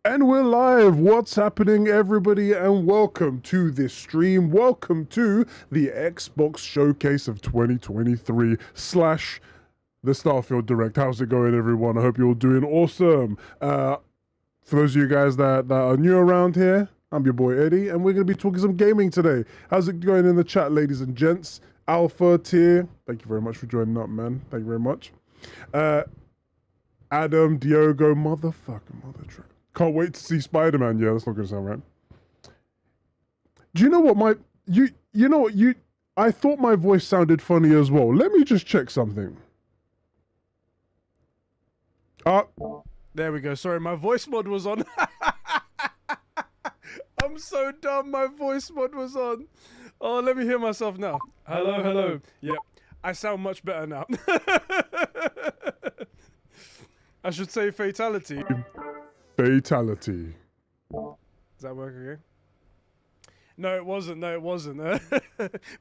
And we're live. What's happening, everybody? And welcome to this stream. Welcome to the Xbox Showcase of 2023 slash the Starfield Direct. How's it going, everyone? I hope you're all doing awesome. For those of you guys that are new around here, I'm your boy Eddie, and we're going to be talking some gaming today. How's it going in the chat, ladies and gents? Alpha Tier, thank you very much for joining up, man. Thank you very much. Adam, Diogo, mother truck. Can't wait to see Spider-Man. Yeah, that's not gonna sound right. Do you know what I thought my voice sounded funny as well. Let me just check something. There we go. Sorry, my voice mod was on. I'm so dumb. My voice mod was on. Oh, let me hear myself now. Hello, hello. Yep, I sound much better now. I should say fatality. Fatality. Does that work again? No, it wasn't. No, it wasn't.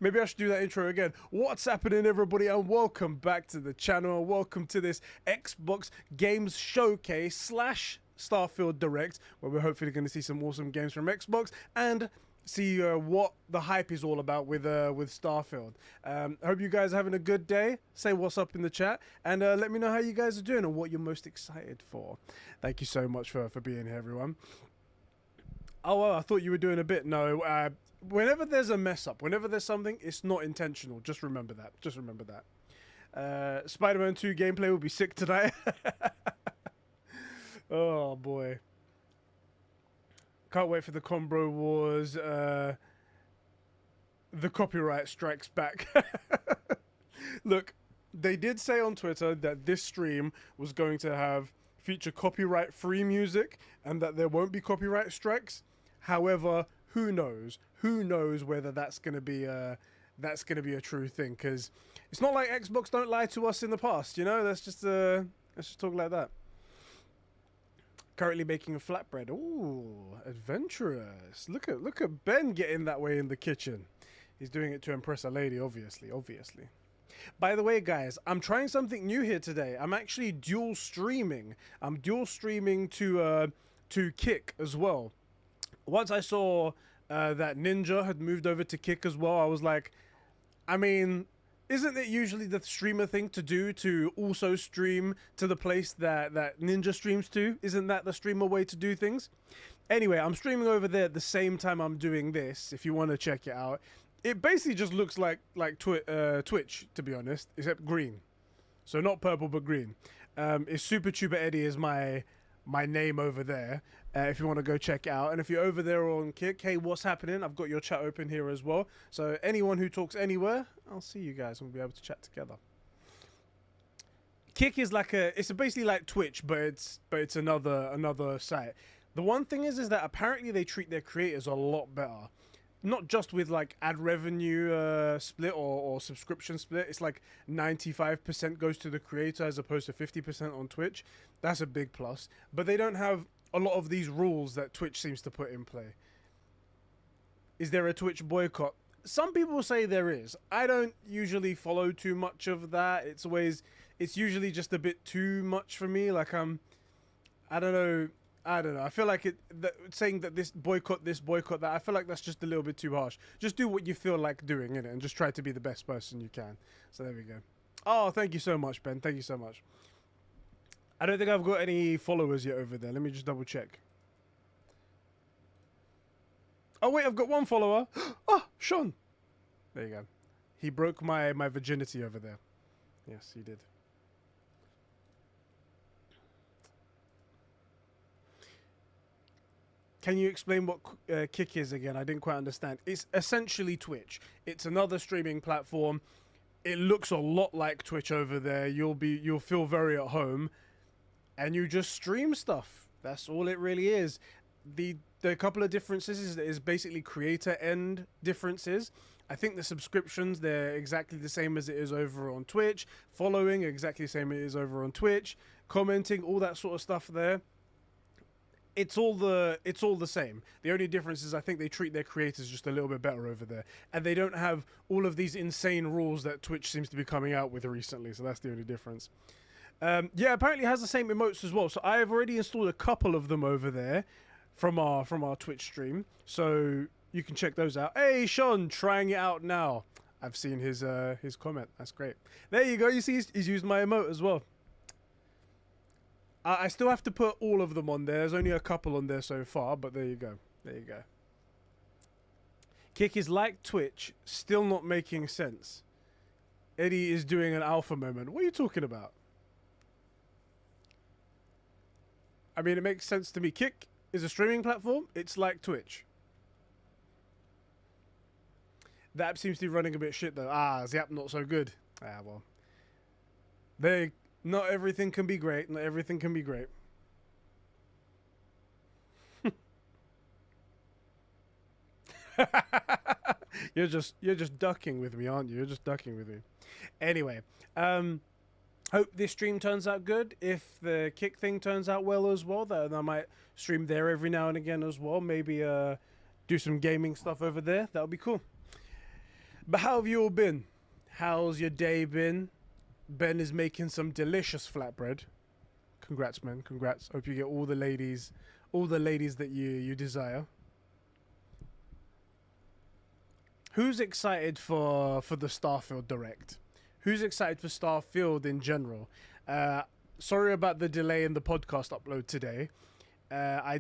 Maybe I should do that intro again. What's happening, everybody, and welcome back to the channel. Welcome to this Xbox Games Showcase slash Starfield Direct, where we're hopefully going to see some awesome games from Xbox and see what the hype is all about with Starfield. I hope you guys are having a good day. Say what's up in the chat, and let me know how you guys are doing and what you're most excited for. Thank you so much for being here, everyone. Oh, well, I thought you were doing a bit. No, whenever there's a mess up, whenever there's something, it's not intentional. Just remember that. Just remember that. Spider-Man 2 gameplay will be sick tonight. Oh, boy. Can't wait for the Combro Wars. The copyright strikes back. Look, they did say on Twitter that this stream was going to feature copyright-free music and that there won't be copyright strikes. However, who knows? Who knows whether that's going to be a true thing? Because it's not like Xbox don't lie to us in the past, you know. Let's just talk like that. Currently making a flatbread. Ooh, adventurous. Look at Ben getting that way in the kitchen. He's doing it to impress a lady, obviously. By the way, guys, I'm trying something new here today. I'm actually dual streaming. I'm dual streaming to Kick as well. Once I saw that Ninja had moved over to Kick as well, I was like, I mean, isn't it usually the streamer thing to do to also stream to the place that Ninja streams to? Isn't that the streamer way to do things? Anyway, I'm streaming over there at the same time I'm doing this, if you want to check it out. It basically just looks like Twitch, to be honest, except green. So not purple, but green. It's Super Tuber Eddie is my name over there, if you want to go check it out. And if you're over there on Kick, hey, what's happening? I've got your chat open here as well. So anyone who talks anywhere, I'll see you guys and we'll be able to chat together. Kick is it's basically like Twitch, but it's another site. The one thing is that apparently they treat their creators a lot better. Not just with like ad revenue split or subscription split. It's like 95% goes to the creator as opposed to 50% on Twitch. That's a big plus. But they don't have a lot of these rules that Twitch seems to put in play. Is there a Twitch boycott? Some people say there is. I don't usually follow too much of that. It's usually just a bit too much for me. Like I don't know. I feel like saying that this boycott that, I feel like that's just a little bit too harsh. Just do what you feel like doing, innit? And just try to be the best person you can. So there we go. Oh, thank you so much, Ben. Thank you so much. I don't think I've got any followers yet over there. Let me just double check. Oh, wait, I've got one follower. Oh, Sean. There you go. He broke my virginity over there. Yes, he did. Can you explain what Kick is again? I didn't quite understand. It's essentially Twitch. It's another streaming platform. It looks a lot like Twitch over there. You'll feel very at home, and you just stream stuff. That's all it really is. The couple of differences is basically creator end differences. I think the subscriptions, they're exactly the same as it is over on Twitch. Following, exactly the same as it is over on Twitch. Commenting, all that sort of stuff there. It's all the same. The only difference is I think they treat their creators just a little bit better over there, and they don't have all of these insane rules that Twitch seems to be coming out with recently. So that's the only difference. Yeah, apparently it has the same emotes as well. So I have already installed a couple of them over there from our Twitch stream. So you can check those out. Hey Sean, trying it out now. I've seen his comment. That's great. There you go. You see, he's used my emote as well. I still have to put all of them on there. There's only a couple on there so far, but there you go. There you go. Kick is like Twitch, still not making sense. Eddie is doing an alpha moment. What are you talking about? I mean, it makes sense to me. Kick is a streaming platform. It's like Twitch. The app seems to be running a bit shit though. Is the app not so good? Well. Not everything can be great. Not everything can be great. You're just ducking with me, aren't you? You're just ducking with me. Anyway, hope this stream turns out good. If the Kick thing turns out well as well, then I might stream there every now and again as well. Maybe do some gaming stuff over there. That would be cool. But how have you all been? How's your day been? Ben is making some delicious flatbread. Congrats, man. Congrats. Hope you get all the ladies that you desire. Who's excited for the Starfield Direct? Who's excited for Starfield in general? Sorry about the delay in the podcast upload today. I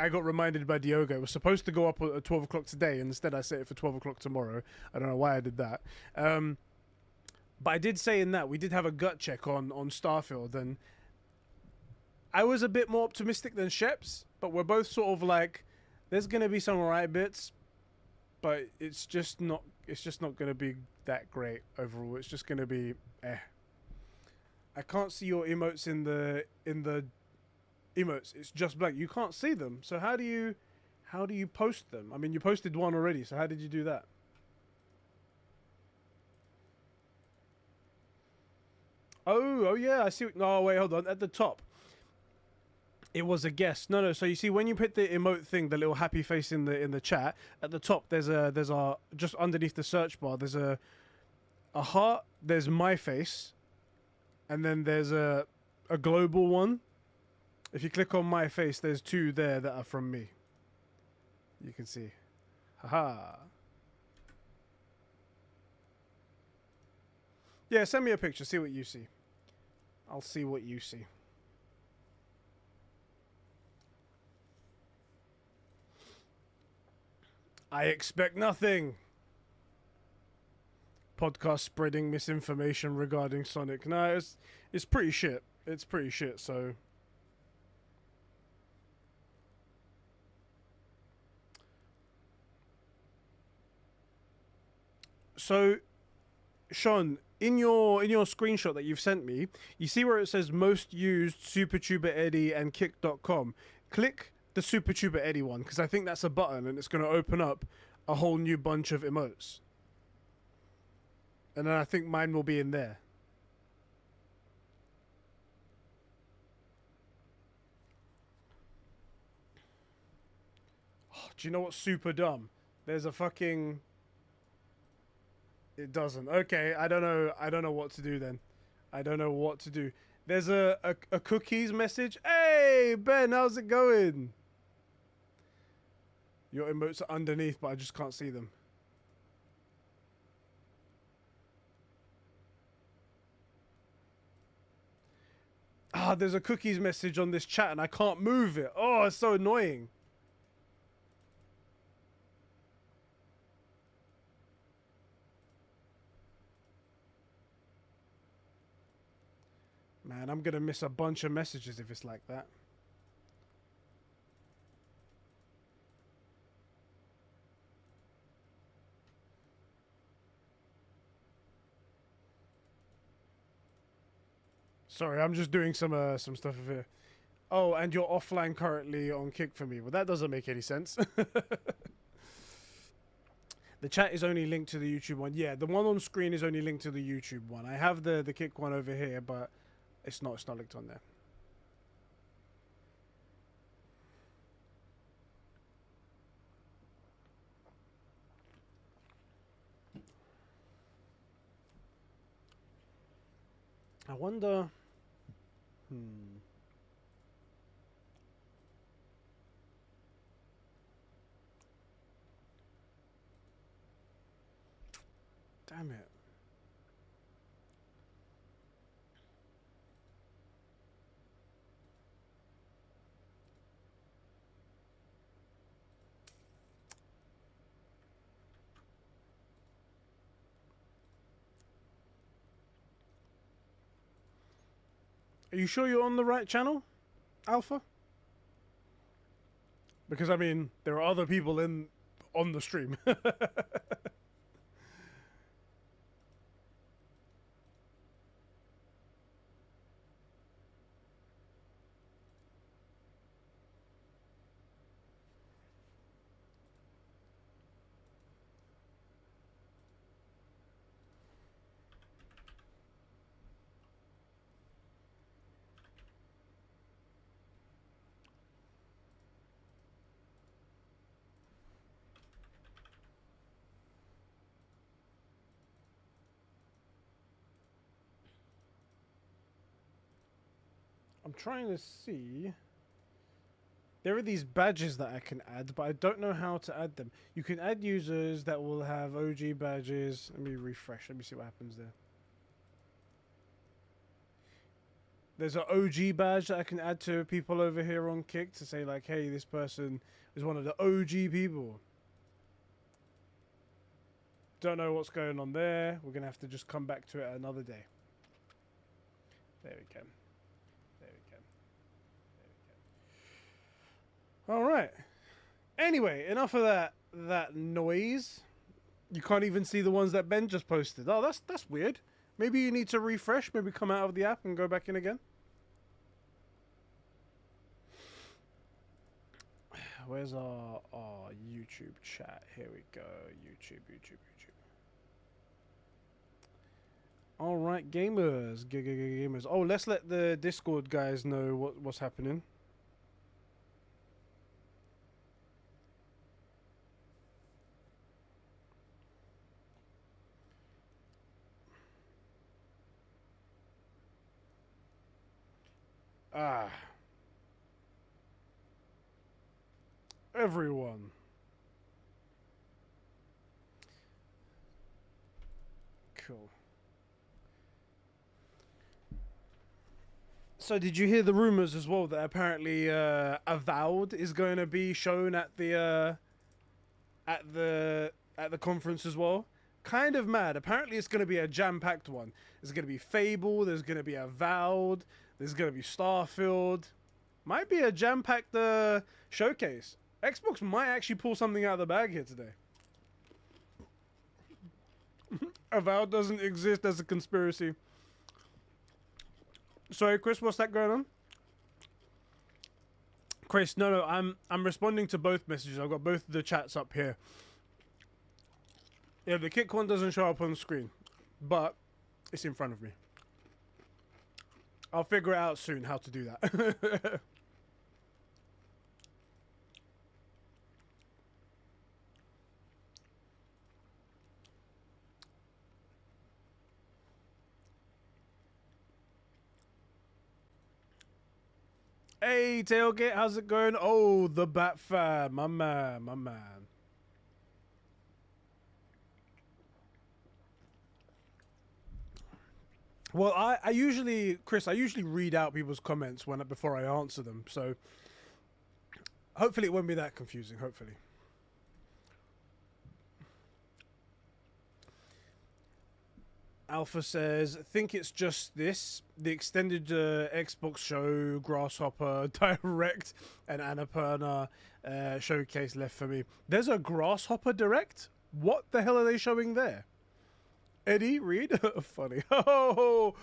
got reminded by Diogo. It was supposed to go up at 12 o'clock today, and instead I set it for 12 o'clock tomorrow. I don't know why I did that. But I did say in that we did have a gut check on Starfield, and I was a bit more optimistic than Sheps, but we're both sort of like, there's going to be some alright bits, but it's just not going to be that great overall. It's just going to be I can't see your emotes in the emotes. It's just blank. You can't see them. So how do you post them? I mean, you posted one already, so how did you do that? Oh yeah, I see. No, wait, hold on. At the top, it was a guess. No. So you see, when you put the emote thing, the little happy face in the chat, at the top, there's a just underneath the search bar, there's a heart. There's my face, and then there's a global one. If you click on my face, there's two there that are from me. You can see. Haha. Yeah, send me a picture. See what you see. I'll see what you see. I expect nothing. Podcast spreading misinformation regarding Sonic. No, it's pretty shit. It's pretty shit, so... So, Sean, in your screenshot that you've sent me, you see where it says most used SuperTuber Eddie and Kick.com. Click the SuperTuber Eddie one, because I think that's a button and it's going to open up a whole new bunch of emotes. And then I think mine will be in there. Oh, do you know what's super dumb? There's a fucking... It doesn't. Okay, I don't know what to do then. I don't know what to do. There's a cookies message. Hey, Ben, how's it going? Your emotes are underneath, but I just can't see them. There's a cookies message on this chat and I can't move it. Oh, it's so annoying. Man, I'm gonna miss a bunch of messages if it's like that. Sorry, I'm just doing some stuff here. Oh, and you're offline currently on Kick for me. Well, that doesn't make any sense. The chat is only linked to the YouTube one. Yeah, the one on screen is only linked to the YouTube one. I have the Kick one over here, but it's not linked on there. I wonder. Hmm. Damn it. Are you sure you're on the right channel, Alpha? Because I mean, there are other people on the stream. I'm trying to see. There are these badges that I can add, but I don't know how to add them. You can add users that will have OG badges. Let me refresh. Let me see what happens there. There's an OG badge that I can add to people over here on Kick to say like, hey, this person is one of the OG people. Don't know what's going on there. We're going to have to just come back to it another day. There we go. There we go. There we go. All right. Anyway, enough of that noise. You can't even see the ones that Ben just posted. Oh, that's weird. Maybe you need to refresh. Maybe come out of the app and go back in again. Where's our YouTube chat? Here we go. YouTube. All right, gamers. Gamers. Oh, let's let the Discord guys know what's happening. Everyone. Cool. So did you hear the rumors as well that apparently Avowed is going to be shown at the conference as well? Kind of mad. Apparently it's going to be a jam-packed one. There's going to be Fable, there's going to be Avowed, there's going to be Starfield. Might be a jam-packed showcase. Xbox might actually pull something out of the bag here today. Avowed doesn't exist as a conspiracy. Sorry, Chris, what's that going on? Chris, no, I'm responding to both messages. I've got both the chats up here. Yeah, the kick one doesn't show up on the screen, but it's in front of me. I'll figure it out soon how to do that. Hey, Tailgate, how's it going? Oh, the Bat Fab, my man, my man. Well, I usually, Chris, I usually read out people's comments before I answer them, so hopefully it won't be that confusing, hopefully. Alpha says, think it's just this. The extended Xbox show, Grasshopper, Direct, and Annapurna showcase left for me. There's a Grasshopper Direct? What the hell are they showing there? Eddie, Reed? Funny. Oh,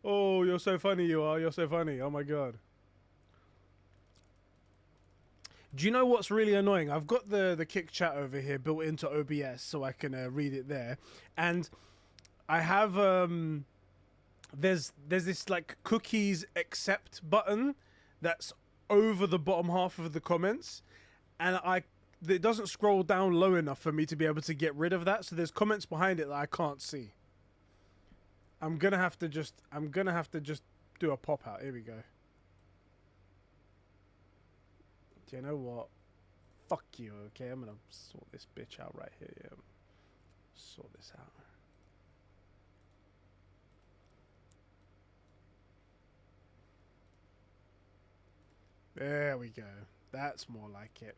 you're so funny, you are. You're so funny. Oh my god. Do you know what's really annoying? I've got the Kick chat over here built into OBS so I can read it there. And I have there's this like cookies accept button that's over the bottom half of the comments, and it doesn't scroll down low enough for me to be able to get rid of that. So there's comments behind it that I can't see. I'm gonna have to just do a pop out. Here we go. Do you know what? Fuck you, okay? I'm gonna sort this bitch out right here. Yeah. Sort this out. There we go. That's more like it.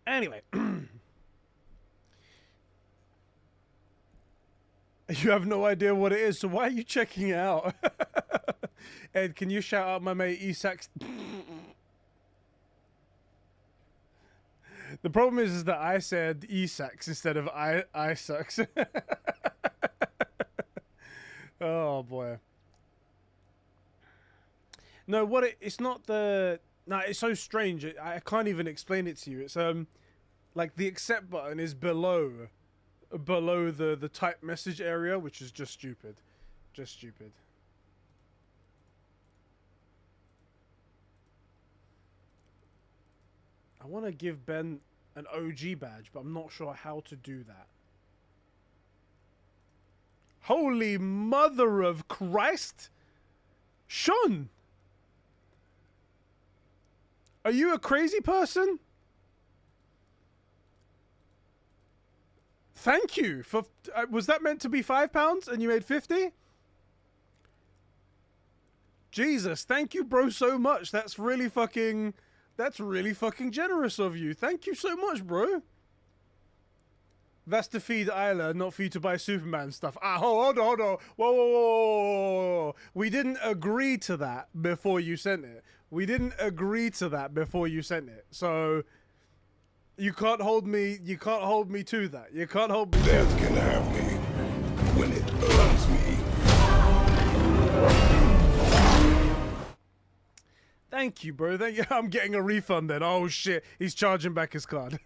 Anyway. You have no idea what it is, so why are you checking it out? Ed, can you shout out my mate Isaac's? The problem is that I said Isaacs instead of Isaacs. Oh boy. No, it's not the... No, it's so strange. I can't even explain it to you. It's like the accept button is below the type message area, which is just stupid. Just stupid. I want to give Ben an OG badge, but I'm not sure how to do that. Holy mother of Christ! Sean! Are you a crazy person? Thank you for... was that meant to be £5 and you made 50? Jesus, thank you, bro, so much. That's really fucking generous of you. Thank you so much, bro. That's to feed Isla, not for you to buy Superman stuff. Ah, hold on. Whoa, whoa, whoa, whoa. We didn't agree to that before you sent it. We didn't agree to that before you sent it. So you can't hold me to that. You can't hold me to that. Death can have me when it earns me. Thank you, bro. Thank you. I'm getting a refund then. Oh shit, he's charging back his card.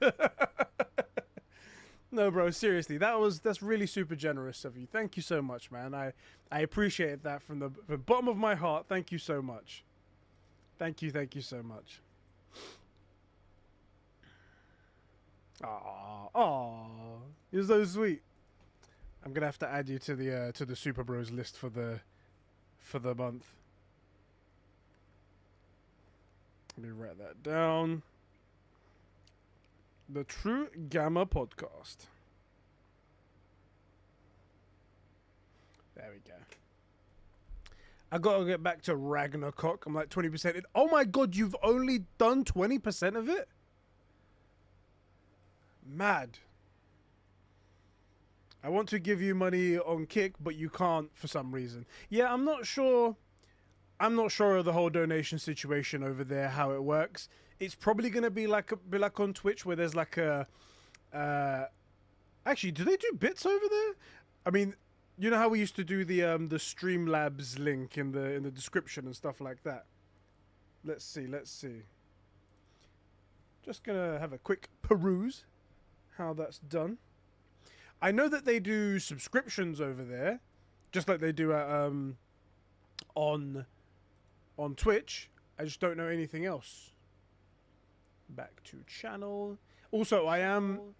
No, bro, seriously, that's really super generous of you. Thank you so much, man. I appreciate that from the bottom of my heart. Thank you so much. Thank you so much. Aww, you're so sweet. I'm gonna have to add you to the Super Bros list for the month. Let me write that down. The True Gamma Podcast. There we go. I gotta get back to Ragnarok. I'm like 20% in. Oh my god, you've only done 20% of it? Mad. I want to give you money on Kick, but you can't for some reason. Yeah, I'm not sure of the whole donation situation over there, how it works. It's probably gonna be like on Twitch, where there's like a actually, do they do bits over there? I mean, you know how we used to do the Streamlabs link in the description and stuff like that. Let's see. Just gonna have a quick peruse how that's done. I know that they do subscriptions over there, just like they do at on Twitch. I just don't know anything else. Back to channel. Also, I am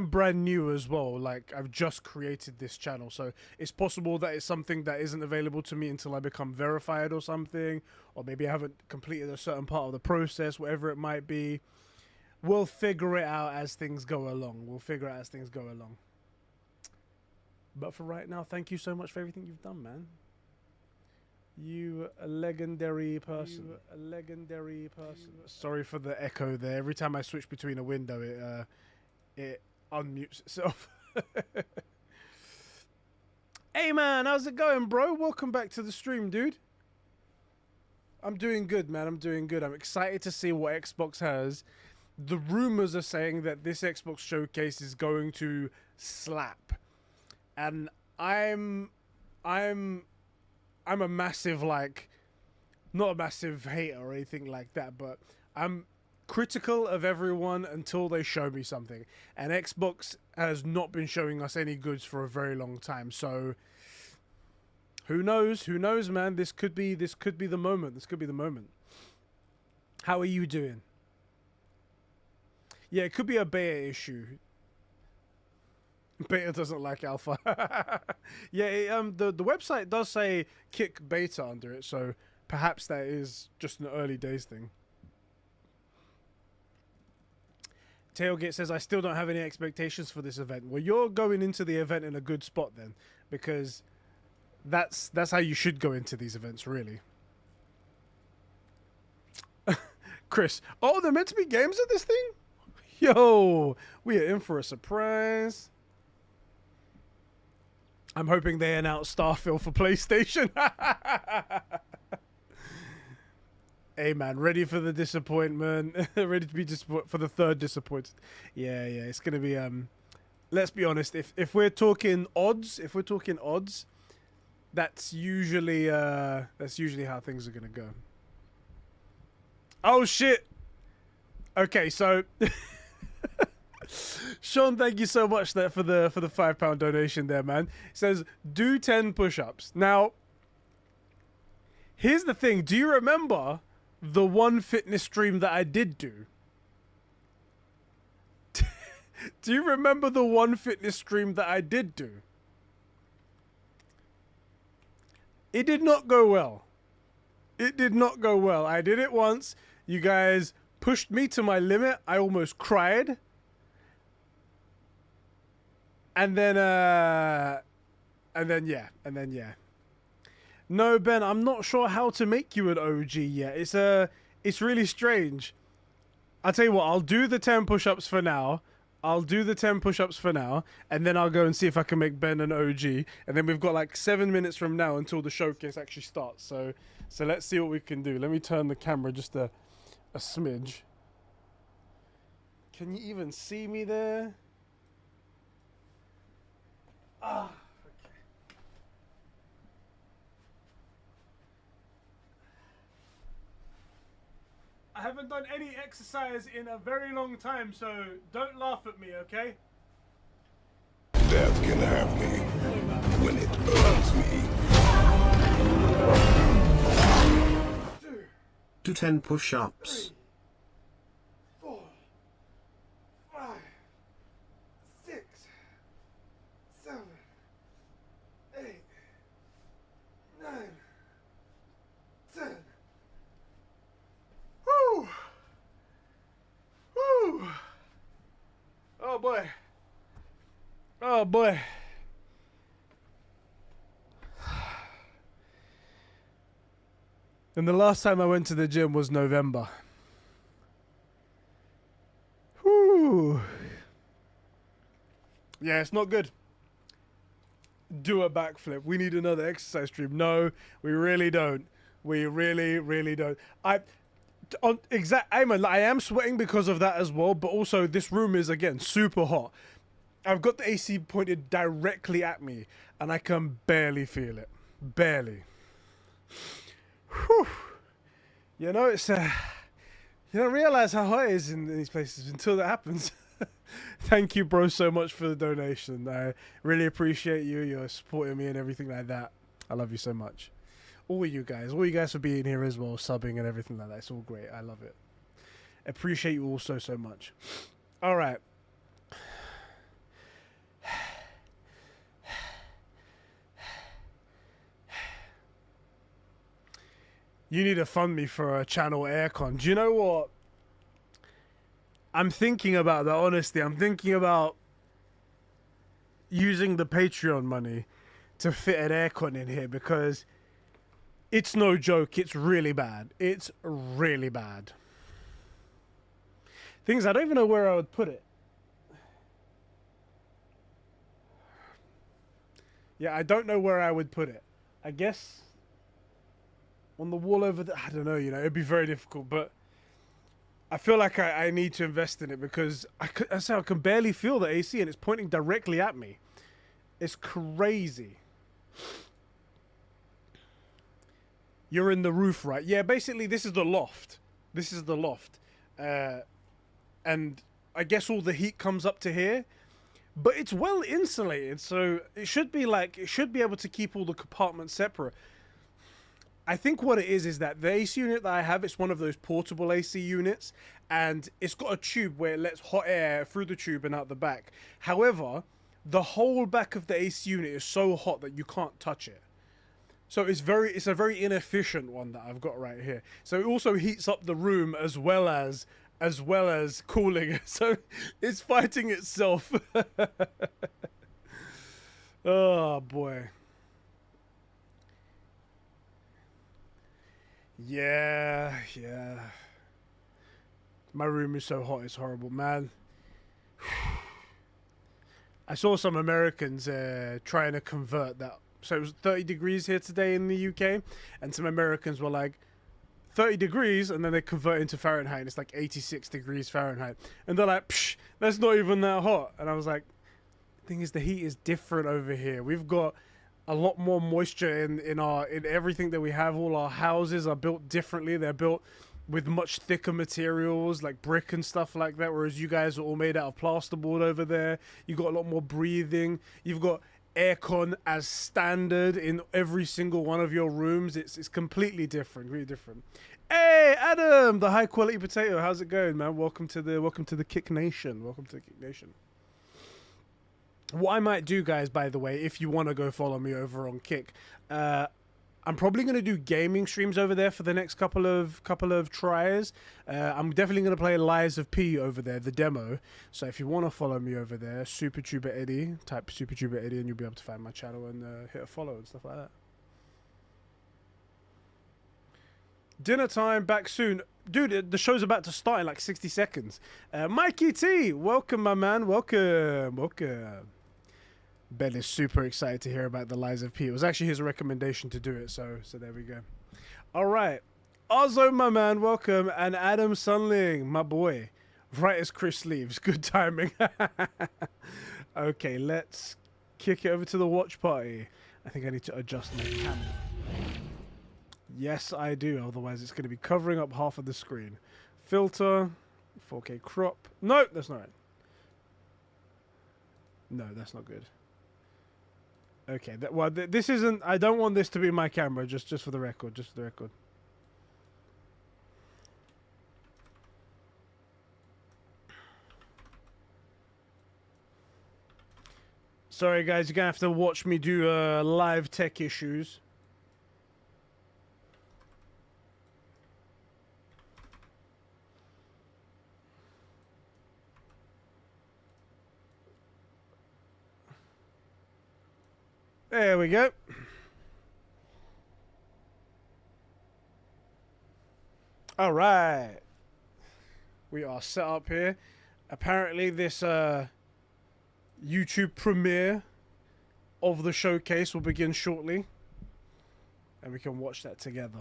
brand new as well. Like, I've just created this channel, so it's possible that it's something that isn't available to me until I become verified or something, or maybe I haven't completed a certain part of the process, whatever it might be. We'll figure it out as things go along. But for right now, thank you so much for everything you've done, man. You a legendary person. Sorry for the echo there. Every time I switch between a window, it unmutes itself. Hey man, how's it going, bro? Welcome back to the stream, dude. I'm doing good, man. I'm excited to see what Xbox has. The rumors are saying that this Xbox showcase is going to slap, and I'm a massive, like, not a massive hater or anything like that, but I'm critical of everyone until they show me something. And Xbox has not been showing us any goods for a very long time. So who knows? Who knows, man? This could be the moment. How are you doing? Yeah, it could be a beta issue. Beta doesn't like alpha. Yeah, the website does say kick beta under it, so perhaps that is just an early days thing. Tailgate says, I still don't have any expectations for this event. Well, you're going into the event in a good spot then, because that's how you should go into these events, really. Chris, oh, they're meant to be games at this thing? Yo, we are in for a surprise. I'm hoping they announce Starfield for PlayStation. Hey man, ready for the disappointment. Ready to be disappointed for the third disappointed. Yeah, it's gonna be let's be honest, if we're talking odds, that's usually how things are gonna go. Oh shit. Okay, so Sean, thank you so much there for the £5 donation there, man. It says do 10 push-ups. Now, here's the thing. Do you remember the one fitness stream that I did do? Do you remember the one fitness stream that I did do? It did not go well. It did not go well. I did it once. You guys pushed me to my limit. I almost cried. And then yeah. No, Ben, I'm not sure how to make you an OG yet. It's really strange. I'll tell you what, I'll do the 10 push-ups for now. And then I'll go and see if I can make Ben an OG. And then we've got like 7 minutes from now until the showcase actually starts. So let's see what we can do. Let me turn the camera just a smidge. Can you even see me there? Ah. I haven't done any exercise in a very long time, so don't laugh at me, okay? Death can have me when it earns me. Do 10 push-ups. 3, 4, 5, 6, 7, 8, 9, 10. Woo! Woo! Oh boy. Oh boy. And the last time I went to the gym was November. Whew. Yeah, it's not good. Do a backflip. We need another exercise stream. No, we really don't. We really don't. I am sweating because of that as well, but also this room is, again, super hot. I've got the AC pointed directly at me, and I can barely feel it. Barely. Whew. You know, it's you don't realize how hot it is in these places until that happens. Thank you, bro, so much for the donation. I really appreciate you. You're supporting me and everything like that. I love you so much. All you guys for being here as well, subbing and everything like that. It's all great. I love it. Appreciate you all so much. All right. You need to fund me for a channel aircon. Do you know what? I'm thinking about that, honestly. I'm thinking about using the Patreon money to fit an aircon in here because it's no joke. It's really bad. It's really bad. Things I don't even know where I would put it. Yeah, I don't know where I would put it. I guess on the wall over there. I don't know, it'd be very difficult, but I feel like I need to invest in it because I can barely feel the AC and it's pointing directly at me. It's crazy. You're in the roof, right? Yeah, basically this is the loft. And I guess all the heat comes up to here, but it's well insulated, so it should be able to keep all the compartments separate. I think what it is that the AC unit that I have, it's one of those portable AC units, and it's got a tube where it lets hot air through the tube and out the back. However, the whole back of the AC unit is so hot that you can't touch it. So it's a very inefficient one that I've got right here. So it also heats up the room as well as cooling. So it's fighting itself. Oh boy. Yeah. My room is so hot, it's horrible, man. I saw some Americans trying to convert that. So it was 30 degrees here today in the UK, and some Americans were like, 30 degrees, and then they convert into Fahrenheit, and it's like 86 degrees Fahrenheit. And they're like, psh, that's not even that hot. And I was like, the thing is, the heat is different over here. We've got a lot more moisture in everything that we have. All our houses are built differently. They're built with much thicker materials like brick and stuff like that, whereas you guys are all made out of plasterboard over there. You've got a lot more breathing. You've got aircon as standard in every single one of your rooms. It's completely different, really different. Hey, Adam, the high quality potato. How's it going, man? Welcome to the Kick Nation. Welcome to the Kick Nation. What I might do, guys, by the way, if you want to go follow me over on Kick, I'm probably going to do gaming streams over there for the next couple of tries. I'm definitely going to play Lies of P over there, the demo. So if you want to follow me over there, SuperTuber Eddie, type SuperTuber Eddie, and you'll be able to find my channel and hit a follow and stuff like that. Dinner time, back soon. Dude, the show's about to start in like 60 seconds. Mikey T, welcome, my man. Welcome. Ben is super excited to hear about the Lies of P. It was actually his recommendation to do it, so there we go. All right. Ozzo, my man, welcome. And Adam Sunling, my boy. Right as Chris leaves. Good timing. Okay, let's kick it over to the watch party. I think I need to adjust my camera. Yes, I do. Otherwise, it's going to be covering up half of the screen. Filter. 4K crop. No, that's not right. No, that's not good. Okay, this isn't... I don't want this to be my camera, just for the record. Just for the record. Sorry, guys. You're going to have to watch me do live tech issues. There we go. All right. We are set up here. Apparently this YouTube premiere of the showcase will begin shortly. And we can watch that together.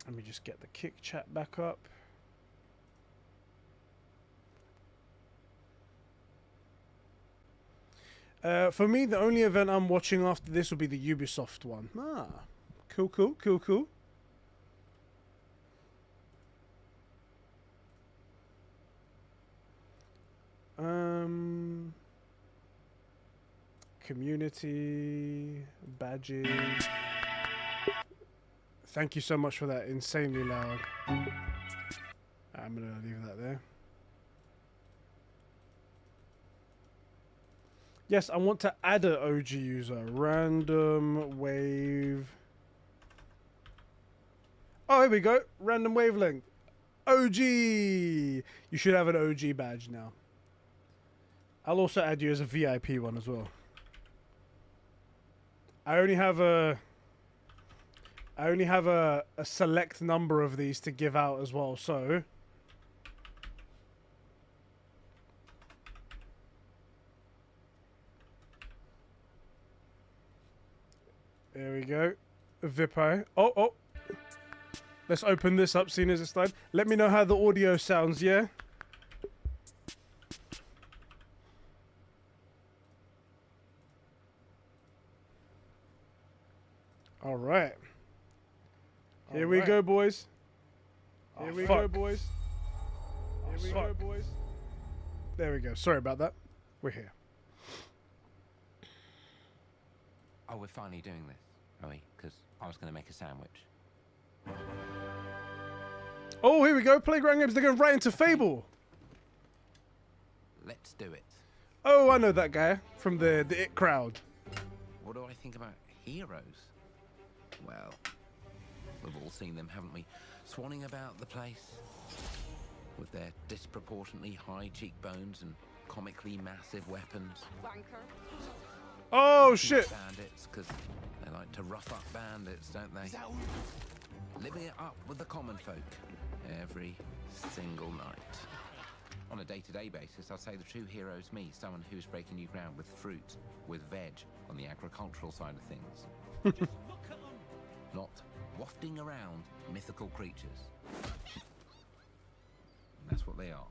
Let me just get the Kick chat back up. For me, the only event I'm watching after this will be the Ubisoft one. Ah, cool. Community badges. Thank you so much for that. Insanely loud. I'm gonna leave that there. Yes, I want to add an OG user. Random wave. Oh, here we go. Random wavelength. OG. You should have an OG badge now. I'll also add you as a VIP one as well. I only have a select number of these to give out as well, so there we go. Vipo. Oh. Let's open this up, seeing as it's live. Let me know how the audio sounds, yeah? All right. Here we go, boys. Here we go, boys. Here we go, boys. There we go. Sorry about that. We're here. Oh, we're finally doing this, are we? Because I was going to make a sandwich. Oh, here we go. Playground games. They're going right into Fable. Let's do it. Oh, I know that guy from the It crowd. What do I think about heroes? Well, we've all seen them, haven't we? Swanning about the place with their disproportionately high cheekbones and comically massive weapons. Oh shit! Bandits, because they like to rough up bandits, don't they? Living it up with the common folk every single night. On a day-to-day basis, I'd say the true hero is me, someone who's breaking new ground with fruit, with veg, on the agricultural side of things. Not wafting around mythical creatures. And that's what they are.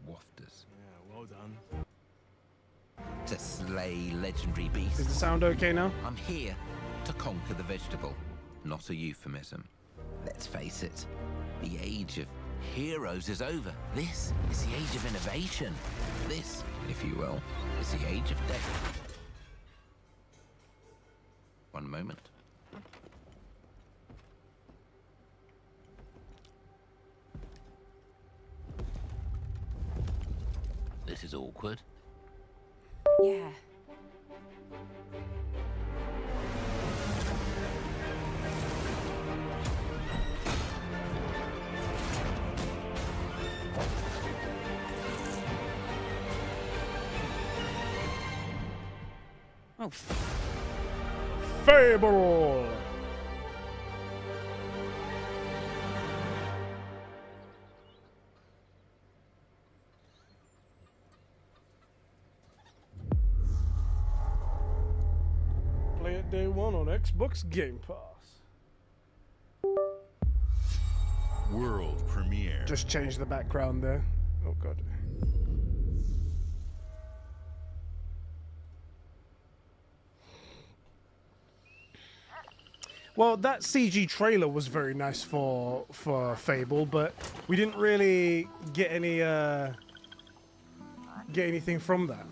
Wafters. Yeah, well done. To slay legendary Is beasts. the sound okay now? I'm here to conquer the vegetable, not a euphemism. Let's face it, the age of heroes is over. This is the age of innovation. This, if you will, is the age of death. One moment. This is awkward. Yeah. Oh, Fable. Play it day one on Xbox Game Pass. World premiere. Just change the background there. Oh god. Well, that CG trailer was very nice for Fable, but we didn't really get anything from that.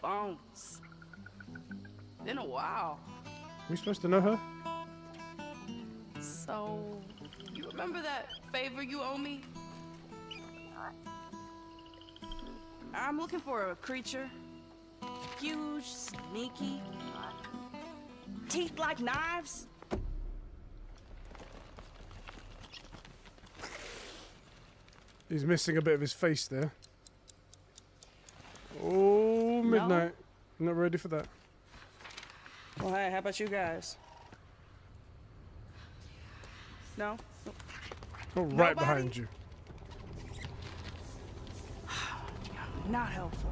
Bones. Been a while. We supposed to know her? So, you remember that favor you owe me? I'm looking for a creature. Huge, sneaky, teeth like knives. He's missing a bit of his face there. Oh, midnight. Not ready for that. Well, hey, how about you guys? No? Oh, right Nobody? behind you. Not helpful.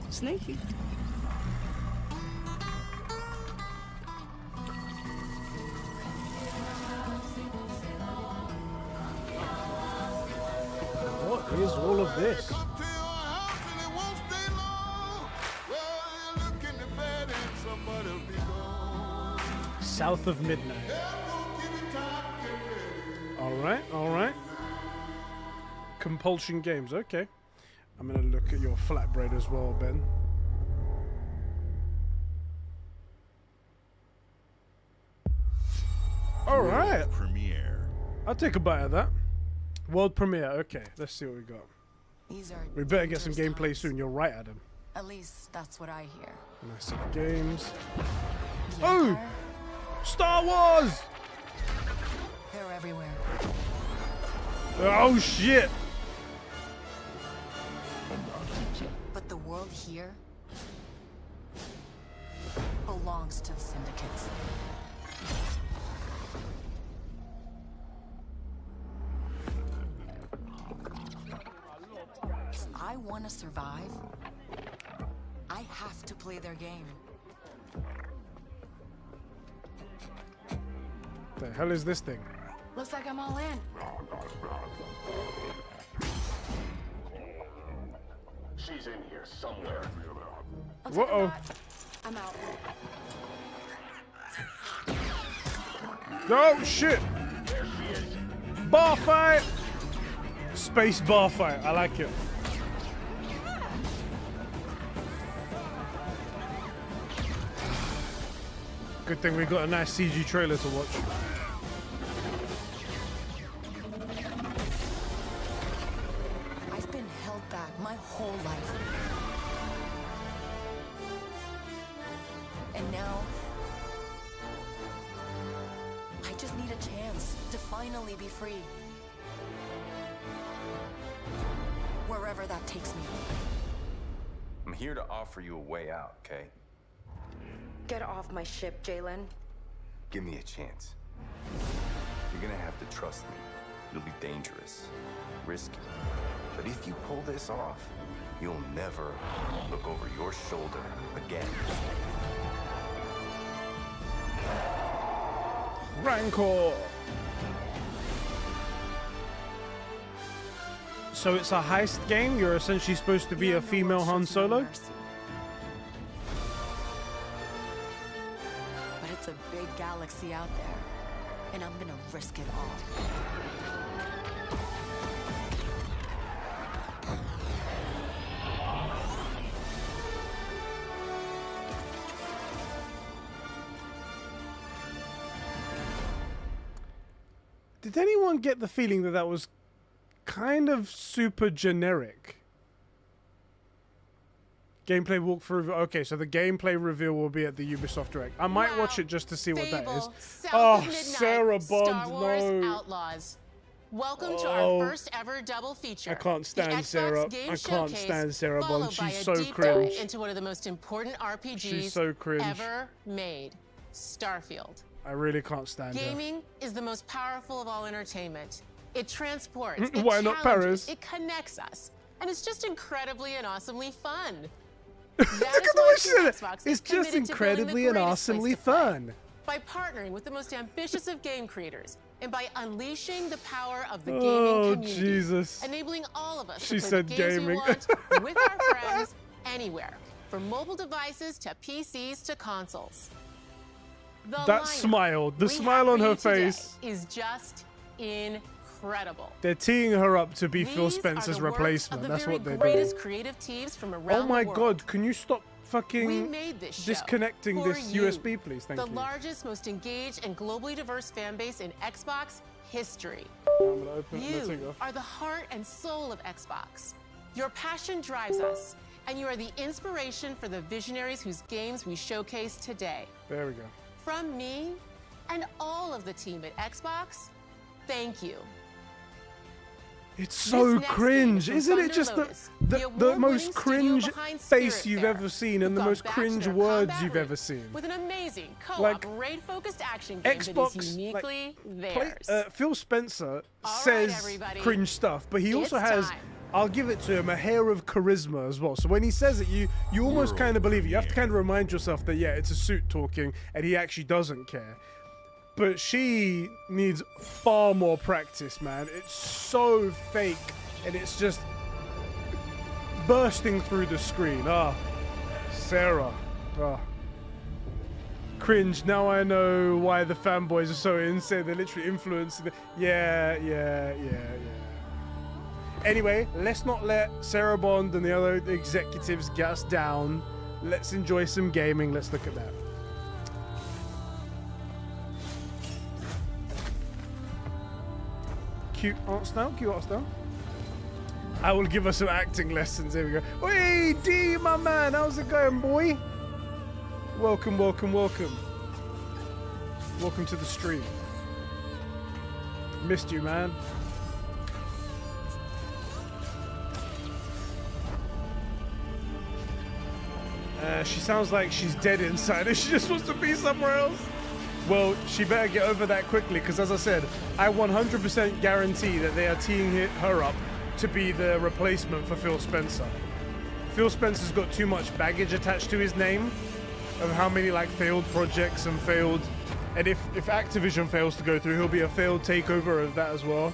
Sneaky. What is all of this? South of midnight. All right, all right. Compulsion games, okay. I'm gonna look at your flatbread as well, Ben. All right, Premiere. I'll take a bite of that. World premiere, okay. Let's see what we got. These are We better get some dangerous gameplay times. soon. You're right, Adam. At least that's what I hear. Massive games. The Oh! Empire, Star Wars! they're everywhere. Oh shit! But the world here belongs belongs to the syndicates. If I want to survive, I have to play their game. The hell is this thing? Looks like I'm all in. She's in here somewhere. I'll take a Uh-oh. lot. I'm out. Oh shit! Bar fight! Space bar fight. I like it. Good thing we got a nice CG trailer to watch. I've been held back my whole life. And now, I just need a chance to finally be free. Wherever that takes me. I'm here to offer you a way out, okay? Get off my ship, Jalen. Give me a chance. You're gonna have to trust me. It'll be dangerous, risky. But if you pull this off, you'll never look over your shoulder again. Rancor! So it's a heist game? You're essentially supposed to be a female Han Solo? But it's a big galaxy out there, and I'm gonna risk it all. Did anyone get the feeling that that was kind of super generic? Gameplay walkthrough. Okay, so the gameplay reveal will be at the Ubisoft Direct. I might watch it just to see what that is. Fable, South Oh, of Midnight, Sarah Bond, Star Wars no. Outlaws. Welcome to Oh. our first ever double feature. I can't The stand Xbox Sarah. Game I can't Showcase, stand Sarah Bond. followed by She's a so deep cringe. dive into one of the most important RPGs She's so cringe. ever made, Starfield. I really can't stand her. Gaming is the most powerful of all entertainment. It transports, it Why not challenges, Paris? it connects us, and it's just incredibly and awesomely fun. Look at the way she said it. Xbox is It's just committed to building the incredibly and greatest place awesomely to play. fun. By partnering with the most ambitious of game creators and by unleashing the power of the Oh, gaming community, Jesus. enabling all of us She to play said the games gaming. we want with our friends anywhere, from mobile devices to PCs to consoles. The That lineup smile, the we smile have on for her you today face. is just incredible. They're teeing her up to be Phil These are Spencer's the works replacement. of the That's very what they're greatest doing. creative teams from Oh around my the world. God! Can you stop We fucking made this show disconnecting for this you, USB, please? Thank the you. largest, most engaged, and globally diverse fan base in Xbox history. I'm gonna open it. I'm gonna take it You off. are the heart and soul of Xbox. Your passion drives us, and you are the inspiration for the visionaries whose games we showcase today. There we go. From me and all of the team at Xbox, thank you. It's so next game cringe, is from isn't it? Thunder Just Lotus, the the award-winning most studio cringe behind face Spirit you've Fair, ever seen and the who've most gone back to cringe their words combat you've roots ever seen. With an amazing co-op Like, raid-focused action game Xbox, that is uniquely Play- theirs. Phil Spencer All right, says everybody. cringe stuff, but he also It's has, time. I'll give it to him, a hair of charisma as well. So when he says it, you almost kind of believe it. You have to kind of remind yourself that, yeah, it's a suit talking and he actually doesn't care. But she needs far more practice, man. It's so fake and it's just bursting through the screen. Ah, Sarah. Ah. Cringe. Now I know why the fanboys are so insane. They're literally influencing the... Yeah. Anyway, let's not let Sarah Bond and the other executives get us down. Let's enjoy some gaming. Let's look at that. Cute art style, cute art style. I will give us some acting lessons. Here we go. Hey, D, my man. How's it going, boy? Welcome. Welcome to the stream. Missed you, man. She sounds like she's dead inside and she just wants to be somewhere else. Well, she better get over that quickly, because as I said, I 100% guarantee that they are teeing her up to be the replacement for Phil Spencer. Phil Spencer's got too much baggage attached to his name of how many like failed projects and failed, and if Activision fails to go through, he'll be a failed takeover of that as well.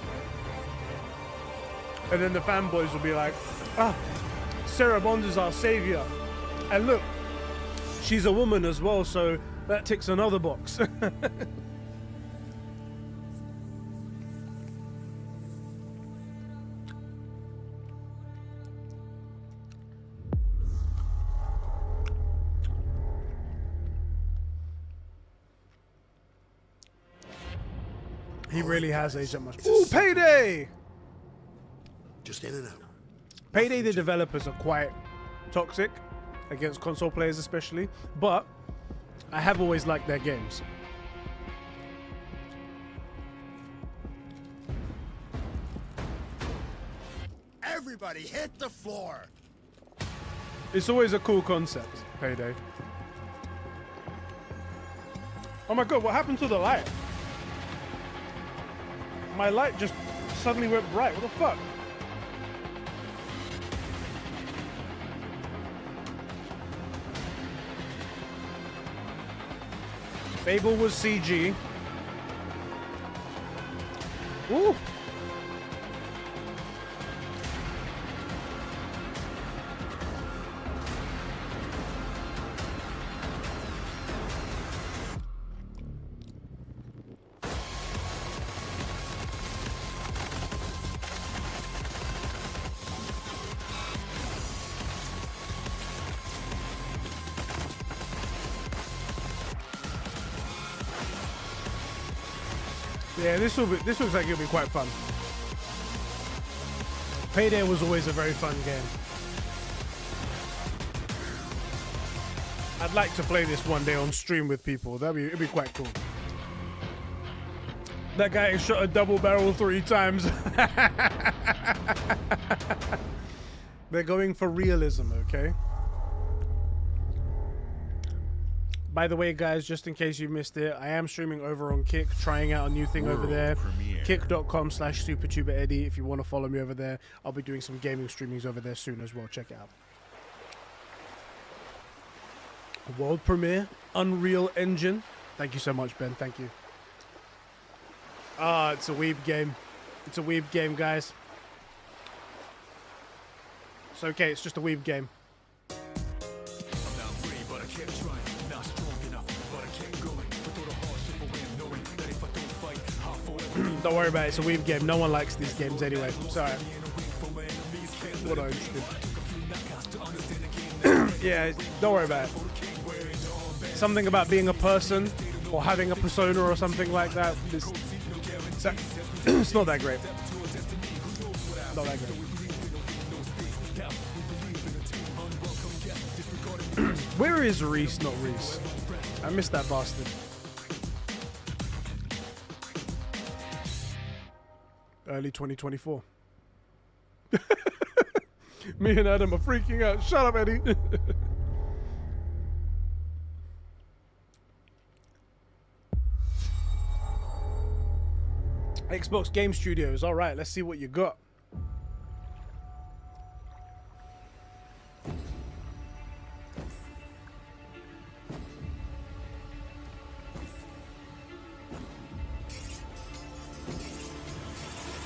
And then the fanboys will be like, ah, Sarah Bond is our savior. And look, she's a woman as well, so that ticks another box. He really has aged that much. Ooh, Payday! Just in and out. Payday, the developers are quite toxic against console players especially, but I have always liked their games. Everybody hit the floor. It's always a cool concept, Payday. Oh my god, what happened to the light? My light just suddenly went bright. What the fuck? Fable was CG. Ooh. Yeah, this looks like it'll be quite fun. Payday was always a very fun game. I'd like to play this one day on stream with people. It'd be quite cool. That guy shot a double barrel 3 times. They're going for realism, okay? By the way, guys, just in case you missed it, I am streaming over on Kick, trying out a new thing over there. Kick.com/SuperTuberEddie. If you want to follow me over there, I'll be doing some gaming streamings over there soon as well. Check it out. World premiere, Unreal Engine. Thank you so much, Ben. Thank you. Ah, it's a weeb game. It's a weeb game, guys. It's okay, it's just a weeb game. Don't worry about it, it's a weeb game. No one likes these games anyway. Sorry. What are interested? Yeah, don't worry about it. Something about being a person or having a persona or something like that. It's not that great. Not that great. Where is Reese? Not Reese. I missed that bastard. Early 2024. Me and Adam are freaking out. Shut up, Eddie. Xbox Game Studios. All right, let's see what you got.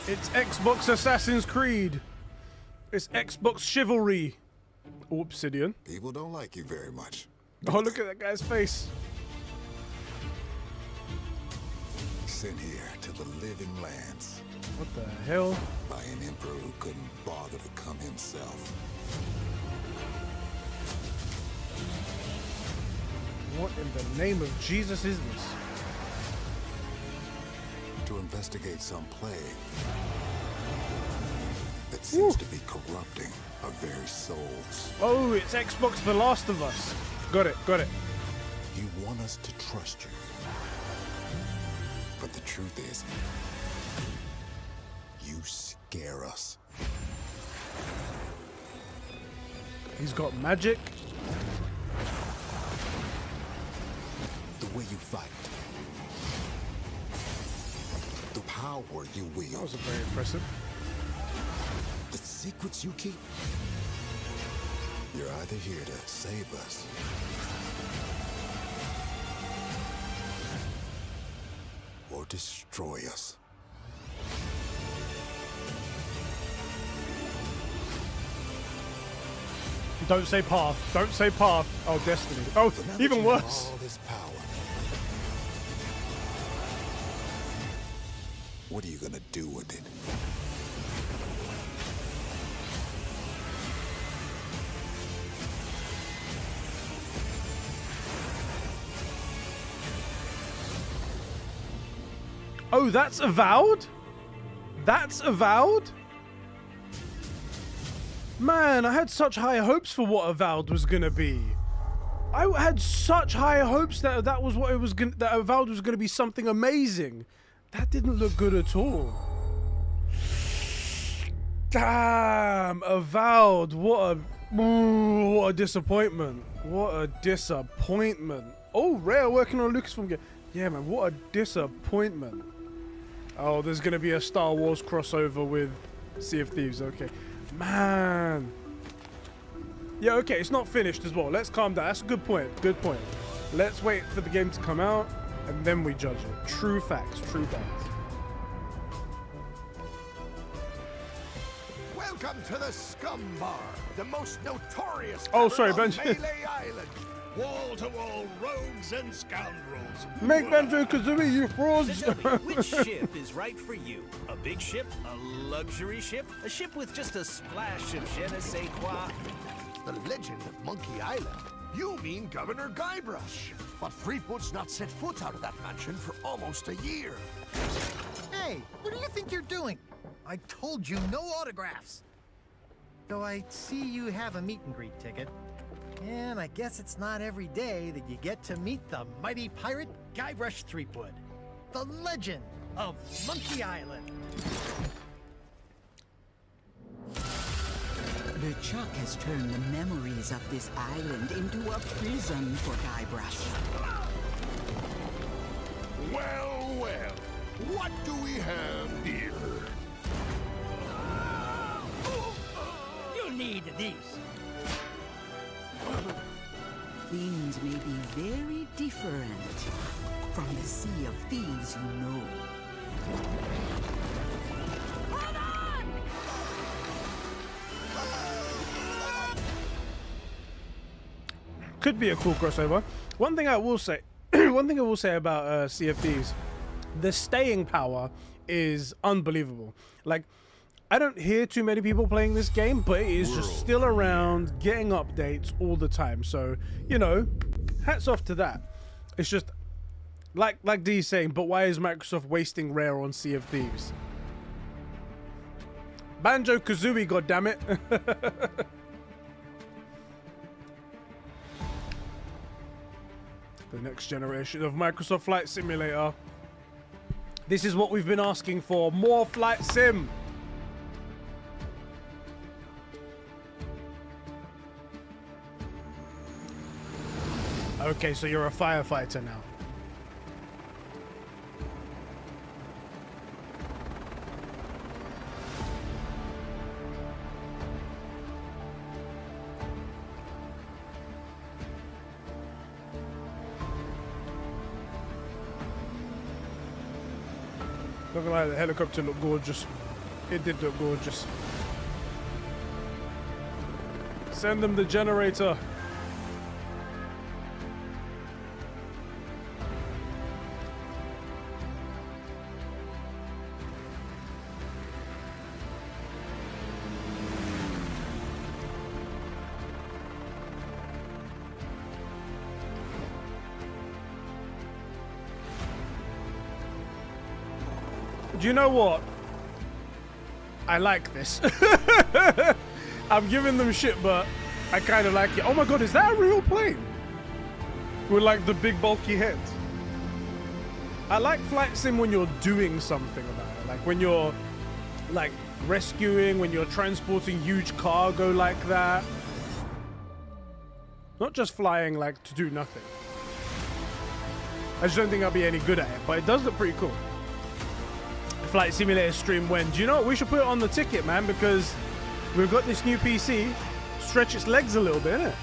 It's Xbox Assassin's Creed. It's Xbox Chivalry. Oh, Obsidian. People don't like you very much. Oh, look at that guy's face. Sent here to the living lands. What the hell? By an emperor who couldn't bother to come himself. What in the name of Jesus is this? To investigate some plague that seems to be corrupting our very souls. Oh, it's Xbox The Last of Us. Got it, got it. You want us to trust you. But the truth is, you scare us. He's got magic. way you fight. The power you That wield. was very impressive. The secrets you keep. You're either here to save us or destroy us. Don't say path. Don't say path. Oh, destiny. Oh, But now that even you have worse. all this power, what are you gonna do with it? Oh, that's Avowed? That's Avowed? Man, I had such high hopes for what Avowed was gonna be. I had such high hopes that that was what it was gonna, that Avowed was gonna be something amazing. That didn't look good at all. Damn, Avowed, what a disappointment. What a disappointment. Oh, Rare working on a Lucasfilm game. Yeah, man, what a disappointment. Oh, there's gonna be a Star Wars crossover with Sea of Thieves. Okay, man. Yeah, okay, it's not finished as well. Let's calm down. That's a good point. Good point. Let's wait for the game to come out and then we judge it. True facts. True facts. Welcome to the Scum Bar, the most notorious Oh, tavern sorry, on Benji. Melee Island. Wall-to-wall rogues and scoundrels. Make Banjo-Kazooie, you frauds! So tell me, which ship is right for you? A big ship? A luxury ship? A ship with just a splash of je ne sais quoi? The legend of Monkey Island. You mean Governor Guybrush. But Threepwood's not set foot out of that mansion for almost a year. Hey, what do you think you're doing? I told you no autographs. Though I see you have a meet and greet ticket. And I guess it's not every day that you get to meet the mighty pirate Guybrush Threepwood, the legend of Monkey Island. The Chuck has turned the memories of this island into a prison for Guybrush. Well, well. What do we have here? You need these. Things may be very different from the Sea of Thieves you know. Could be a cool crossover. One thing I will say, about Sea of Thieves, the staying power is unbelievable. Like, I don't hear too many people playing this game, but it is just still around, getting updates all the time. So, you know, hats off to that. It's just, like Dee's saying, but why is Microsoft wasting Rare on Sea of Thieves? Banjo-Kazooie, goddammit. The next generation of Microsoft Flight Simulator. This is what we've been asking for. More Flight Sim. Okay, so you're a firefighter now. Not gonna lie, the helicopter looked gorgeous. It did look gorgeous. Send them the generator. Do you know what? I like this. I'm giving them shit, but I kind of like it. Oh my god, is that a real plane? With like the big bulky head. I like Flight Sim when you're doing something about it. Like when you're like rescuing, when you're transporting huge cargo like that. Not just flying like to do nothing. I just don't think I'll be any good at it, but it does look pretty cool. Flight Simulator stream when? Do you know what? We should put it on the ticket, man, because we've got this new PC. Stretch its legs a little bit, innit?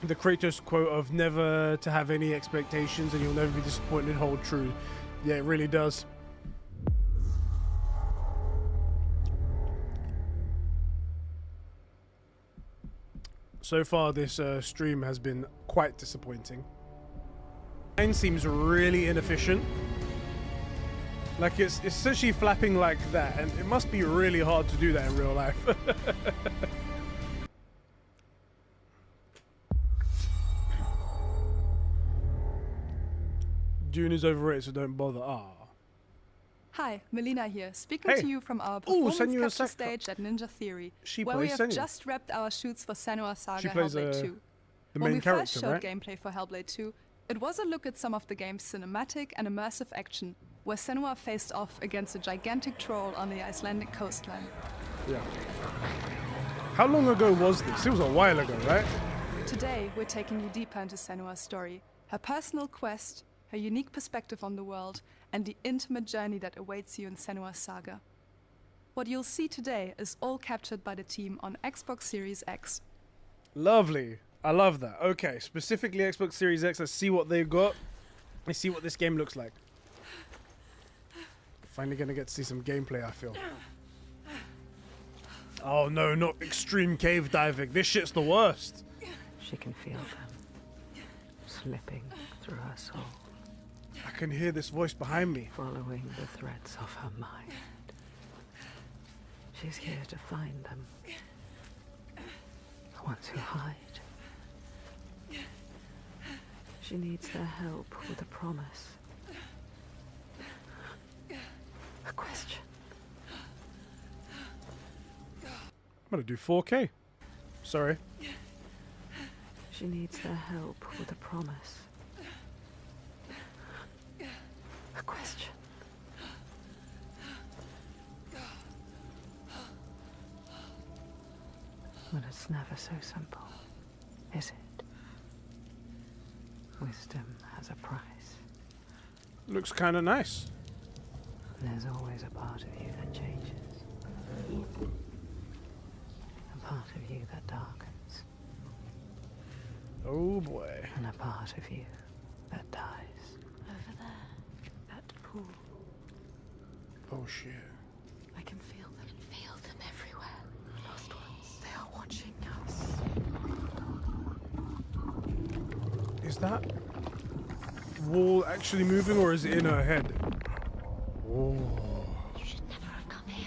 The Kratos quote of never to have any expectations and you'll never be disappointed hold true. Yeah, it really does. So far, this stream has been quite disappointing. Mine seems really inefficient. Like it's essentially flapping like that, and it must be really hard to do that in real life. Dune is overrated, so don't bother. Hi, Melina here, speaking Hey. to you from our Ooh, performance Senua capture Saka. stage at Ninja Theory, She where we plays have Senua. just wrapped our shoots for Senua Saga She plays, Hellblade 2. the When main we character, first showed right? gameplay for Hellblade 2, it was a look at some of the game's cinematic and immersive action, where Senua faced off against a gigantic troll on the Icelandic coastline. Yeah. How long ago was this? It was a while ago, right? Today, we're taking you deeper into Senua's story, her personal quest, her unique perspective on the world, and the intimate journey that awaits you in Senua's saga. What you'll see today is all captured by the team on Xbox Series X. Lovely. I love that. Okay, specifically Xbox Series X. Let's see what they've got. Let's see what this game looks like. Finally gonna get to see some gameplay, I feel. Oh no, not extreme cave diving. This shit's the worst. She can feel them slipping through her soul. I can hear this voice behind me. Following the threads of her mind. She's here to find them. The ones who hide. She needs their help with a promise. A question. I'm gonna do 4K. Sorry. She needs their help with a promise. A question. But it's never so simple, is it? Wisdom has a price. Looks kind of nice. There's always a part of you that changes. A part of you that darkens. Oh boy. And a part of you that dies. Over there. That pool. Oh shit. I can feel them. I can feel them everywhere. Lost ones. They are watching us. Is that wall actually moving or is it in her head? Oh. You should never have come here.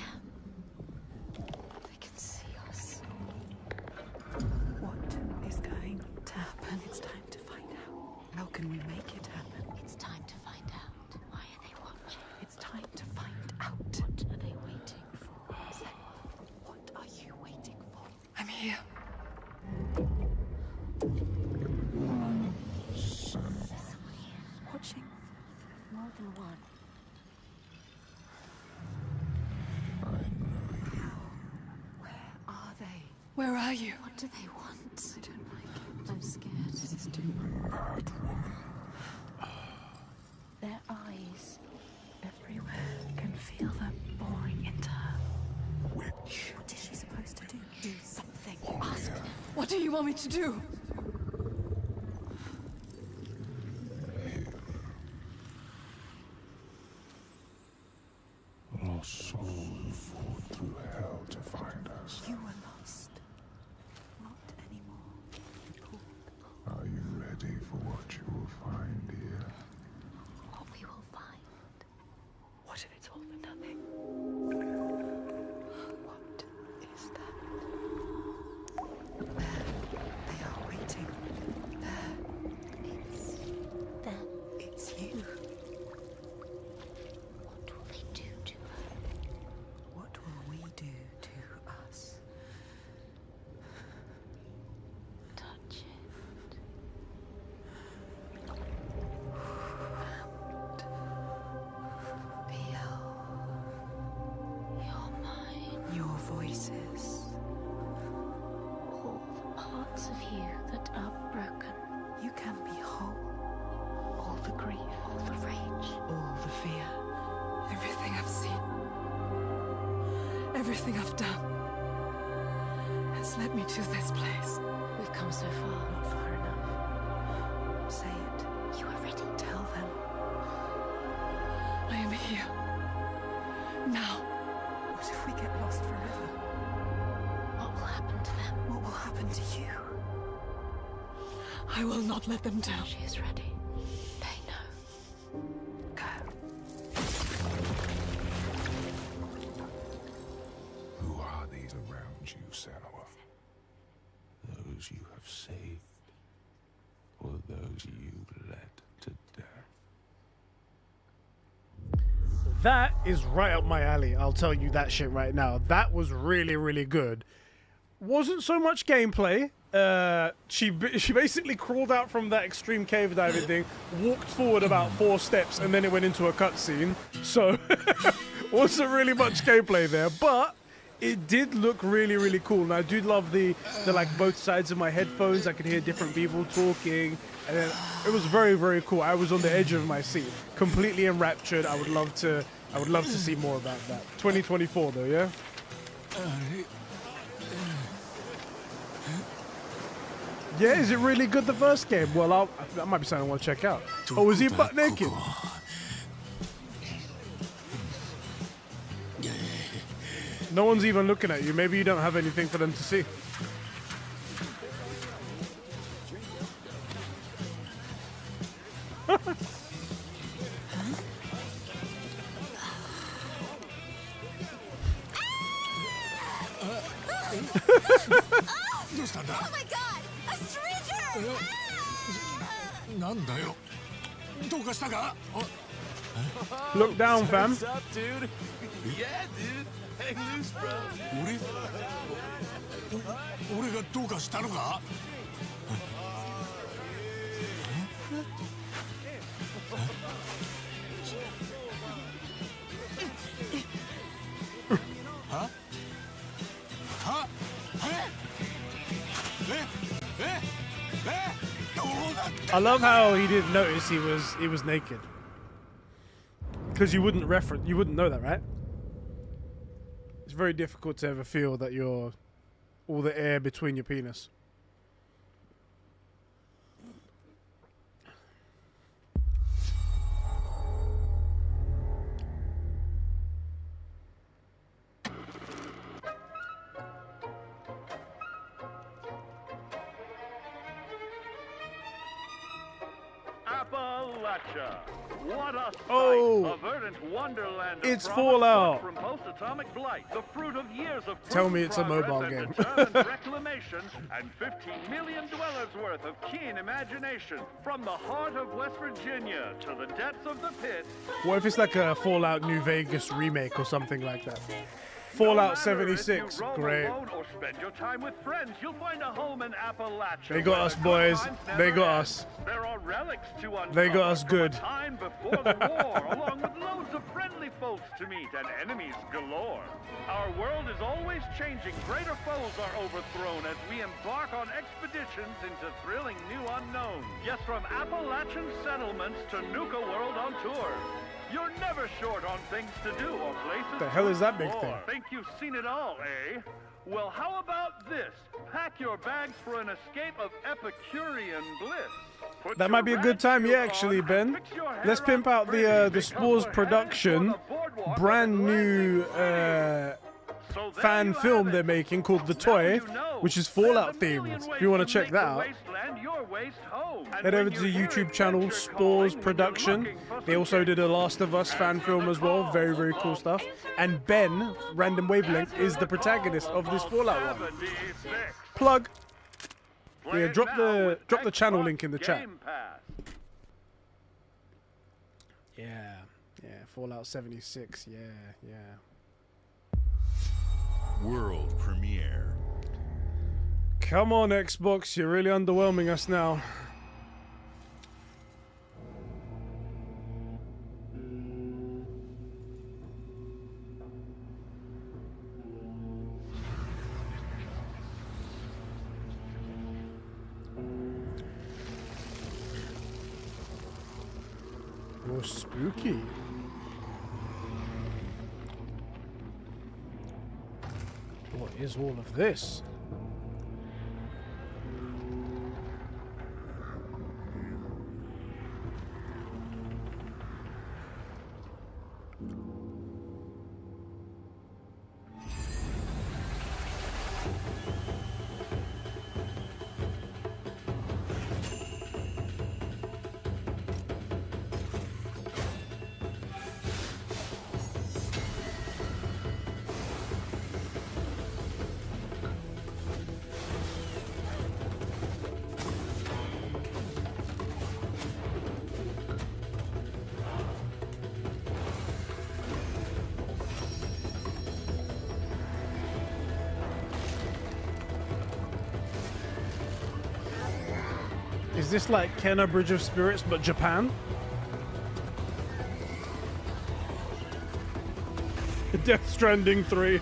They can see us. What is going to happen? It's time to find out. How can we make it happen? It's time to find out. Why are they watching? It's time to find out. What are they waiting for? Senua, what are you waiting for? I'm here. Watching. More than one. Where are they? Where are you? What do they want? I don't like it. I'm scared. This is too much. Their eyes everywhere can feel them boring into her. Which? What is she supposed to do? Do something. Ask them. What do you want me to do? Our souls fought through hell to find us. You were lost. Not anymore. Are you ready for what you will find here? What we will find. What if it's all for nothing? What is that? There. They are waiting. There. It's them. It's you. What will they do to her? What will we do to us? heal that are broken. You can be whole. All the grief, all the rage, all the fear. Everything I've seen, everything I've done has led me to this place. We've come so far, not far enough. Say it. You are ready. Tell them. I am here. Now. What if we get lost forever? What will happen to them? What will happen to you? I will not let them down. She is ready. They know. Go. Who are these around you, Senua? Those you have saved, or those you led to death? That is right up my alley. I'll tell you that shit right now. That was really, really good. Wasn't so much gameplay. She basically crawled out from that extreme cave diving thing, walked forward about 4 steps, and then it went into a cutscene. So wasn't really much gameplay there, but it did look really, really cool. And I do love the like both sides of my headphones. I could hear different people talking, and then it was very, very cool. I was on the edge of my seat, completely enraptured. I would love to see more about that. 2024 though, yeah. Yeah, is it really good, the first game? Well, that might be something I want to check out. Oh, is he butt naked? No one's even looking at you. Maybe you don't have anything for them to see. Oh my god! A stranger! Look down, fam. What's up, dude? Yeah, dude. Hang loose, bro. 俺がどうかしたのか? Huh? Huh? I love how he didn't notice he was naked. Because you wouldn't know that, right? It's very difficult to ever feel that you're all the air between your penis. Appalachia. What a sight. Oh, a verdant wonderland. it's of Fallout. From post-atomic blight, the fruit of years of Tell me it's a progress mobile and game. determined reclamation, and 15 million dwellers worth of keen imagination. From the heart of West Virginia to the depths of the pit. What if it's like a Fallout New Vegas remake or something like that? Fallout 76, great. Or spend your time with friends, you'll find a home in Appalachia. They got us, boys. They got us. There are relics to uncover. They got us good. From a time before the war, along with loads of friendly folks to meet and enemies galore. Our world is always changing. Greater foes are overthrown as we embark on expeditions into thrilling new unknowns. Yes, from Appalachian settlements to Nuka World on tour. You're never short on things to do or places. The hell is that big explore. thing? Think you've seen it all, eh? Well, how about this? Pack your bags for an escape of Epicurean bliss. Put That might be a good time, yeah, actually, Ben. Let's pimp out the Spores production brand new fan film they're making called The Toy, which is Fallout themed. If you want to check that out, head over to the YouTube channel Spores Production. They also did a Last of Us fan film as well. Very, very cool stuff. And Ben, Random Wavelength, is the protagonist of this Fallout one. Plug. Yeah, drop the channel link in the chat. Yeah, Fallout 76. Yeah. World premiere. Come on, Xbox, you're really underwhelming us now. Oh, spooky. What is all of this? Is this like Kenna Bridge of Spirits, but Japan? Death Stranding 3.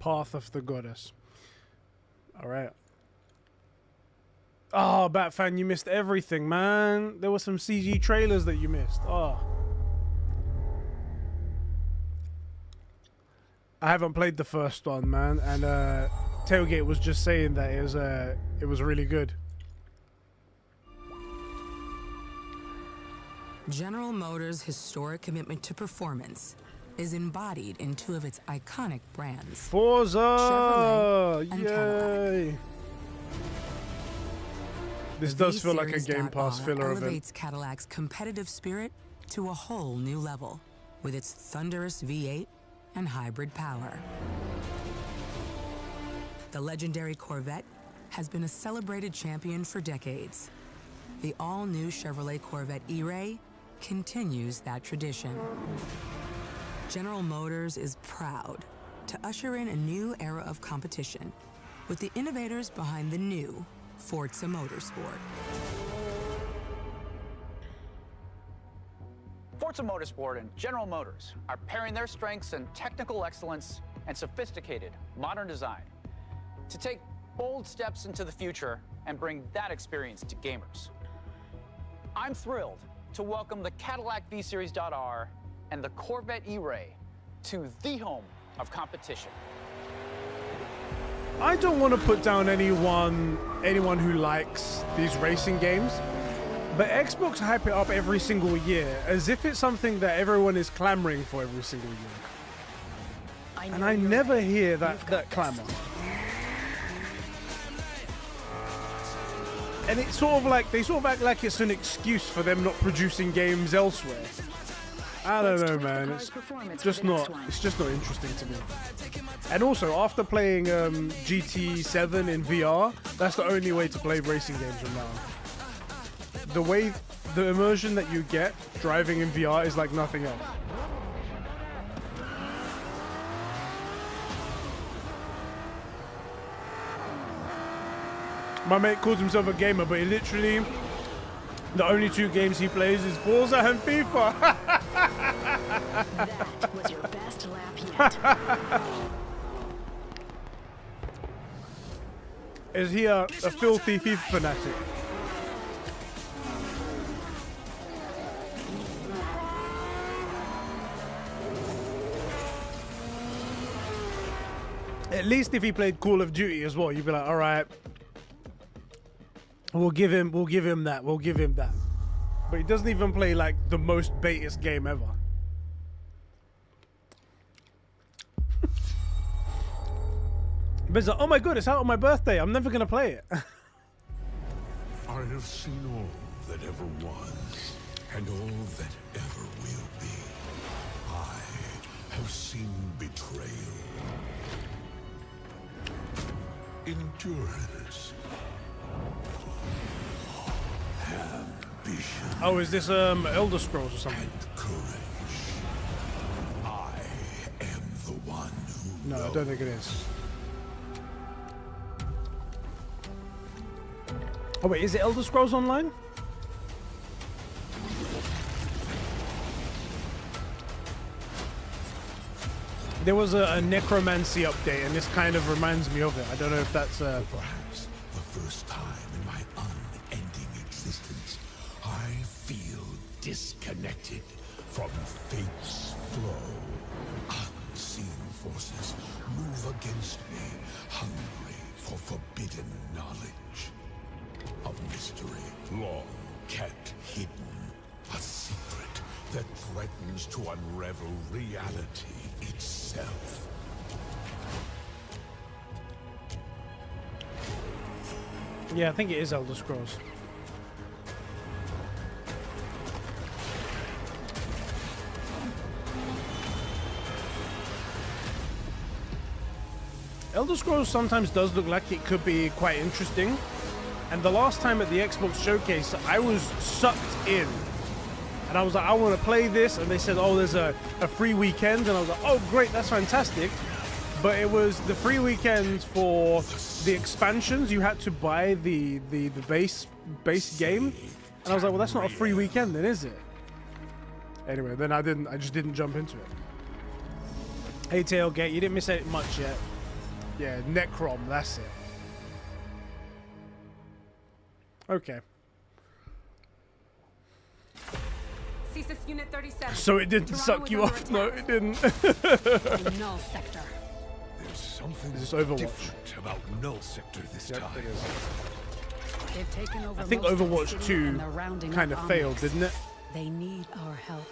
Path of the Goddess. Alright. Oh, Batfan, you missed everything, man. There were some CG trailers that you missed. Oh. I haven't played the first one, man, and Tailgate was just saying that it was really good. General Motors' historic commitment to performance is embodied in two of its iconic brands, Forza! Chevrolet and Yay! Cadillac. This does feel like a Game Pass filler event. Elevates Cadillac's competitive spirit to a whole new level with its thunderous V8 and hybrid power. The legendary Corvette has been a celebrated champion for decades. The all-new Chevrolet Corvette E-Ray continues that tradition. General Motors is proud to usher in a new era of competition with the innovators behind the new Forza Motorsport. Forza Motorsport and General Motors are pairing their strengths in technical excellence and sophisticated modern design to take bold steps into the future and bring that experience to gamers. I'm thrilled to welcome the Cadillac V-Series.R and the Corvette E-Ray to the home of competition. I don't want to put down anyone who likes these racing games, but Xbox hype it up every single year as if it's something that everyone is clamoring for every single year. And I never hear that clamor. And it's sort of like they sort of act like it's an excuse for them not producing games elsewhere. I don't know, man. It's just not interesting to me. And also, after playing GT7 in VR, that's the only way to play racing games from now. The immersion that you get driving in VR is like nothing else. My mate calls himself a gamer, but he literally, the only two games he plays is Forza and FIFA. That was your best lap yet. Is he a filthy FIFA fanatic? At least if he played Call of Duty as well, you'd be like, all right, we'll give him that. But he doesn't even play like the most baitest game ever. But it's like, oh my god, it's out on my birthday. I'm never gonna play it. I have seen all that ever was, and all that ever will be. I have seen betrayal, endurance, ambition. Oh, is this Elder Scrolls or something? And courage. No, I don't think it is. Oh wait, is it Elder Scrolls Online? There was a necromancy update, and this kind of reminds me of it. I don't know if that's Perhaps the first time in my unending existence, I feel disconnected from fate's flow. Unseen forces move against me, hungry for forbidden knowledge. A mystery long kept hidden. A secret that threatens to unravel reality itself. Yeah, I think it is Elder Scrolls. Elder Scrolls sometimes does look like it could be quite interesting. And the last time at the Xbox Showcase, I was sucked in. And I was like, I want to play this. And they said, oh, there's a free weekend. And I was like, oh, great, that's fantastic. But it was the free weekend for the expansions. You had to buy the base game. And I was like, well, that's not a free weekend then, is it? Anyway, then I just didn't jump into it. Hey, Tailgate, you didn't miss it much yet. Yeah, Necrom, that's it. Okay. CSIS Unit 37. So it didn't suck you off? No, it didn't. Null sector. There's something Is this Overwatch? different about Null Sector this Yep, time. it is. They've taken over I think most of the Overwatch city 2 and they're rounding kind up of failed, Omnics. didn't it? They need our help.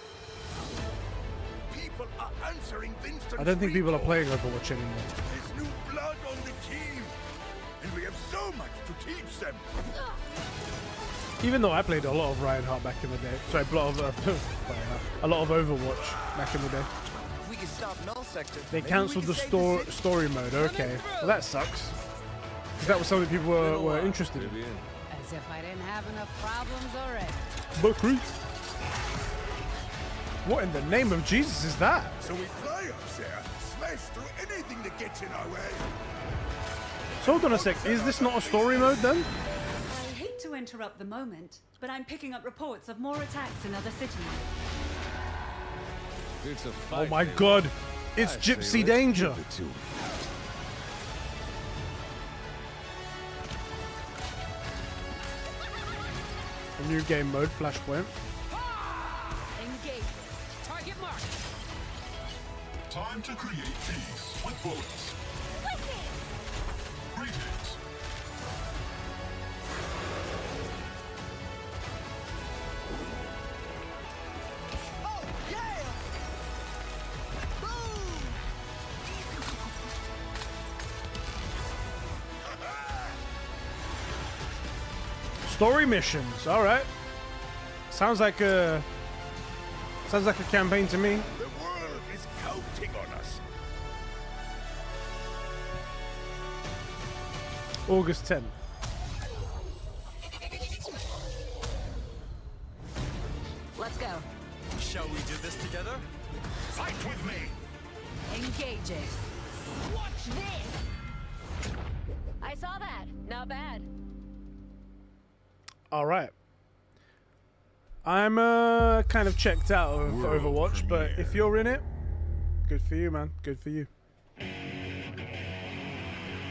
People are answering Winston's I don't think people are recall. playing Overwatch anymore. There's new blood on the team, and we have so much to teach them. Even though I played a lot of Reinhardt back in the day. Sorry, a lot of Overwatch back in the day. We can stop Null Sector. They Maybe cancelled we the can save city. story mode. Okay, well that sucks. Because that was something people were interested in. As if I didn't have enough problems already. Buckree. What in the name of Jesus is that? So we fly up there, smash through anything that gets in our way. So hold on a sec. Is this not a story mode then? I hate to interrupt the moment, but I'm picking up reports of more attacks in other cities. It's a Oh fight, my baby. God! It's I say Gypsy let's Danger. keep it to it. A new game mode, Flashpoint. Engage. Target mark. Time to create peace with bullets. Greetings. Oh, yeah! Boom! Story missions. All right. Sounds like a campaign to me. The world is counting on us. August 10th. Let's go. Shall we do this together? Fight with me! Engaging. Watch this. I saw that. Not bad. All right. I'm kind of checked out of Overwatch, but if you're in it, good for you, man. Good for you.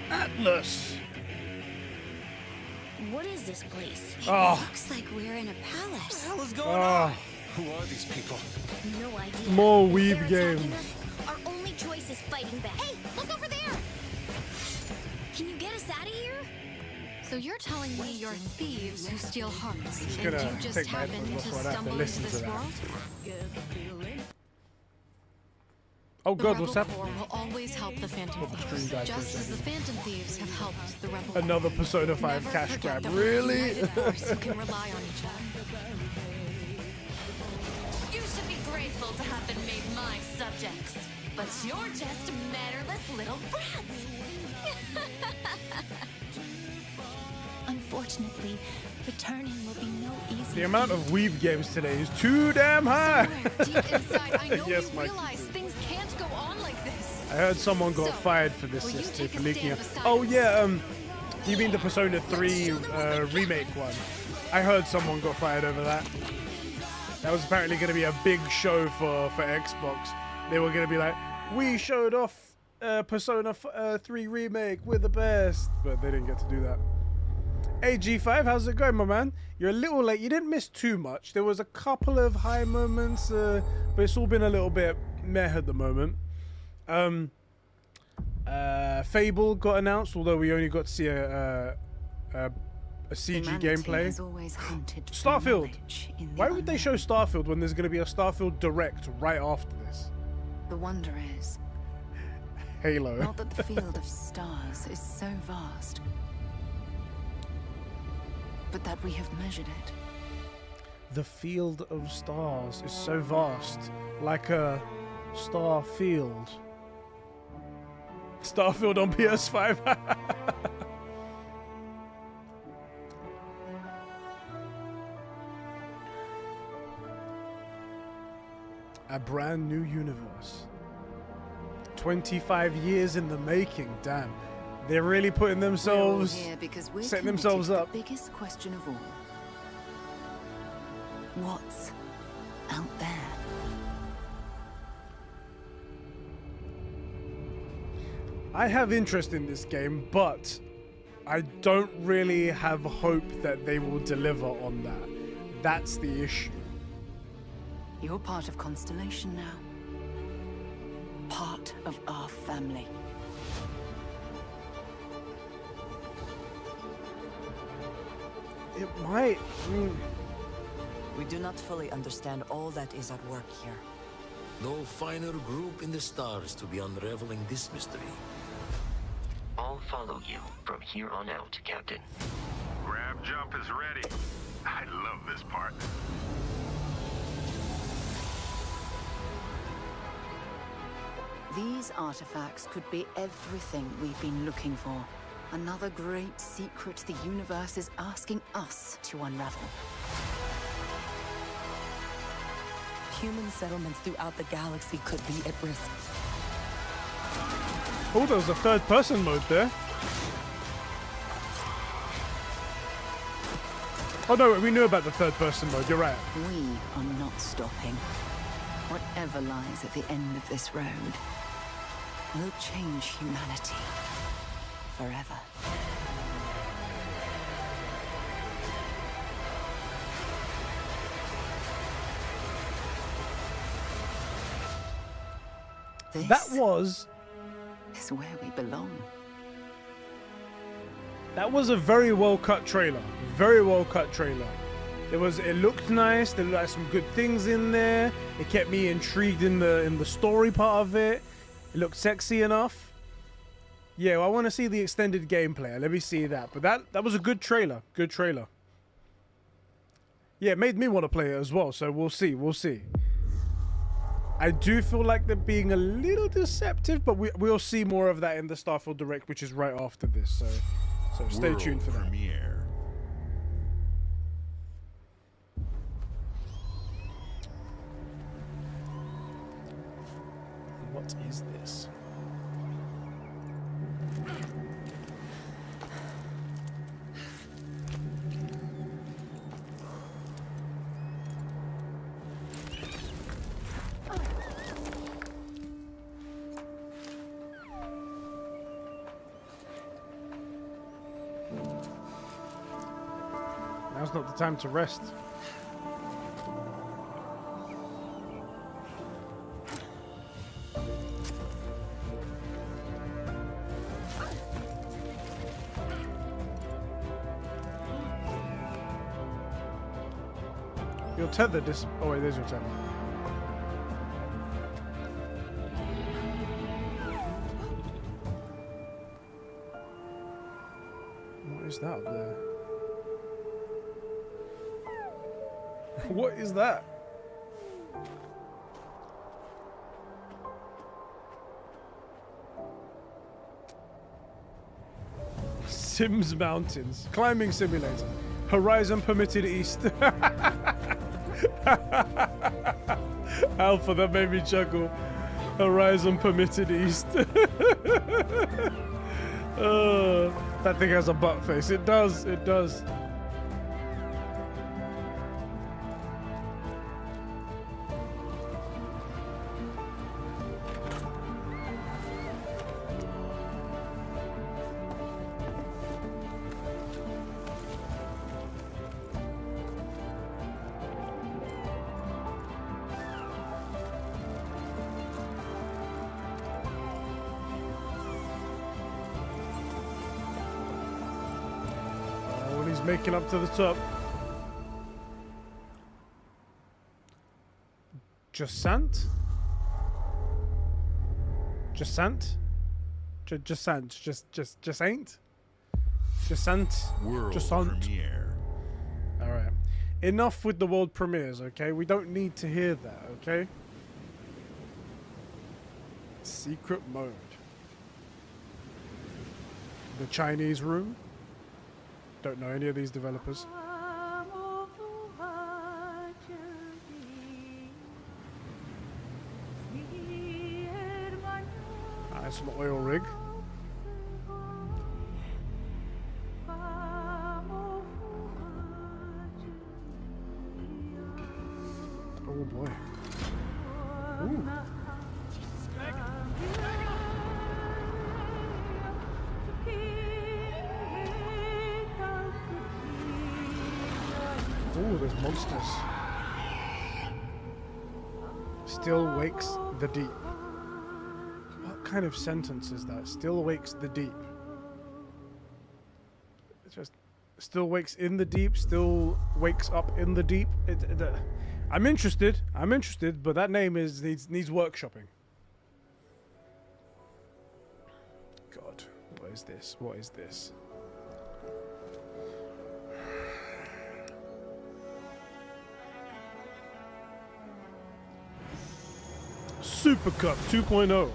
Atlas. What is this place? Oh. Looks like we're in a palace. What the hell is going Oh. on? Who are these people? No idea. More If weeb they're attacking games. us, our only choice is fighting back. Hey, look over there! Can you get us out of here? So you're telling me you're thieves who steal hearts, Just and gonna you just take my happen headphones to off, so I'd have to stumble listen into to this that. world? Oh The God, Rebel what's happening? Corps will always help the Phantom Hope the stream Thieves, died for a just as the second. Phantom Thieves have helped the Rebel Another Corps. Persona 5 Never cash forget grab. that we're a Really? united force who can rely on each other. You should be grateful to have been made my subjects. But you're just mannerless little brats. Unfortunately, returning will be no easy. The amount of weeb games today is too damn high. Deep inside, I know Yes, you Mike. realize things can't go on like this. I heard someone got fired for this yesterday for leaking it. Oh yeah, you mean the Persona 3 remake one? I heard someone got fired over that. That was apparently going to be a big show for Xbox. They were going to be like, we showed off Persona 3 remake, we're the best, but they didn't get to do that. Hey G5, how's it going, my man? You're a little late. You didn't miss too much. There was a couple of high moments, but it's all been a little bit meh at the moment. Fable got announced, although we only got to see a CG gameplay. Starfield. Why would they show Starfield when there's going to be a Starfield Direct right after this? The wonder is, Halo. not that the field of stars is so vast, but that we have measured it. The field of stars is so vast, like a star field. Starfield on PS5. A brand new universe. 25 years in the making, damn. They're really putting themselves, We're all here because we're setting committed themselves to up. the biggest question of all. What's out there? I have interest in this game, but I don't really have hope that they will deliver on that. That's the issue. You're part of Constellation now. Part of our family. It might. We do not fully understand all that is at work here. No finer group in the stars to be unraveling this mystery. I'll follow you from here on out, Captain. Grab jump is ready. I love this part. These artifacts could be everything we've been looking for. Another great secret the universe is asking us to unravel. Human settlements throughout the galaxy could be at risk. Oh, there was a third-person mode there. Oh no, we knew about the third-person mode. You're right. We are not stopping. Whatever lies at the end of this road will change humanity forever. That was is where we belong. That was a very well cut trailer. Very well cut trailer. It looked nice. There looked like some good things in there. It kept me intrigued in the story part of it. It looked sexy enough. Yeah, well, I want to see the extended gameplay. Let me see that. But that was a good trailer. Good trailer. Yeah, it made me want to play it as well. So we'll see. We'll see. I do feel like they're being a little deceptive, but we'll see more of that in the Starfield Direct, which is right after this. So stay tuned for that. Premiere. What is this? Now's not the time to rest. Your tether oh wait, there's your tether. What is that up there? What is that? Sims Mountains. Climbing simulator. Horizon permitted east. Alpha, that made me chuckle. Horizon permitted east. That thing has a butt face. It does. It does. Making up to the top. Jusant? Jusant? Jusant? Just ain't? Jusant? World Jusant? premiere. Alright. Enough with the world premieres, okay? We don't need to hear that, okay? Secret mode. The Chinese room. Don't know any of these developers. Nice an oil rig. Oh boy. Ooh. Ooh, there's monsters. Still wakes the deep. What kind of sentence is that? Still wakes the deep. It's just still wakes in the deep, still wakes up in the deep. I'm interested, but that name needs workshopping. God, what is this? What is this? Super Cup 2.0.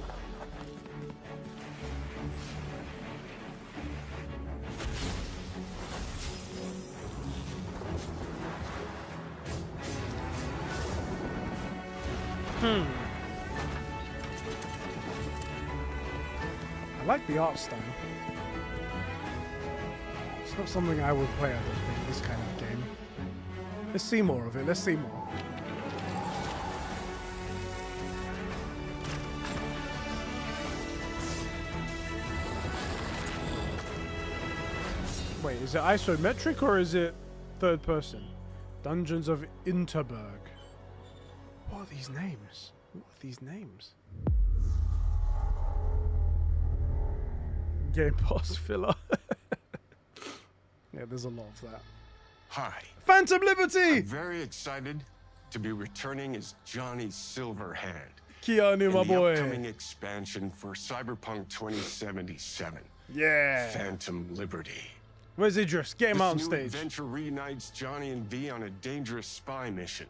I like the art style. It's not something I would play, I don't think, this kind of game. Let's see more of it. Let's see more. Wait, is it isometric or is it third person? Dungeons of Interberg. What are these names? What are these names? Game Pass filler. Yeah, there's a lot of that. Hi. Phantom Liberty! I'm very excited to be returning as Johnny Silverhand. Keanu, in my the boy. upcoming expansion for Cyberpunk 2077. Yeah. Phantom Liberty. Where's Idris? Get him out on This new stage. adventure reunites Johnny and V on a dangerous spy mission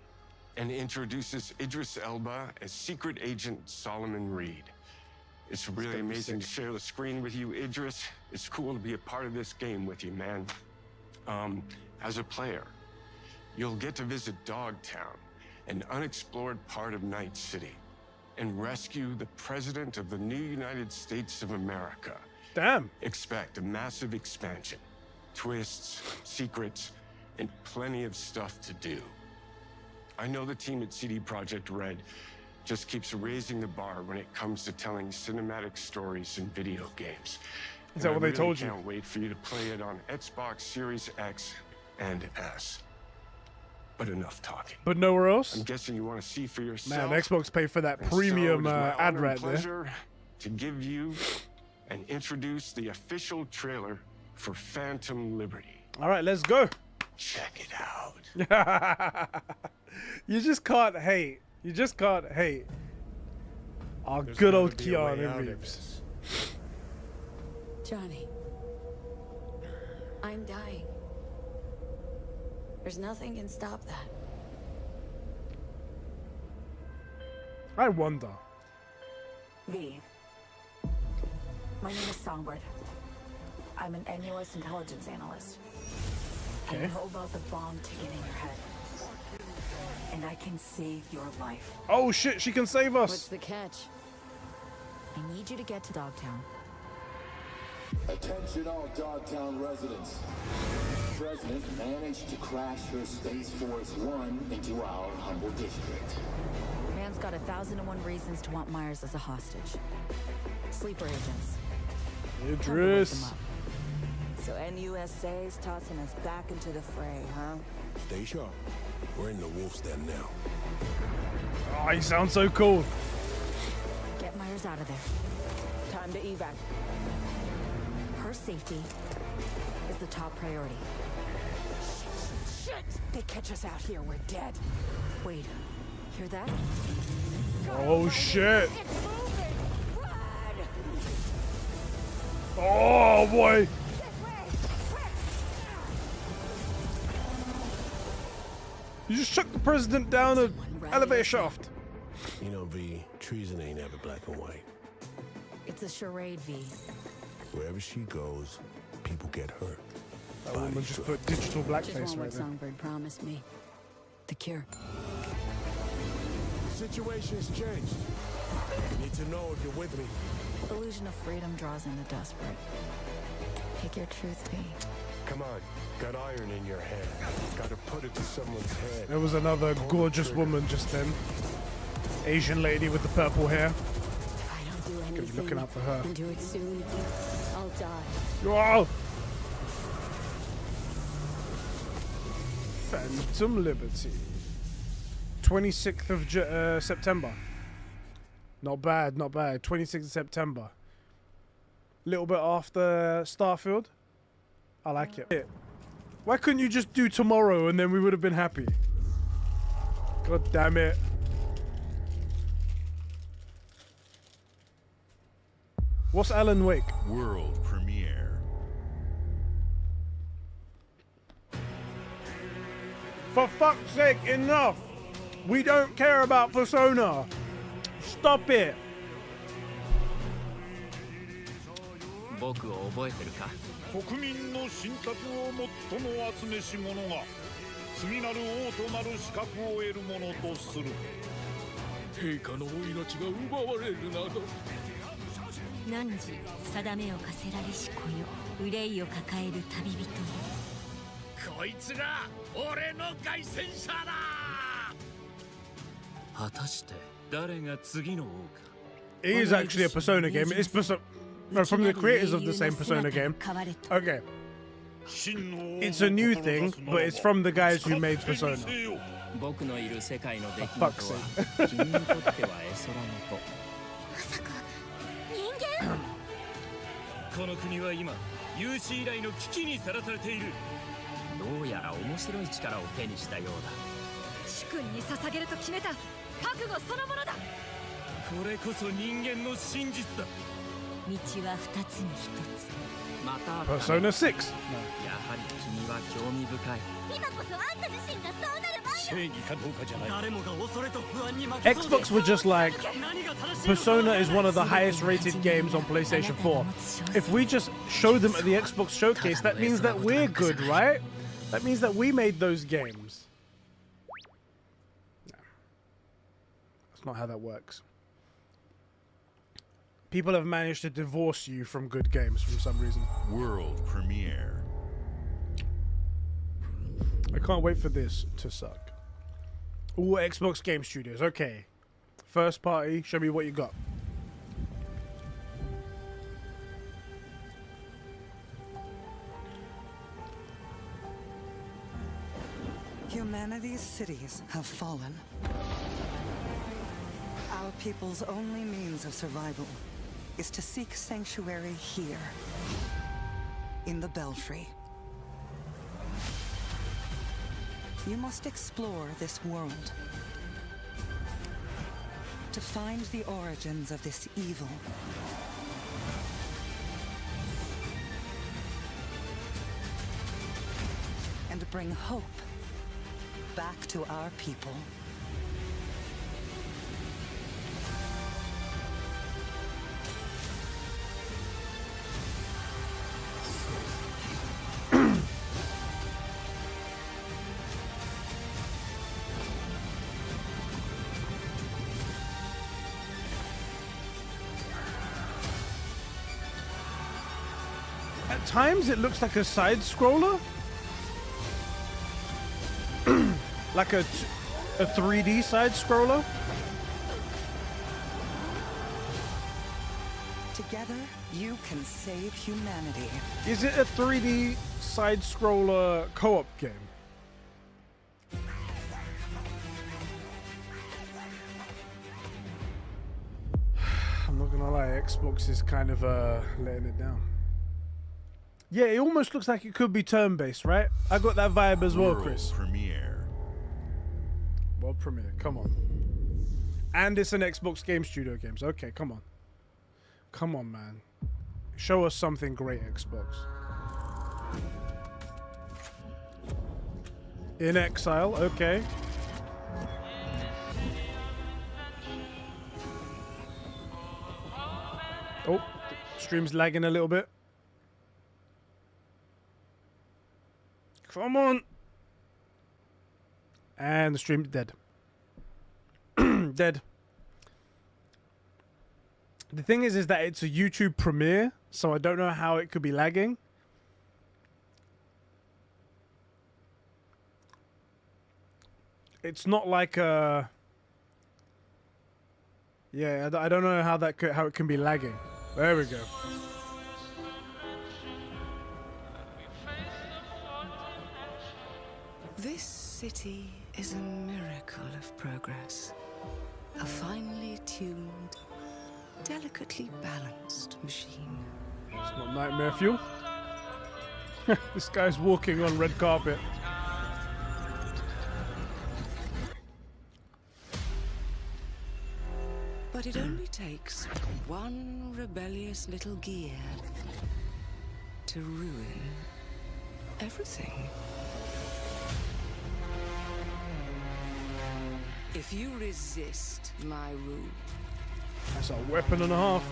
and introduces Idris Elba as secret agent Solomon Reed. It's really amazing to share the screen with you, Idris. It's cool to be a part of this game with you, man. As a player, you'll get to visit Dogtown, an unexplored part of Night City, and rescue the President of the new United States of America. Damn. Expect a massive expansion, twists, secrets, and plenty of stuff to do. I know the team at CD Projekt Red just keeps raising the bar when it comes to telling cinematic stories in video games. Is that what they told you? I can't wait for you to play it on Xbox Series X and S. But enough talking. But nowhere else? I'm guessing you want to see for yourself. Man, Xbox paid for that And premium so it is my ad honor and right there. pleasure to give you and introduce the official trailer for Phantom Liberty. All right, let's go. Check it out. You just can't hate. You just can't hate. Our There's good gotta old be a way Keanu out of Reeves. Johnny, I'm dying. There's nothing can stop that. I wonder. V. My name is Songbird. I'm an NUS intelligence analyst. Okay. I know about the bomb ticking in your head. And I can save your life. Oh shit, she can save us. What's the catch? I need you to get to Dogtown. Attention all Dogtown residents. The President managed to crash her Space Force One into our humble district. Man's got 1,001 reasons to want Myers as a hostage. Sleeper agents. Idris. So NUSA's tossing us back into the fray, huh? Stay sharp. We're in the wolf's den now. Oh, he sounds so cool. Get Myers out of there. Time to evac. Her safety is the top priority. Shit! They catch us out here, we're dead. Wait, hear that? Oh shit. Oh boy. You just shook the president down an elevator shaft. You know, V, treason ain't ever black and white. It's a charade, V. Wherever she goes, people get hurt. That woman just put digital blackface Just right what there. Songbird promised me. The cure. Situation's changed. Need to know if you're with me. Illusion of freedom draws in the desperate. Pick your truth, V. Come on, got iron in your hand. Gotta put it to someone's head. There was another gorgeous woman just then. Asian lady with the purple hair. If I don't do Gonna be anything, looking out for her. and do it soon, I'll die. Wow. Phantom Liberty. 26th of September. Not bad, not bad. 26th of September. Little bit after Starfield. I like it. Why couldn't you just do tomorrow and then we would have been happy? God damn it. What's Alan Wake? World premiere. For fuck's sake, enough! We don't care about Persona. Stop it. 僕を覚えてるか？国民の信託を最も集めし者が次なる王となる資格を得るものとする。陛下のお命が奪われるなど。汝定めを課せられし子よ、憂いを抱える旅人よ。こいつが俺の凱旋者だ。果たして誰が次の王か。 It is actually a Persona game. It's no, from the creators of the same Persona game. Okay. It's a new thing, but it's from the guys who made Persona. 僕のいる世界の出来事 For は fuck's 君にとっては絵空事。この国は今有史以来の危機にさらされている。どうやら面白い力を手にしたようだ。主君に捧げると決めた覚悟そのものだ。これこそ人間の真実だ。道は二つに一つ。また Persona 6. やはり君は興味深い。今こそあんた自身がそうなる正義かどうかじゃない。誰もが恐れと不安に負けそうで。 Xbox were just like, Persona is one of the highest rated games on PlayStation 4. If we just show them at the Xbox showcase, that means that we're good, right? That means that we made those games. No. That's not how that works. People have managed to divorce you from good games for some reason. World premiere. I can't wait for this to suck. Ooh, Xbox Game Studios. Okay. First party, show me what you got. Humanity's cities have fallen. Our people's only means of survival is to seek sanctuary here, in the Belfry. You must explore this world to find the origins of this evil. And bring hope back to our people. At times it looks like a side scroller. Like a 3D side scroller. Together, you can save humanity. Is it a 3D side scroller co-op game? I'm not gonna lie, Xbox is kind of letting it down. Yeah, it almost looks like it could be turn-based, right? I got that vibe as well, Chris. Premiere. World premiere, come on. And it's an Xbox Game Studio games. Okay, come on. Come on, man. Show us something great, Xbox. In Exile, okay. Oh, stream's lagging a little bit. Come on. And the stream's dead. Dead. The thing is that it's a YouTube premiere, so I don't know how it could be lagging. It's not like a... Yeah, I don't know how it can be lagging. There we go. This city is a miracle of progress. A finely tuned, delicately balanced machine. It's not nightmare fuel. This guy's walking on red carpet. But it only takes one rebellious little gear to ruin everything. If you resist my rule, that's a weapon and a half.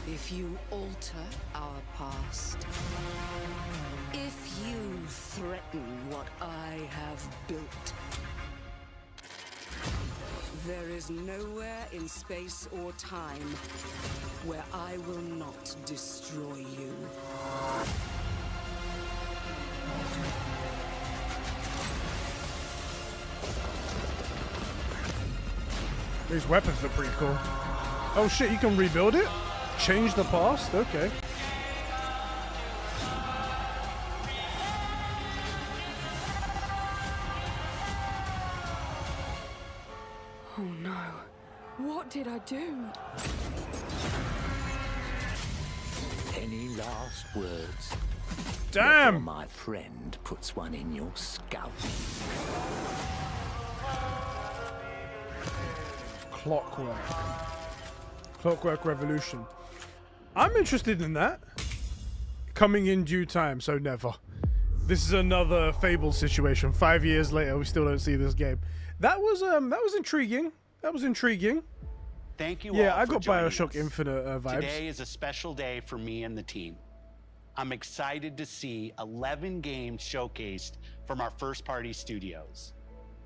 if you alter our past, if you threaten what I have built, there is nowhere in space or time where I will not destroy you. These weapons look pretty cool. Oh shit, you can rebuild it? Change the past? Okay. Oh no. What did I do? Any last words? Damn! Before my friend puts one in your scalp. Clockwork Revolution. I'm interested in that. Coming in due time, so never. This is another Fable situation. 5 years later, we still don't see this game. That was intriguing. That was intriguing. Thank you yeah, all I for got joining Bioshock us. Infinite vibes. Today is a special day for me and the team. I'm excited to see 11 games showcased from our first-party studios.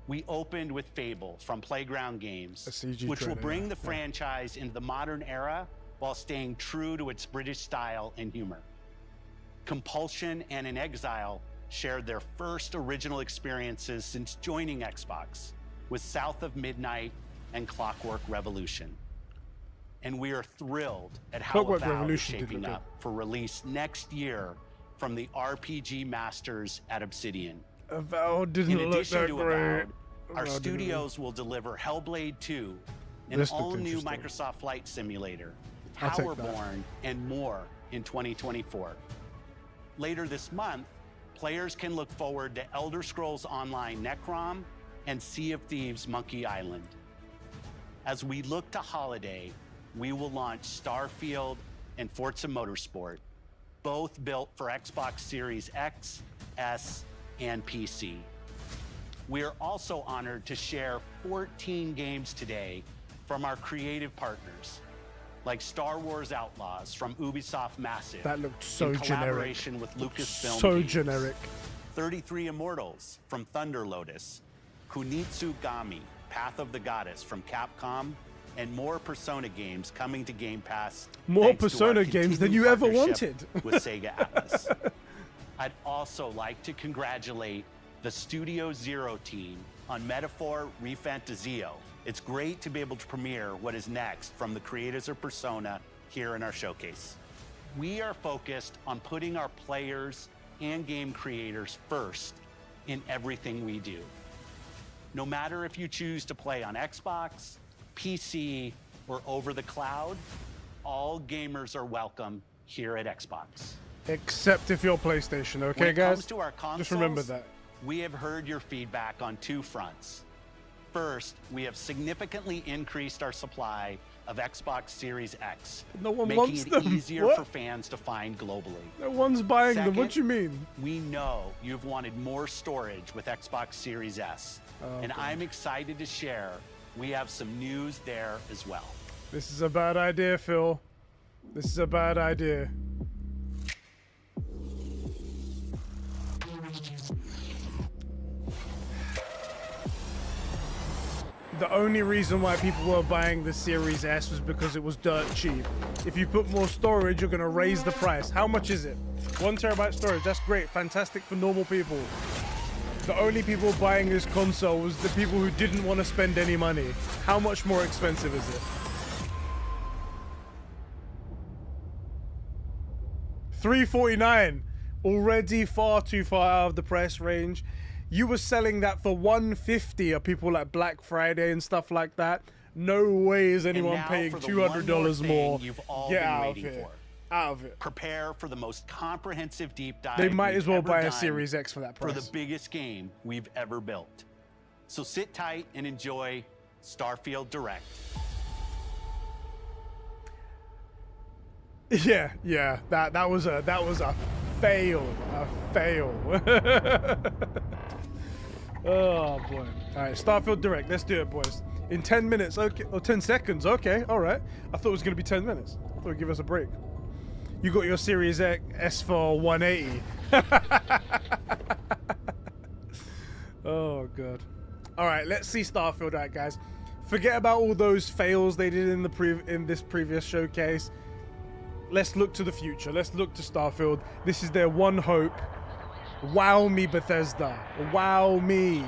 We opened with Fable from Playground Games, which will bring the franchise into the modern era while staying true to its British style and humor. Compulsion and In Exile shared their first original experiences since joining Xbox with South of Midnight and Clockwork Revolution. And we are thrilled at how Clockwork Avowed is Revolution shaping did look up for release next year from the RPG masters at Obsidian. Avowed didn't In look addition that to great. Avowed, our Avowed didn't studios will deliver Hellblade 2, an This looked all-new interesting. Microsoft Flight Simulator, I'll take that. Towerborn, and more in 2024. Later this month, players can look forward to Elder Scrolls Online Necrom and Sea of Thieves Monkey Island. As we look to holiday, we will launch Starfield and Forza Motorsport, both built for Xbox Series X, S, and PC. We are also honored to share 14 games today from our creative partners, like Star Wars Outlaws from Ubisoft Massive. That looked so in generic. collaboration with Lucasfilm So Games. generic. 33 Immortals from Thunder Lotus, Kunitsu Gami, Path of the Goddess from Capcom, and more Persona games coming to Game Pass. More thanks to Persona our games than continued you ever partnership wanted. with Sega Atlas. I'd also like to congratulate the Studio Zero team on Metaphor Refantazio. It's great to be able to premiere what is next from the creators of Persona here in our showcase. We are focused on putting our players and game creators first in everything we do. No matter if you choose to play on Xbox, PC, or over the cloud, all gamers are welcome here at Xbox. Except if you're PlayStation, okay, When it guys? comes to our consoles, Just remember that. we have heard your feedback on two fronts. First, we have significantly increased our supply of Xbox Series X, No one making wants it them. easier What? for fans to find globally. No one's buying them. What do you Second, mean? We know you've wanted more storage with Xbox Series S, and Okay. I'm excited to share we have some news there as well. This is a bad idea, Phil. This is a bad idea. The only reason why people were buying the Series S was because it was dirt cheap. If you put more storage, you're gonna raise the price. How much is it? 1 terabyte storage, that's great, fantastic for normal people. The only people buying this console was the people who didn't want to spend any money. How much more expensive is it? $349, already far too far out of the price range. You were selling that for $150 at people like Black Friday and stuff like that. No way is anyone now paying for the $200 one more. thing you've all Get been out of waiting here. for. Out of it. Prepare for the most comprehensive deep dive They might we've as well ever buy a done Series X for that for price. the biggest game we've ever built. So sit tight and enjoy Starfield Direct. Yeah, that was a fail. A fail. Oh boy. Alright, Starfield Direct, let's do it, boys. In 10 minutes, okay, or 10 seconds, okay, alright. I thought it was gonna be 10 minutes. I thought it'd give us a break. You got your Series S for 180. Oh god. Alright, let's see Starfield, alright guys. Forget about all those fails they did in this previous showcase. Let's look to the future. Let's look to Starfield. This is their one hope. Wow me, Bethesda. Wow me.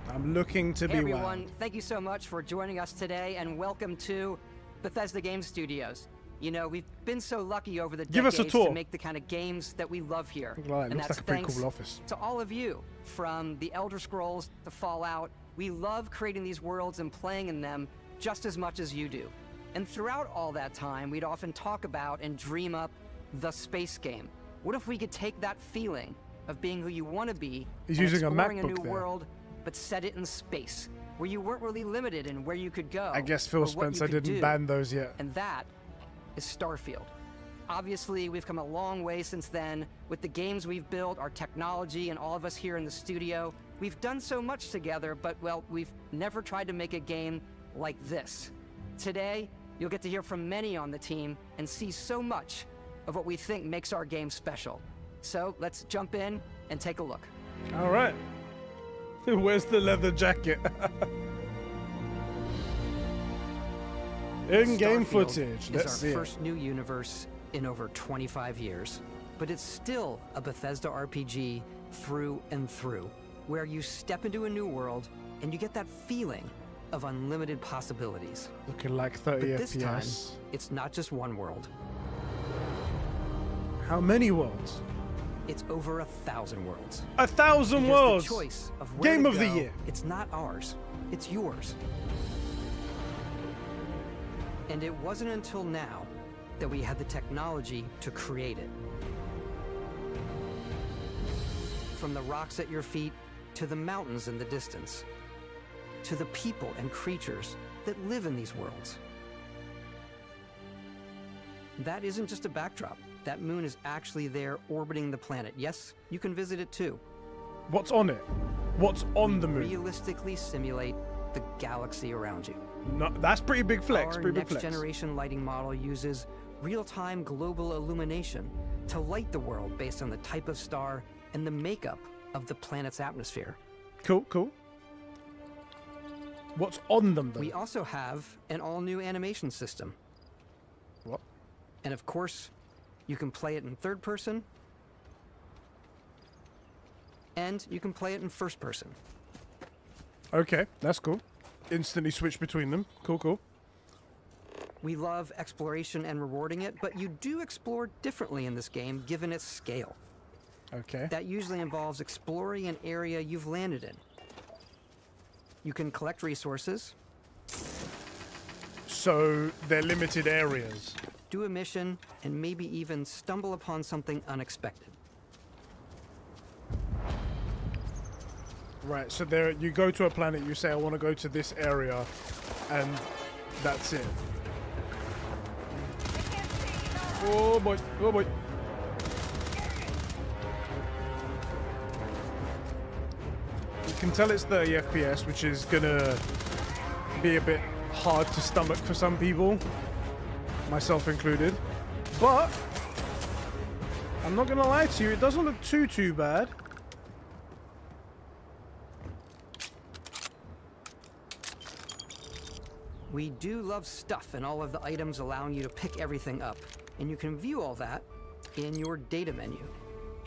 I'm looking to Hey be everyone, wowed. thank you so much for joining us today and welcome to Bethesda Game Studios. You know, we've been so lucky over the Give us a decades tour. to make the kind of games that we love here. Look at that, it And looks that's like a pretty thanks cool office. to all of you, from the Elder Scrolls to Fallout. We love creating these worlds and playing in them just as much as you do. And throughout all that time, we'd often talk about and dream up the space game. What if we could take that feeling of being who you want to be He's and using a exploring MacBook new there. world, but set it in space, where you weren't really limited in where you could go. I guess Phil or what you Spencer could didn't do. ban those yet. And that is Starfield. Obviously, we've come a long way since then with the games we've built, our technology, and all of us here in the studio. We've done so much together, but, well, we've never tried to make a game like this. Today, you'll get to hear from many on the team and see so much of what we think makes our game special. So let's jump in and take a look. All right. Where's the leather jacket? In-game Starfield footage. is Let's our see it. first new universe in over 25 years, but it's still a Bethesda RPG through and through, where you step into a new world and you get that feeling of unlimited possibilities. Looking like 30 But this time, FPS. it's not just one world. How many worlds? It's over 1,000 worlds. 1,000 Because worlds. The choice of where Game to of the go, year. It's not ours. It's yours. And it wasn't until now that we had the technology to create it. From the rocks at your feet to the mountains in the distance, to the people and creatures that live in these worlds. That isn't just a backdrop. That moon is actually there orbiting the planet. Yes, you can visit it too. What's on it? What's on the moon? Realistically simulate the galaxy around you. No, that's pretty big flex. Our Pretty big next flex. generation lighting model uses real-time global illumination to light the world based on the type of star and the makeup of the planet's atmosphere. Cool, cool. What's on them, though? We also have an all-new animation system. What? And of course, you can play it in third person, and you can play it in first person. Okay, that's cool. Instantly switch between them. Cool, cool. We love exploration and rewarding it, but you do explore differently in this game given its scale. Okay. That usually involves exploring an area you've landed in. You can collect resources. So they're limited areas. Do a mission, and maybe even stumble upon something unexpected. Right, so there you go to a planet, you say, I want to go to this area, and that's it. Oh boy, oh boy. You can tell it's 30 FPS, which is gonna be a bit hard to stomach for some people, myself included. But I'm not gonna lie to you, it doesn't look too bad. We do love stuff and all of the items allowing you to pick everything up, and you can view all that in your data menu.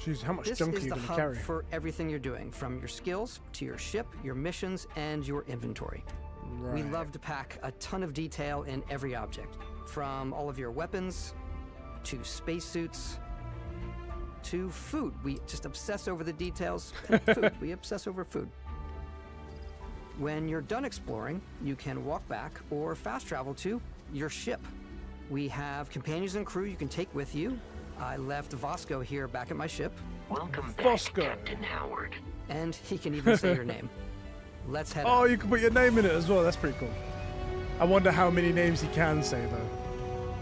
Jeez, how much This junk are is you the gonna hub carry? for everything you're doing, from your skills to your ship, your missions, and your inventory. We Right. love to pack a ton of detail in every object, from all of your weapons to spacesuits to food. We just obsess over the details. And food. We obsess over food. When you're done exploring, you can walk back or fast travel to your ship. We have companions and crew you can take with you. I left Vasco here back at my ship. Welcome back, Vasco. Captain Howard. And he can even say your name. Let's head Oh, out. you can put your name in it as well. That's pretty cool. I wonder how many names he can say, though.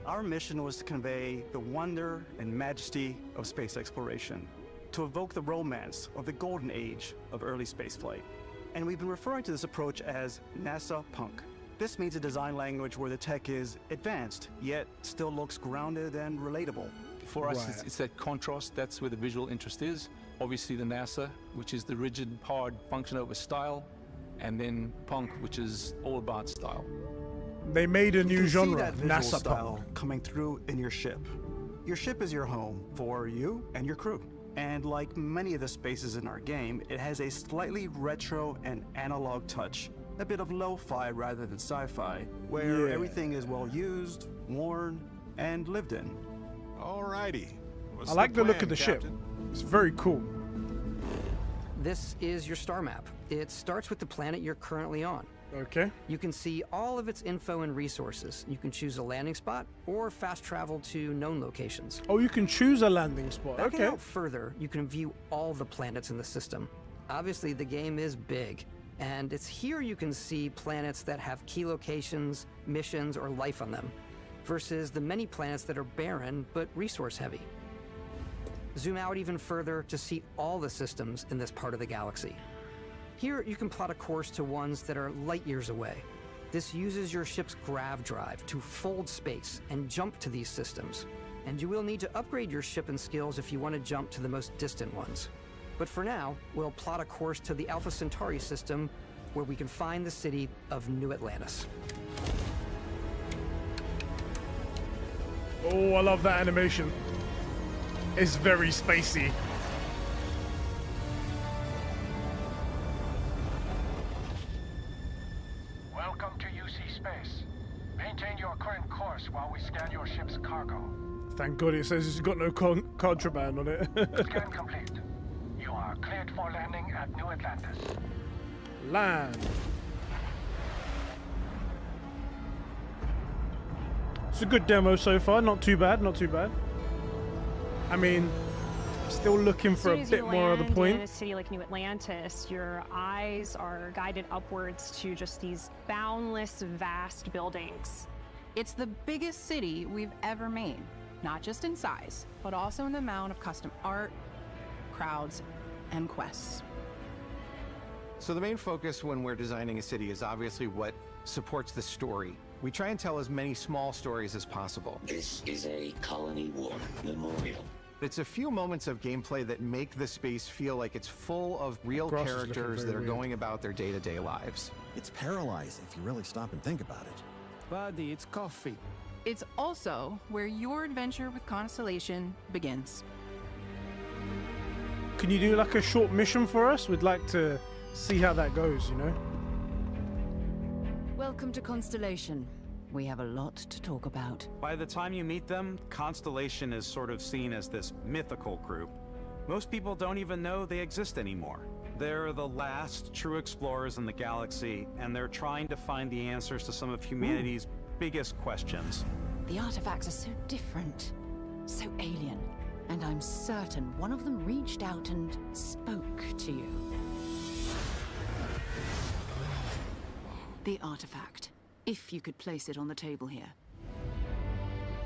Our mission was to convey the wonder and majesty of space exploration, to evoke the romance of the golden age of early spaceflight. And we've been referring to this approach as NASA Punk. This means a design language where the tech is advanced, yet still looks grounded and relatable. For us, Right. it's that contrast. That's where the visual interest is. Obviously, the NASA, which is the rigid, hard function over style, and then punk, which is all about style. They made a You new can see genre, that visual NASA style Punk. coming through in your ship. Your ship is your home for you and your crew. And like many of the spaces in our game, it has a slightly retro and analog touch, a bit of lo-fi rather than sci-fi, where Yeah. everything is well used, worn, and lived in. Alrighty. I like the look of the ship. It's very cool. This is your star map. It starts with the planet you're currently on. Okay. You can see all of its info and resources. You can choose a landing spot or fast travel to known locations. Oh, you can choose a landing spot. Backing Okay. out further, you can view all the planets in the system. Obviously, the game is big, and it's here you can see planets that have key locations, missions, or life on them, versus the many planets that are barren but resource heavy. Zoom out even further to see all the systems in this part of the galaxy. Here, you can plot a course to ones that are light years away. This uses your ship's grav drive to fold space and jump to these systems. And you will need to upgrade your ship and skills if you want to jump to the most distant ones. But for now, we'll plot a course to the Alpha Centauri system, where we can find the city of New Atlantis. Oh, I love that animation. It's very spacey. Welcome to UC Space. Maintain your current course while we scan your ship's cargo. Thank God it says it's got no contraband on it. Scan complete. You are cleared for landing at New Atlantis. Land. It's a good demo so far. Not too bad. Not too bad. I mean, still looking for a bit more of the point. In a city like New Atlantis, your eyes are guided upwards to just these boundless, vast buildings. It's the biggest city we've ever made, not just in size, but also in the amount of custom art, crowds, and quests. So the main focus when we're designing a city is obviously what supports the story. We try and tell as many small stories as possible. This is a colony war memorial. It's a few moments of gameplay that make the space feel like it's full of real Grass is characters looking that are very going about their day-to-day lives. It's paralyzing if you really stop and think about it. Buddy, it's coffee. It's also where your adventure with Constellation begins. Can you do like a short mission for us? We'd like to see how that goes, you know? Welcome to Constellation. We have a lot to talk about. By the time you meet them, Constellation is sort of seen as this mythical group. Most people don't even know they exist anymore. They're the last true explorers in the galaxy, and they're trying to find the answers to some of humanity's biggest questions. The artifacts are so different, so alien, and I'm certain one of them reached out and spoke to you. The artifact. If you could place it on the table here.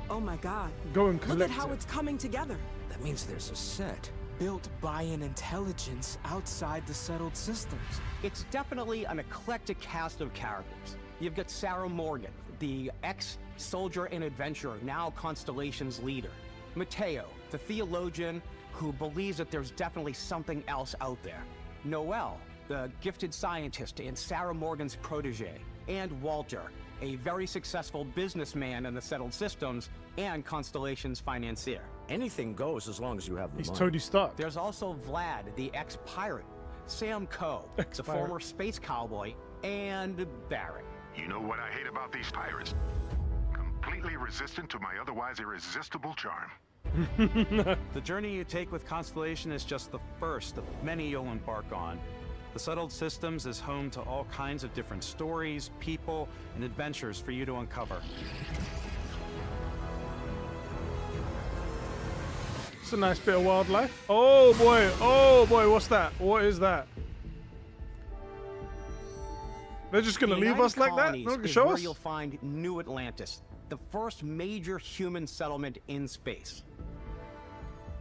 Oh my god. Go and collect Look at how it. it's coming together. That means there's a set built by an intelligence outside the settled systems. It's definitely an eclectic cast of characters. You've got Sarah Morgan, the ex-soldier and adventurer, now Constellation's leader. Mateo, the theologian who believes that there's definitely something else out there. Noel, the gifted scientist and Sarah Morgan's protege. And Walter, a very successful businessman in the settled systems and Constellation's financier. Anything goes as long as you have the He's money. Tony Stark. There's also Vlad, the ex-pirate, Sam Coe, the former space cowboy, and Barrett. You know what I hate about these pirates? Completely resistant to my otherwise irresistible charm. The journey you take with Constellation is just the first of many you'll embark on. The Settled Systems is home to all kinds of different stories, people, and adventures for you to uncover. It's a nice bit of wildlife. Oh boy, what's that? What is that? They're just gonna leave us like that? They're not gonna show where us? You'll find New Atlantis, the first major human settlement in space.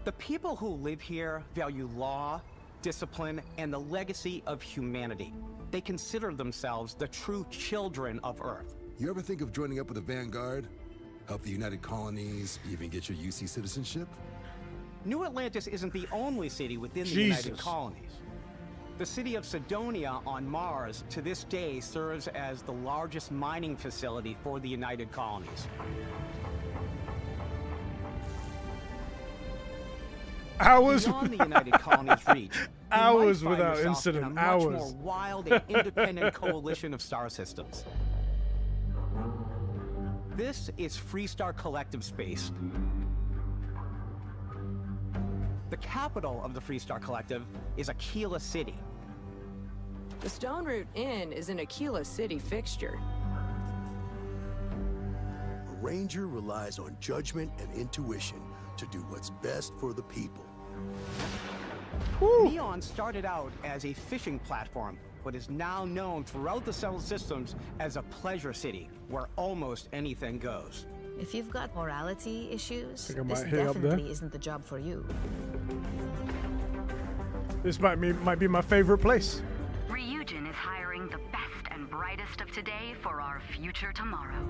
The people who live here value law, discipline, and the legacy of humanity. They consider themselves the true children of Earth. You ever think of joining up with the Vanguard? Help the United Colonies, even get your UC citizenship? New Atlantis isn't the only city within the Jesus. United Colonies. The city of Sidonia on Mars to this day serves as the largest mining facility for the United Colonies. Hours Beyond the United Colonies reach, you hours might find without yourself incident, in a much hours. more wild and independent coalition of star systems. This is Freestar Collective Space. The capital of the Freestar Collective is Aquila City. The Stone Root Inn is an Aquila City fixture. A ranger relies on judgment and intuition to do what's best for the people. Neon started out as a fishing platform, but is now known throughout the settled systems as a pleasure city, where almost anything goes. If you've got morality issues, Think I this might hit up there. definitely isn't the job for you. This might be my favorite place. Ryujin is hiring the best and brightest of today for our future tomorrow.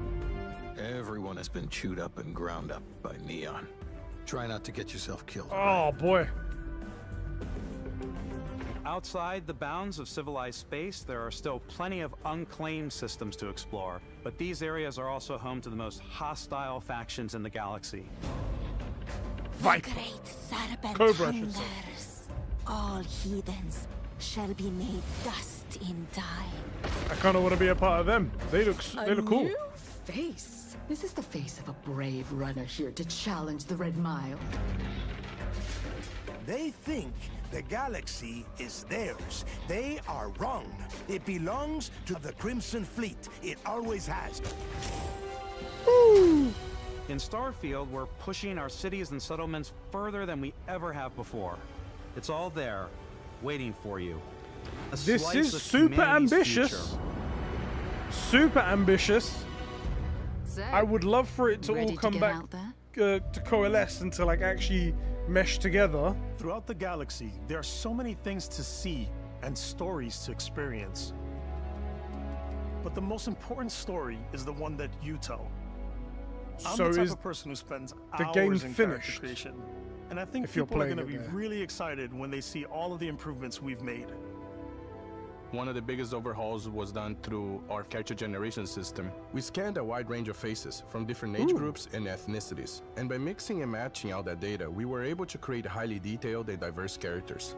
Everyone has been chewed up and ground up by Neon. Try not to get yourself killed. Oh boy. Outside the bounds of civilized space, there are still plenty of unclaimed systems to explore, but these areas are also home to the most hostile factions in the galaxy. Viper. Great serpent Cobra, I should hungers. say. All heathens shall be made dust in time. I kind of want to be a part of them. They look cool. New face. This is the face of a brave runner here to challenge the Red Mile. They think the galaxy is theirs. They are wrong. It belongs to the Crimson Fleet. It always has. In Starfield, we're pushing our cities and settlements further than we ever have before. It's all there, waiting for you. A This slice is of super humanity's ambitious. future. Super ambitious. So, I would love for it to ready all to come get back out there? to coalesce and to like actually mesh together. Throughout the galaxy, there are so many things to see and stories to experience. but the most important story is the one that you tell. I'm So the type is of person who spends the hours game in character finished? creation, and I think If you're people are going to playing be it there. really excited when they see all of the improvements we've made. One of the biggest overhauls was done through our character generation system. We scanned a wide range of faces from different age groups and ethnicities. And by mixing and matching all that data, we were able to create highly detailed and diverse characters.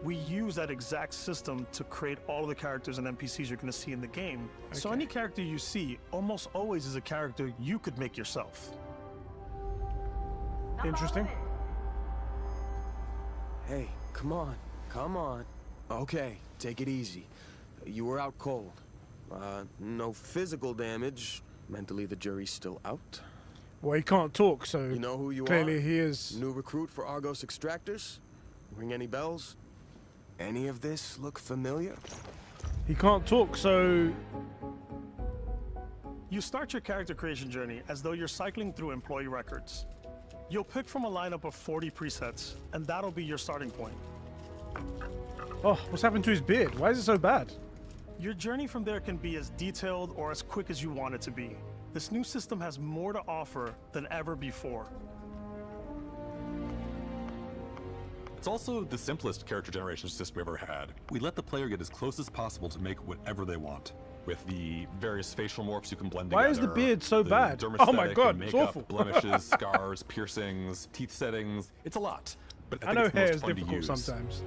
We use that exact system to create all of the characters and NPCs you're going to see in the game. So Okay. any character you see almost always is a character you could make yourself. Interesting. Hey, come on. Come on. Okay, take it easy. You were out cold. No physical damage. Mentally, the jury's still out. Well, he can't talk, so You know who you clearly are? he is. New recruit for Argos Extractors? Ring any bells? Any of this look familiar? He can't talk, so You start your character creation journey as though you're cycling through employee records. You'll pick from a lineup of 40 presets, and that'll be your starting point. oh, what's happened to his beard? Why is it so bad? Your journey from there can be as detailed or as quick as you want it to be. This new system has more to offer than ever before. It's also the simplest character generation system we've ever had. We let the player get as close as possible to make whatever they want. With the various facial morphs you can blend Why together. is the beard so the bad? dermesthetic Oh my God, and it's makeup, awful. blemishes, scars, piercings, teeth settings. It's a lot. But I think know it's the hair most is fun to difficult use. sometimes.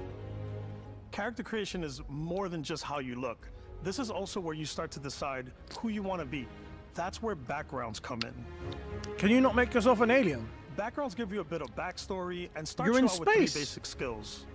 Character creation is more than just how you look. This is also where you start to decide who you want to be. That's where backgrounds come in. Can you not make yourself an alien? Backgrounds give you a bit of backstory and start You're you in out with 3 space. basic skills.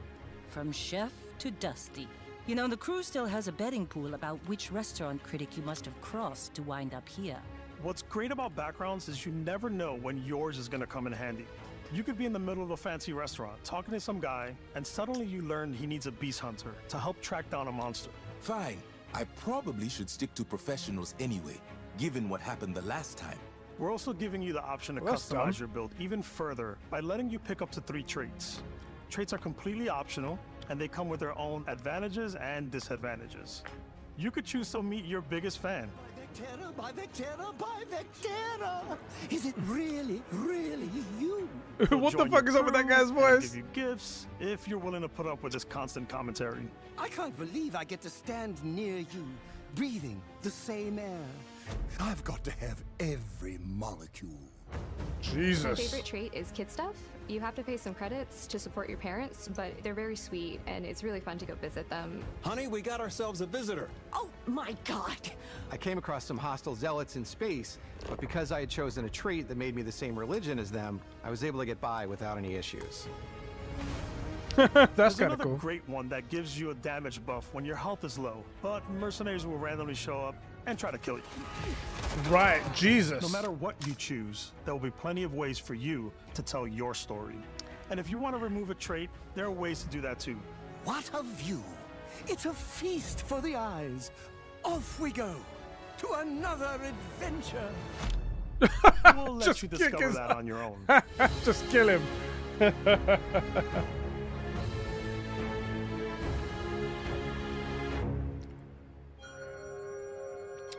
From chef to Dusty. You know, the crew still has a betting pool about which restaurant critic you must have crossed to wind up here. What's great about backgrounds is you never know when yours is going to come in handy. You could be in the middle of a fancy restaurant talking to some guy, and suddenly you learn he needs a beast hunter to help track down a monster. Fine. I probably should stick to professionals anyway, given what happened the last time. We're also giving you the option to Well, that's customize dumb. your build even further by letting you pick up to 3 traits. Traits are completely optional, and they come with their own advantages and disadvantages. You could choose to meet your biggest fan. By Vectera, by Vectera! Is it really, really you? What the Join fuck your is up with that crew guy's and voice? Give you gifts if you're willing to put up with this constant commentary. I can't believe I get to stand near you, breathing the same air. I've got to have every molecule. My Jesus. favorite trait is kid stuff. You have to pay some credits to support your parents, but they're very sweet and it's really fun to go visit them. Honey, we got ourselves a visitor. Oh my god! I came across some hostile zealots in space, but because I had chosen a trait that made me the same religion as them, I was able to get by without any issues. That's There's kind of another cool. great one that gives you a damage buff when your health is low, but mercenaries will randomly show up and try to kill you. Right, Jesus. No matter what you choose, there will be plenty of ways for you to tell your story. And if you want to remove a trait, there are ways to do that too. What a view! It's a feast for the eyes. Off we go to another adventure. We'll let Just you kick discover his- that on your own. Just kill him.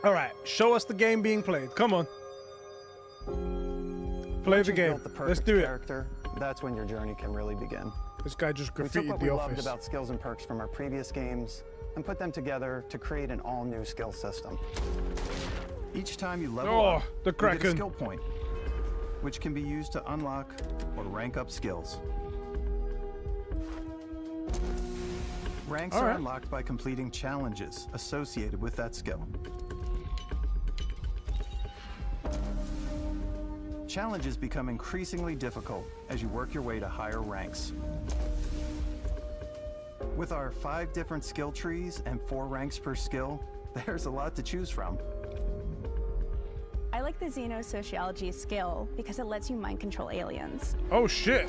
All right, show us the game being played. Come on. Play Once the you've game. built the Let's perfect do it. character, that's when your journey can really begin. This guy just We took graffitied what the we loved office. about skills and perks from our previous games and put them together to create an all-new skill system. Each time you level Oh, up, the you get a Kraken. skill point, which can be used to unlock or rank up skills. Ranks All are right. unlocked by completing challenges associated with that skill. Challenges become increasingly difficult as you work your way to higher ranks. With our 5 different skill trees and 4 ranks per skill, there's a lot to choose from. I like the Xenosociology skill because it lets you mind control aliens. Oh shit.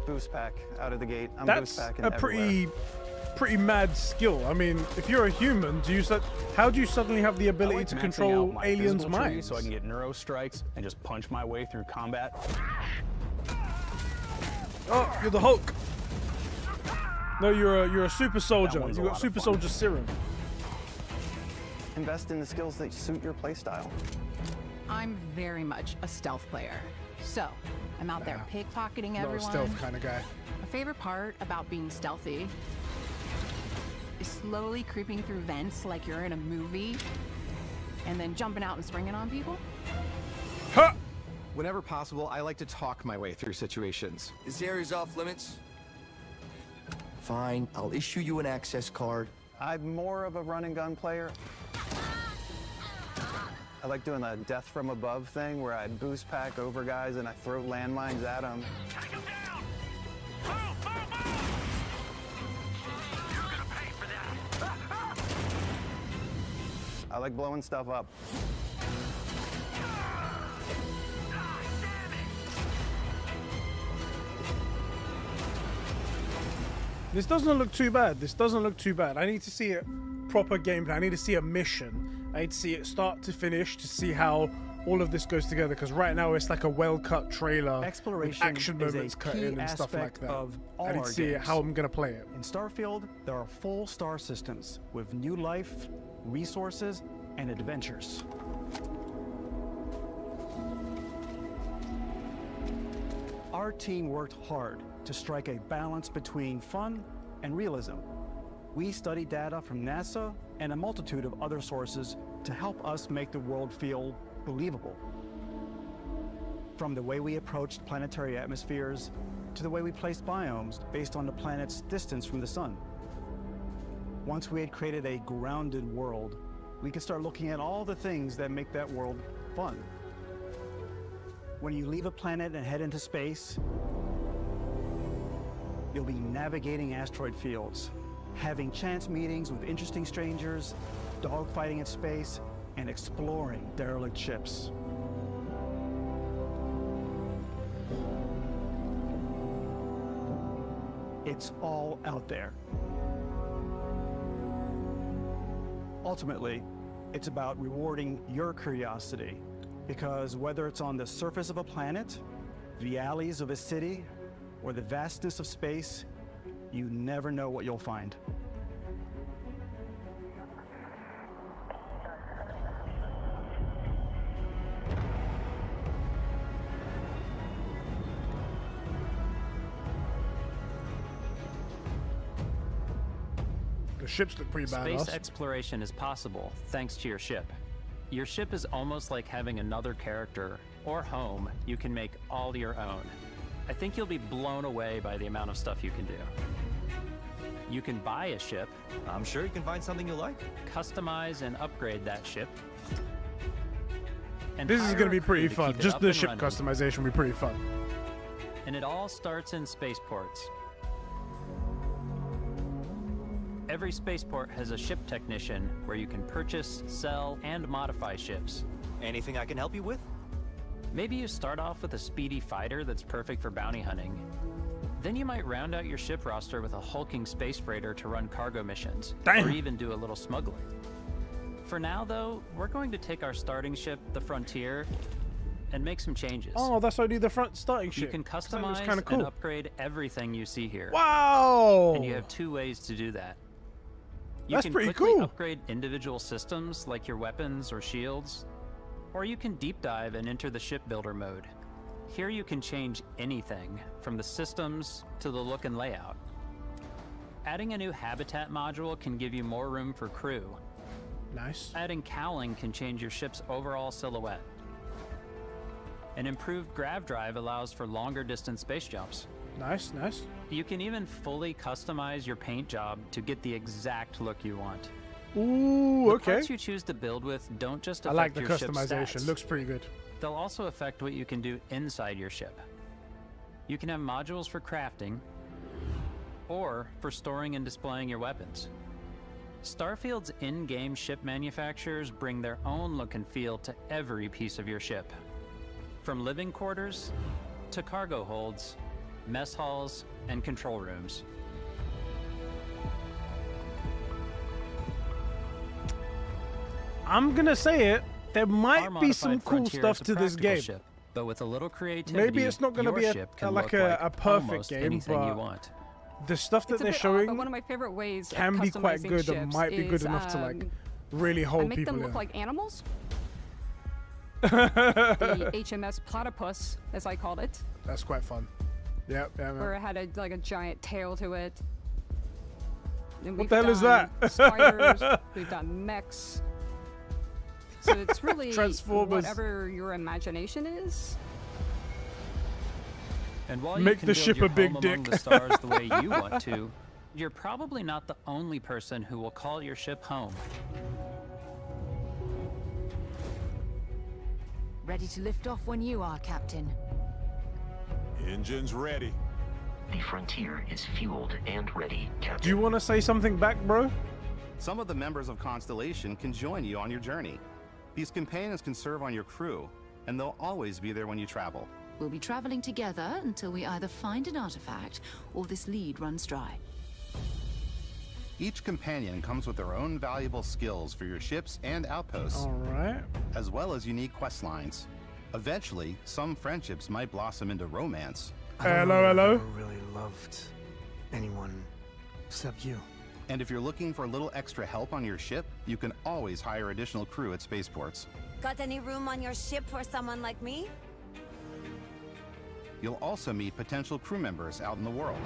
Boost pack out of the gate. I'm That's boost packing a everywhere. pretty mad skill. I mean, if you're a human, how do you suddenly have the ability to control aliens' minds? So I can get neuro strikes and just punch my way through combat. Oh, you're the Hulk. No, you're a super soldier. one's You a got lot of super fun. soldier serum. Invest in the skills that suit your playstyle. I'm very much a stealth player. So, I'm out there pickpocketing Not a everyone. stealth kind of guy. My favorite part about being stealthy is slowly creeping through vents like you're in a movie and then jumping out and springing on people. Whenever possible, I like to talk my way through situations. This area's off limits. Fine, I'll issue you an access card. I'm more of a run and gun player. I like doing the death from above thing where I boost pack over guys and I throw landmines at them. I like blowing stuff up. This doesn't look too bad. This doesn't look too bad. I need to see a proper gameplay. I need to see a mission. I need to see it start to finish to see how all of this goes together. Because right now it's like a well-cut trailer Exploration with action is moments a cut key in and stuff like aspect that. of all I need our to see games. how I'm gonna play it. In Starfield, there are full star systems with new life, resources, and adventures. Our team worked hard to strike a balance between fun and realism. We studied data from NASA and a multitude of other sources to help us make the world feel believable. From the way we approached planetary atmospheres to the way we placed biomes based on the planet's distance from the sun. Once we had created a grounded world, we could start looking at all the things that make that world fun. When you leave a planet and head into space, you'll be navigating asteroid fields, having chance meetings with interesting strangers, dogfighting in space, and exploring derelict ships. It's all out there. Ultimately, it's about rewarding your curiosity, because whether it's on the surface of a planet, the alleys of a city, or the vastness of space, you never know what you'll find. The ships look pretty badass. Space exploration is possible thanks to your ship. Your ship is almost like having another character or home you can make all your own. I think you'll be blown away by the amount of stuff you can do. You can buy a ship. I'm sure you can find something you like. Customize and upgrade that ship. And This is hire gonna a be crew pretty to fun. keep it Just up the and ship running. customization will be pretty fun. And it all starts in spaceports. Every spaceport has a ship technician where you can purchase, sell, and modify ships. Anything I can help you with? Maybe you start off with a speedy fighter that's perfect for bounty hunting. Then you might round out your ship roster with a hulking space freighter to run cargo missions, Damn. or even do a little smuggling. For now, though, we're going to take our starting ship, the Frontier, and make some changes. Oh, that's only the front starting You ship. can That looks customize kinda cool. and upgrade everything you see here. Wow! And you have two ways to do that. You That's can pretty quickly cool. upgrade individual systems like your weapons or shields, or you can deep dive and enter the shipbuilder mode. Here you can change anything, from the systems to the look and layout. Adding a new habitat module can give you more room for crew. Nice. Adding cowling can change your ship's overall silhouette. An improved grav drive allows for longer distance space jumps. Nice, nice. You can even fully customize your paint job to get the exact look you want. Ooh, The okay. parts you choose to build with don't just I affect like the your ship's customization. stats. Looks pretty good. They'll also affect what you can do inside your ship. You can have modules for crafting, or for storing and displaying your weapons. Starfield's in-game ship manufacturers bring their own look and feel to every piece of your ship. From living quarters to cargo holds, mess halls, and control rooms. I'm gonna say it. There might Our be some modified cool Frontier stuff is a to this practical game. ship, but with a little creativity, Maybe it's not gonna your be ship can like look like a perfect almost game, anything you but want. the stuff that It's a they're bit odd, showing but one of my favorite ways can of be quite customizing good and ships might be good is, enough to like really I hold make people them in. look like animals. The The HMS Platypus, as I called it, That's quite fun. Yep, yeah, where man. it had like a giant tail to it. And What we've the hell is done that? Spiders, we've done mechs. So it's really Transformers. whatever your imagination is. And while Make you can the build ship your a big home among dick. the stars the way you want to, you're probably not the only person who will call your ship home. Ready to lift off when you are, Captain. Engines ready. The Frontier is fueled and ready, Captain. Do you want to say something back, bro? Some of the members of Constellation can join you on your journey. These companions can serve on your crew, and they'll always be there when you travel. We'll be traveling together until we either find an artifact or this lead runs dry. Each companion comes with their own valuable skills for your ships and outposts, All right. as well as unique quest lines. Eventually, some friendships might blossom into romance. Hello, hello. I've never really loved anyone except you. And if you're looking for a little extra help on your ship, you can always hire additional crew at spaceports. Got any room on your ship for someone like me? You'll also meet potential crew members out in the world.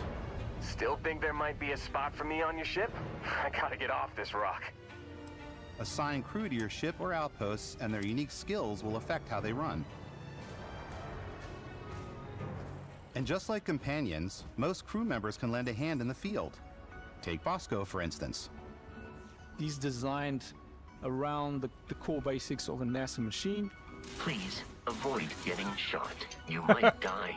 Still think there might be a spot for me on your ship? I gotta get off this rock. Assign crew to your ship or outposts, and their unique skills will affect how they run. And just like companions, most crew members can lend a hand in the field. Take Bosco, for instance. He's designed around the core basics of a NASA machine. Please avoid getting shot. You might die.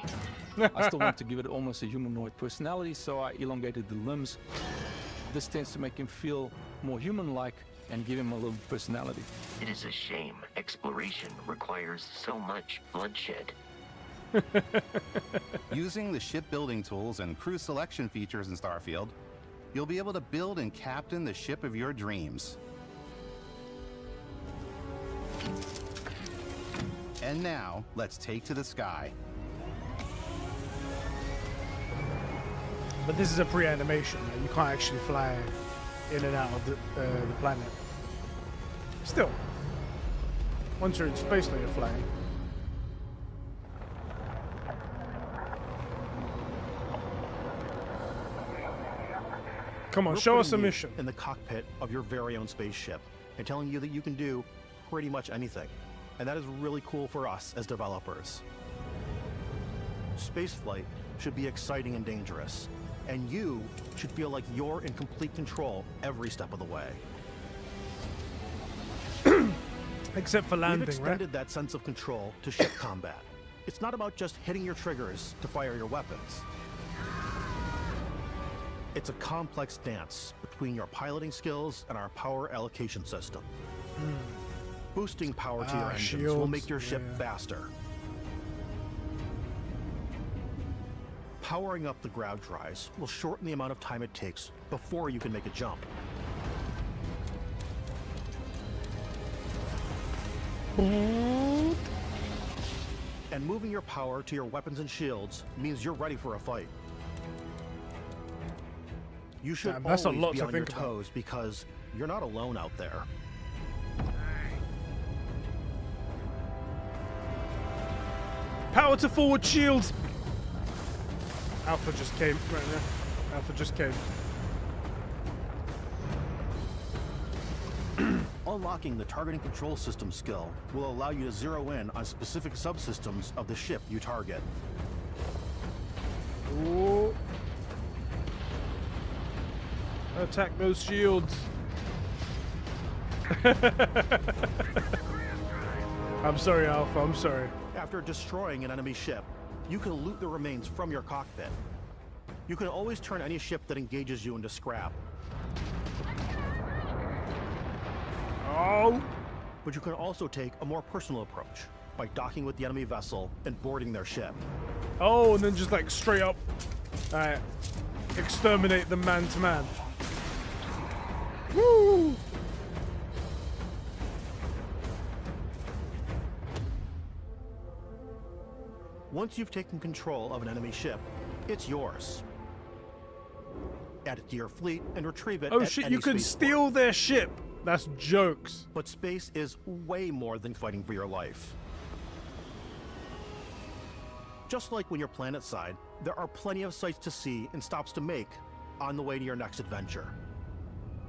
I still want to give it almost a humanoid personality, so I elongated the limbs. This tends to make him feel more human-like and give him a little personality. It is a shame exploration requires so much bloodshed. Using the shipbuilding tools and crew selection features in Starfield, you'll be able to build and captain the ship of your dreams. And now, let's take to the sky. But this is a pre-animation. Like, you can't actually fly in and out of the planet. Still, once you're in space, though, you're flying. Come on, We're show us a putting you mission. in the cockpit of your very own spaceship and telling you that you can do pretty much anything. And that is really cool for us as developers. Spaceflight should be exciting and dangerous, and you should feel like you're in complete control every step of the way. Except for landing, We've right? extended that sense of control to ship combat. It's not about just hitting your triggers to fire your weapons. It's a complex dance between your piloting skills and our power allocation system. Boosting power to your engines will shields, make your ship faster. Powering up the grav drives will shorten the amount of time it takes before you can make a jump. And moving your power to your weapons and shields means you're ready for a fight. You should Damn, that's a always lot be to on your think about. toes because you're not alone out there. Power to forward shields. Alpha just came right there. Alpha just came. Unlocking the targeting control system skill will allow you to zero in on specific subsystems of the ship you target. Ooh. Attack those shields. I'm sorry, Alpha. I'm sorry. After destroying an enemy ship, you can loot the remains from your cockpit. You can always turn any ship that engages you into scrap. Oh! But you can also take a more personal approach by docking with the enemy vessel and boarding their ship. Oh, and then just like straight up, alright, exterminate them man to man. Woo! Once you've taken control of an enemy ship, it's yours. add it to your fleet, and retrieve it Oh at shit, any you can spaceport. steal their ship. That's jokes. But space is way more than fighting for your life. Just like when you're planetside, there are plenty of sights to see and stops to make on the way to your next adventure.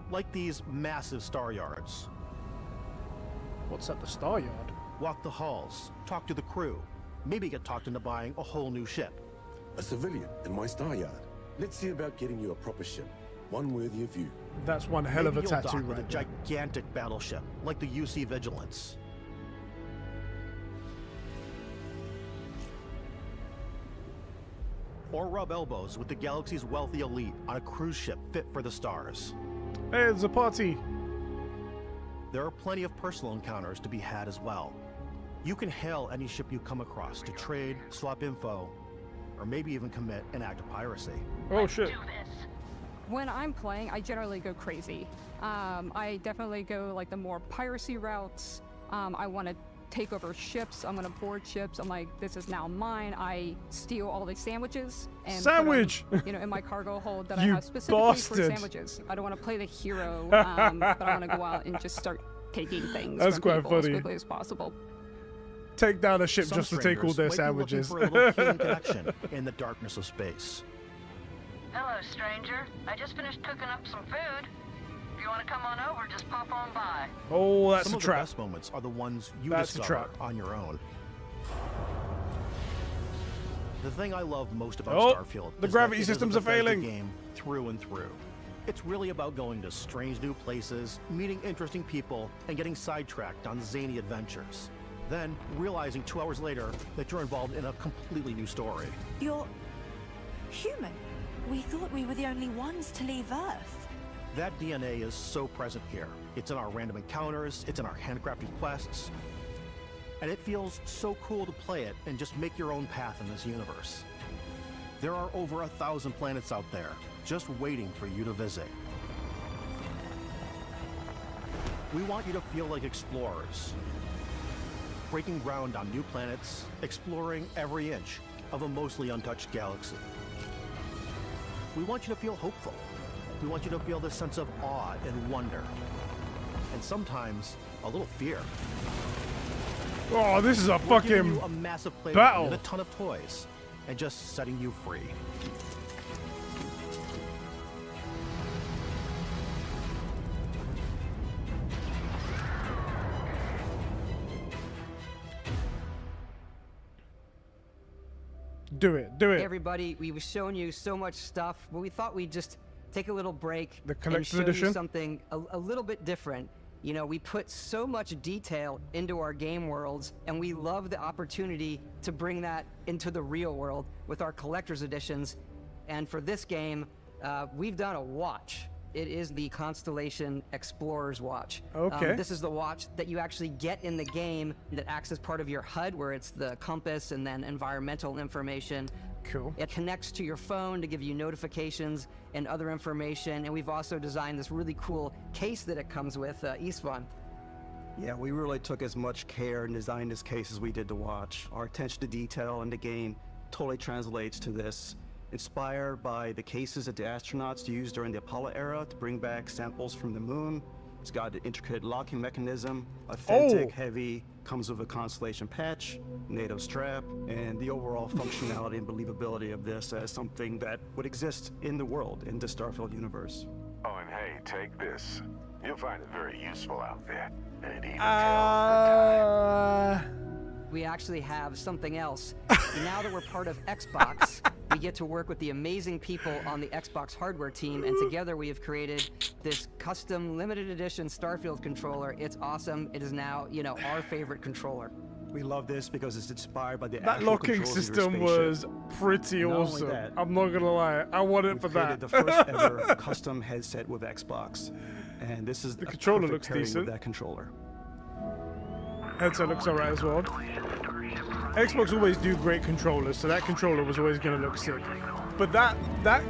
Like these massive star yards. What's at the star yard? Walk the halls, talk to the crew, maybe get talked into buying a whole new ship. A civilian in my star yard. Let's see about getting you a proper ship, one worthy of you. That's one hell of a Maybe you'll tattoo dock with right a there. gigantic battleship, like the UC Vigilance. Or rub elbows with the galaxy's wealthy elite on a cruise ship fit for the stars. Hey, it's a party. There are plenty of personal encounters to be had as well. You can hail any ship you come across to trade, swap info, or maybe even commit an act of piracy. Oh shit. When I'm playing, I generally go crazy. I definitely go like the more piracy routes. I want to take over ships. I'm gonna board ships. I'm like, this is now mine. I steal all the sandwiches and Sandwich! put them, in my cargo hold that I You have specifically for bastard. sandwiches. I don't want to play the hero, but I want to go out and just start taking things That's from quite people as funny. quickly as possible. Take down a ship Some just to take all strangers their might be looking sandwiches. for a little human connection in the darkness of space. Hello, stranger. I just finished cooking up some food. If you want to come on over, just pop on by. Oh, that's Some a of trap. the best moments are the ones you That's a discover trap. on your own. The thing I love most about Oh, Starfield the is gravity that it is a systems are Bethesda failing. game through and through. It's really about going to strange new places, meeting interesting people, and getting sidetracked on zany adventures. Then realizing 2 hours later that you're involved in a completely new story. You're human. We thought we were the only ones to leave Earth. That DNA is so present here. It's in our random encounters, it's in our handcrafted quests, and it feels so cool to play it and just make your own path in this universe. There are over 1,000 planets out there, just waiting for you to visit. We want you to feel like explorers, breaking ground on new planets, exploring every inch of a mostly untouched galaxy. We want you to feel hopeful. We want you to feel this sense of awe and wonder, and sometimes a little fear. Oh, this is a We're giving fucking you a massive playground battle. and a ton of toys, and just setting you free. Do it, do Hey it. everybody, we've shown you so much stuff, but we thought we'd just take a little break The and collector's show edition? you something a little bit different. You know, we put so much detail into our game worlds, and we love the opportunity to bring that into the real world with our collector's editions. And for this game, we've done a watch. It is the Constellation Explorer's Watch. Okay. This is the watch that you actually get in the game that acts as part of your HUD, where it's the compass and then environmental information. Cool. It connects to your phone to give you notifications and other information. And we've also designed this really cool case that it comes with, Istvan. Yeah, we really took as much care and designed this case as we did to watch. Our attention to detail in the game totally translates to this. Inspired by the cases that the astronauts used during the Apollo era to bring back samples from the moon. It's got an intricate locking mechanism, authentic, heavy, comes with a Constellation patch, NATO strap, and the overall functionality and believability of this as something that would exist in the world, in the Starfield universe. Oh, and hey, take this. You'll find it very useful out there. And it even We actually have something else. Now that we're part of Xbox, we get to work with the amazing people on the Xbox hardware team, and together we have created this custom limited edition Starfield controller. It's awesome. It is now, our favorite controller. We love this because it's inspired by the That actual locking controls of your system spaceship. was pretty Not only awesome. that, I'm not gonna lie. I want it for created that. the first ever custom headset with Xbox, and this is The a controller perfect looks pairing decent. with that controller. Headset looks alright as well. Xbox always do great controllers, so that controller was always gonna look sick. But that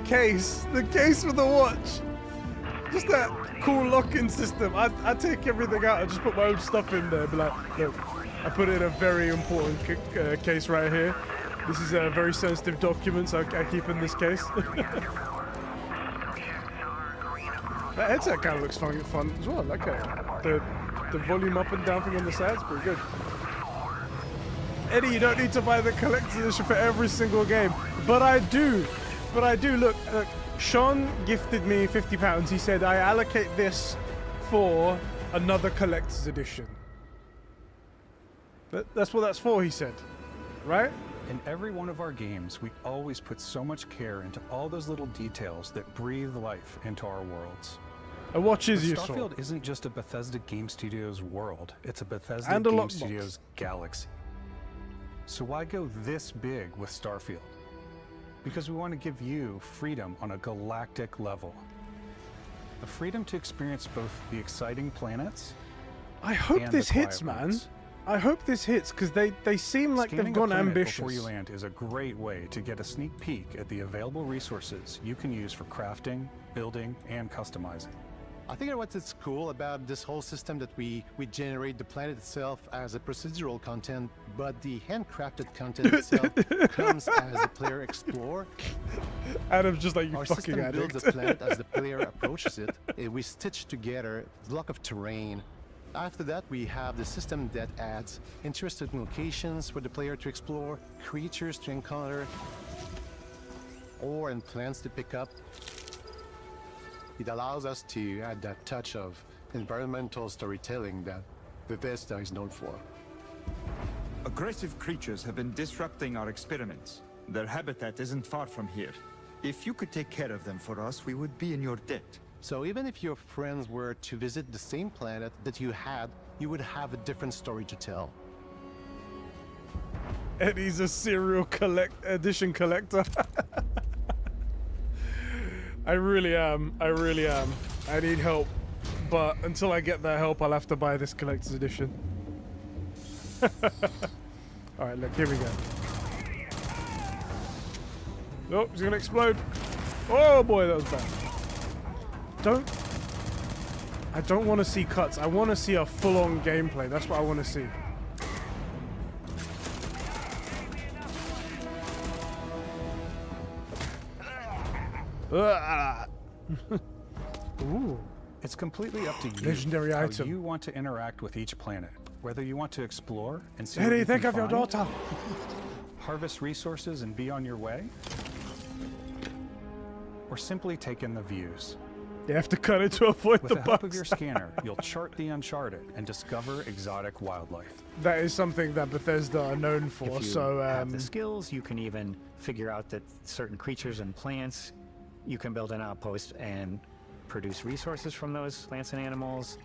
case, the case for the watch, just that cool locking system. I take everything out and just put my own stuff in there. Be like, look, I put in a very important case right here. This is a very sensitive document, so I keep in this case. That headset kind of looks fun as well. Like the volume up and down thing on the side's pretty good. Eddie, you don't need to buy the collector's edition for every single game, but I do. Look, Sean gifted me £50. He said I allocate this for another collector's edition. That's what that's for, he said, right? In every one of our games, we always put so much care into all those little details that breathe life into our worlds. A watch is But useful. Starfield isn't just a Bethesda Game Studios world, it's a Bethesda And a Game lockbox. Studios galaxy. So why go this big with Starfield? Because we want to give you freedom on a galactic level. The freedom to experience both the exciting planets I hope and this the hits, quiet man. ones. I hope this hits, because they seem like Scanning they've a gone planet ambitious. before you land is a great way to get a sneak peek at the available resources you can use for crafting, building, and customizing. I think what's cool about this whole system that we generate the planet itself as a procedural content, but the handcrafted content itself comes as the player explore. Adam's just like, you Our fucking system addict. builds the planet as the player approaches it. We stitch together a block of terrain. After that, we have the system that adds interesting locations for the player to explore, creatures to encounter, ore and plants to pick up. It allows us to add that touch of environmental storytelling that Bethesda is known for. Aggressive creatures have been disrupting our experiments. Their habitat isn't far from here. If you could take care of them for us, we would be in your debt. So even if your friends were to visit the same planet that you had, you would have a different story to tell. Eddie's a serial edition collector. I really am. I need help. But until I get that help, I'll have to buy this collector's edition. Alright, look, here we go. Nope, he's gonna explode. Oh boy, that was bad. I don't want to see cuts. I want to see a full-on gameplay. That's what I want to see. Ooh. It's completely up to you. Legendary how item. you want to interact with each planet. Whether you want to explore and see Eddie, what you think can of your find, daughter. harvest resources and be on your way, or simply take in the views. You have to cut it to avoid With the the help of bugs. your scanner, you'll chart the uncharted and discover exotic wildlife. That is something that Bethesda are known for. If you So have the skills, you can even figure out that certain creatures and plants, you can build an outpost and produce resources from those plants and animals.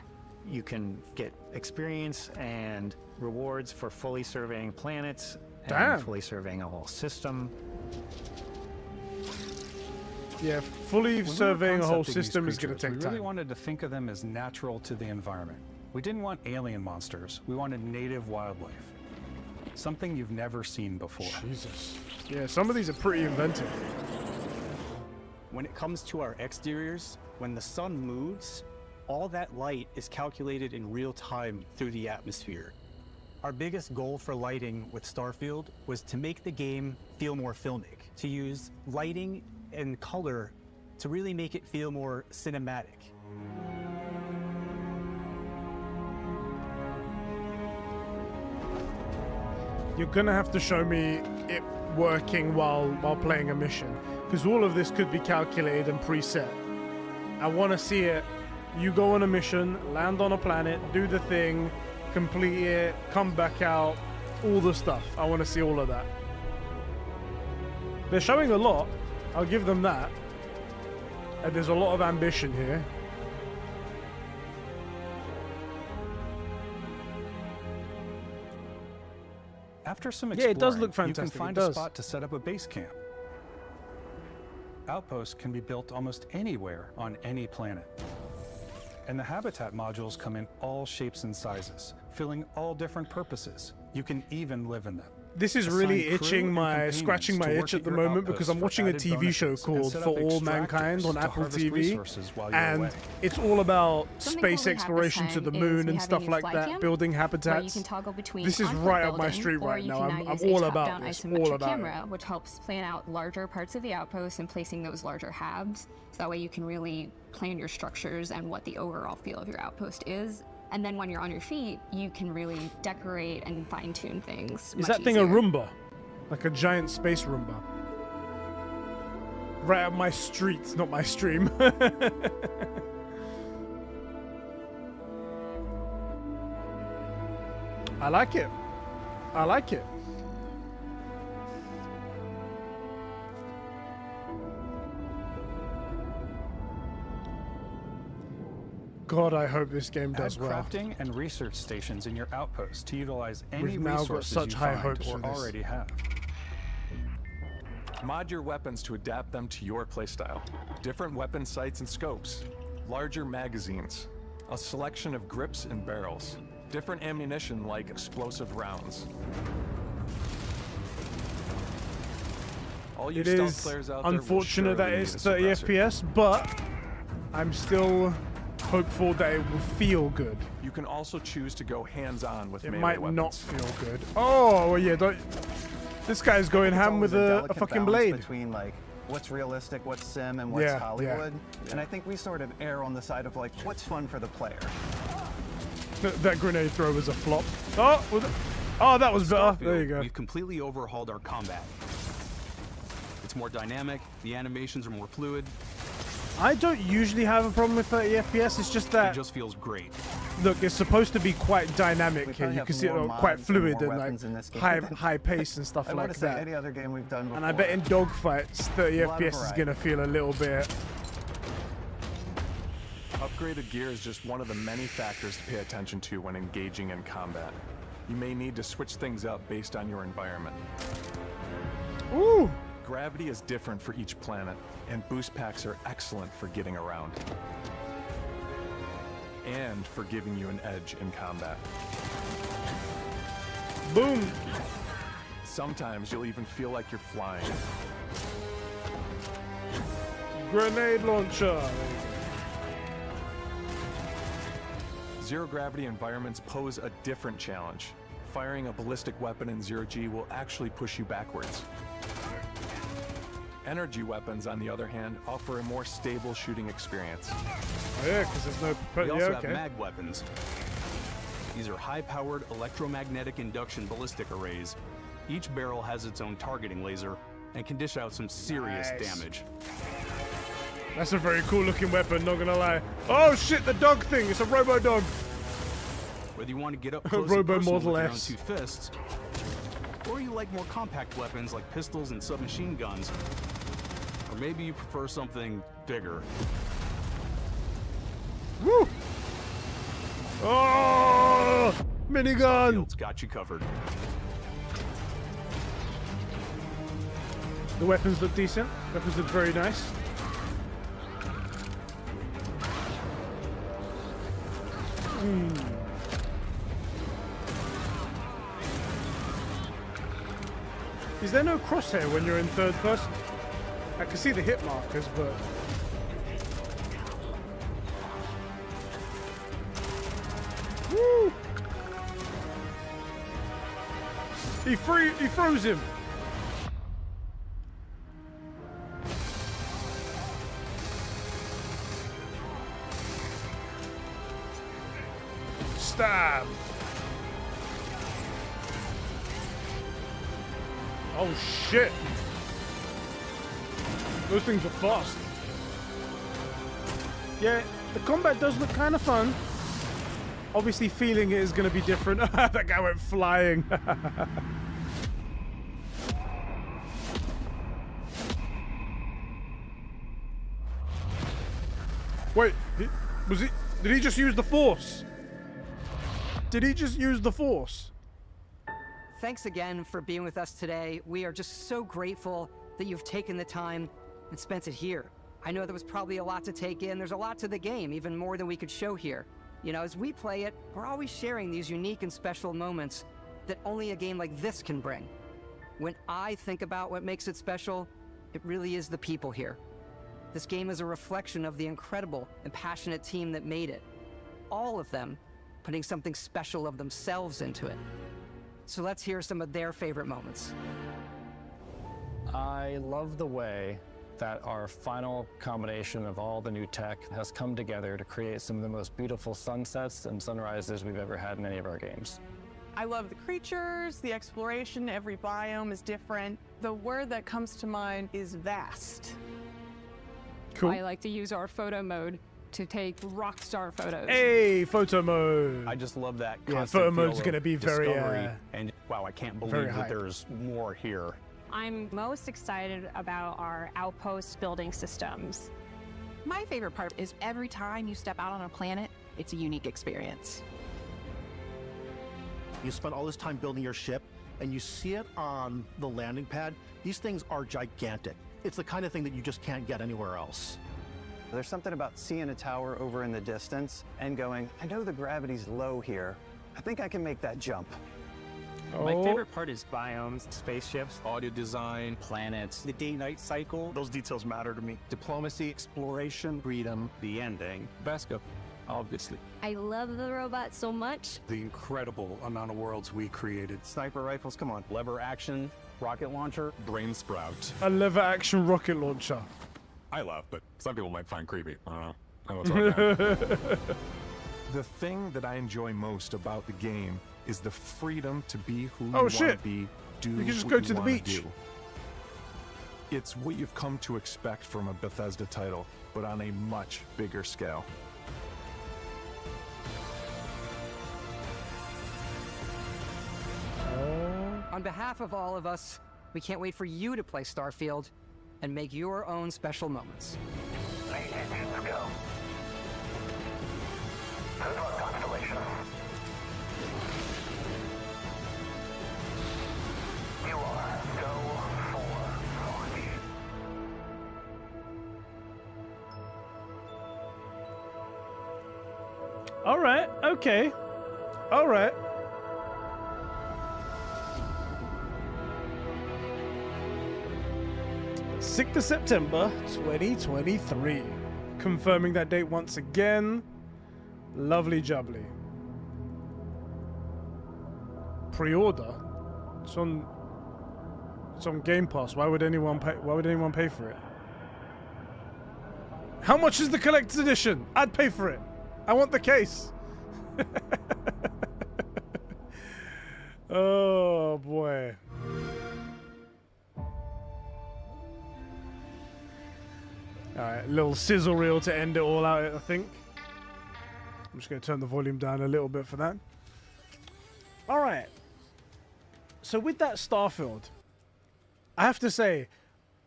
You can get experience and rewards for fully surveying planets Damn. and fully surveying a whole system. yeah, fully When we were surveying a whole concepting these system is going to creatures, take we really time. wanted to think of them as natural to the environment. We didn't want alien monsters. We wanted native wildlife. Something you've never seen before. Jesus. Yeah, some of these are pretty inventive. When it comes to our exteriors, when the sun moves, all that light is calculated in real time through the atmosphere. Our biggest goal for lighting with Starfield was to make the game feel more filmic, to use lighting and color to really make it feel more cinematic. You're gonna have to show me it working while playing a mission, because all of this could be calculated and preset. I want to see it. You go on a mission, land on a planet, do the thing, complete it, come back out, all the stuff. I want to see all of that. They're showing a lot. I'll give them that. And there's a lot of ambition here. After some Yeah, exploring, it does look you fantastic, can find it a does. spot to set up a base camp. Outposts can be built almost anywhere on any planet. And the habitat modules come in all shapes and sizes, filling all different purposes. You can even live in them. This is Assign really crew itching and my, companions scratching my to work itch at at the your moment because outposts I'm for watching a added TV show bonuses and called set For up All extractors Mankind on to Apple harvest TV, resources while you're and away. it's all about Something space cool we have exploration this to the time moon is we and have a stuff new like fly that, cam, building where you habitats. can toggle between This is conflict right up my building, street or right you now. can I'm use all a about top-down this. isometric All about camera, which helps plan out larger parts of the outpost and placing those larger halves. So that way you can really plan your structures and what the overall feel of your outpost is. And then when you're on your feet, you can really decorate and fine-tune things. Is much that thing a easier. Roomba? Like a giant space Roomba? Right up my street, not my stream. I like it. I like it. God, I hope this game does Add well. crafting and research stations in your outpost to utilize any We've now got resources such you high find hopes or for this. already have. Mod your weapons to adapt them to your playstyle. Different weapon sights and scopes, larger magazines, a selection of grips and barrels, different ammunition like explosive rounds. All you It stealth is players out there will unfortunate that surely it's need a 30 suppressor. FPS, but I'm still hopeful that it will feel good. You can also choose to go hands-on with It melee might weapons. not feel good. Oh, well, yeah, don't... This guy's going ham with a delicate fucking balance blade. between like what's realistic, what's sim, and what's Yeah, Hollywood. yeah. And I think we sort of err on the side of like what's fun for the player. That grenade throw was a flop. Oh, was it? Oh, that was better. There you go. We've completely overhauled our combat. It's more dynamic, the animations are more fluid. I don't usually have a problem with 30 FPS. It's just that It just feels great. look, it's supposed to be quite dynamic here. probably You have can see it more quite mods and fluid more and weapons in like this game high pace and stuff I like want to say that. any other game we've done before. And I bet in dogfights, 30 A lot of FPS is variety. gonna feel a little bit. Upgraded gear is just one of the many factors to pay attention to when engaging in combat. You may need to switch things up based on your environment. Ooh! Gravity is different for each planet, and boost packs are excellent for getting around. And for giving you an edge in combat. Boom! Sometimes you'll even feel like you're flying. Grenade launcher. Zero gravity environments pose a different challenge. Firing a ballistic weapon in zero G will actually push you backwards. Energy weapons, on the other hand, offer a more stable shooting experience. Oh, yeah, because there's no... We yeah, also okay. have mag weapons. These are high-powered electromagnetic induction ballistic arrays. Each barrel has its own targeting laser and can dish out some serious Nice. damage. That's a very cool looking weapon, not gonna lie. Oh shit, the dog thing! It's a robo dog! Whether you want to get up close Robo and personal Model with your own S. two fists, or you like more compact weapons like pistols and submachine guns, or maybe you prefer something bigger. Woo! Oh! Minigun! Starfield's got you covered. The weapons look decent. Weapons look very nice. Is there no crosshair when you're in third person? I can see the hit markers, but... Woo! He froze him! Stab! Oh shit! Those things are fast. Yeah, the combat does look kind of fun. Obviously feeling it is going to be different. That guy went flying. Wait, did he just use the force? Did he just use the force? Thanks again for being with us today. We are just so grateful that you've taken the time and spent it here. I know there was probably a lot to take in. There's a lot to the game, even more than we could show here. You know, as we play it, we're always sharing these unique and special moments that only a game like this can bring. When I think about what makes it special, it really is the people here. This game is a reflection of the incredible and passionate team that made it. All of them putting something special of themselves into it. So let's hear some of their favorite moments. I love the way that our final combination of all the new tech has come together to create some of the most beautiful sunsets and sunrises we've ever had in any of our games. I love the creatures, the exploration, every biome is different. The word that comes to mind is vast. Cool. I like to use our photo mode to take rock star photos. Hey, photo mode. I just love that Yeah, constant photo feel mode's of gonna be very, discovery, and wow, I can't very believe that hype. there's more here. I'm most excited about our outpost building systems. My favorite part is every time you step out on a planet, it's a unique experience. You spend all this time building your ship, and you see it on the landing pad. These things are gigantic. It's the kind of thing that you just can't get anywhere else. There's something about seeing a tower over in the distance and going, I know the gravity's low here. I think I can make that jump. My favorite part is biomes, spaceships, audio design, planets. The day-night cycle. Those details matter to me. Diplomacy, exploration, freedom, the ending. Vasco, obviously. I love the robot so much. The incredible amount of worlds we created. Sniper rifles, come on. Lever action, rocket launcher, brain sprout. A lever action rocket launcher. I love, but some people might find creepy. I don't know. I know it's all The thing that I enjoy most about the game is the freedom to be who you Oh, want to shit. be, do You can just what go you to the wanna beach. do. It's what you've come to expect from a Bethesda title, but on a much bigger scale. On behalf of all of us, we can't wait for you to play Starfield and make your own special moments. Let's go. Good luck, Constellation. You are go for launch. All right. Okay. All right. Sixth of September, 2023. Confirming that date once again. Lovely jubbly. Pre-order. It's on Game Pass. Why would anyone pay for it? How much is the collector's edition? I'd pay for it. I want the case. Oh boy. Alright, little sizzle reel to end it all out, I think. I'm just going to turn the volume down a little bit for that. Alright. So with that Starfield, I have to say,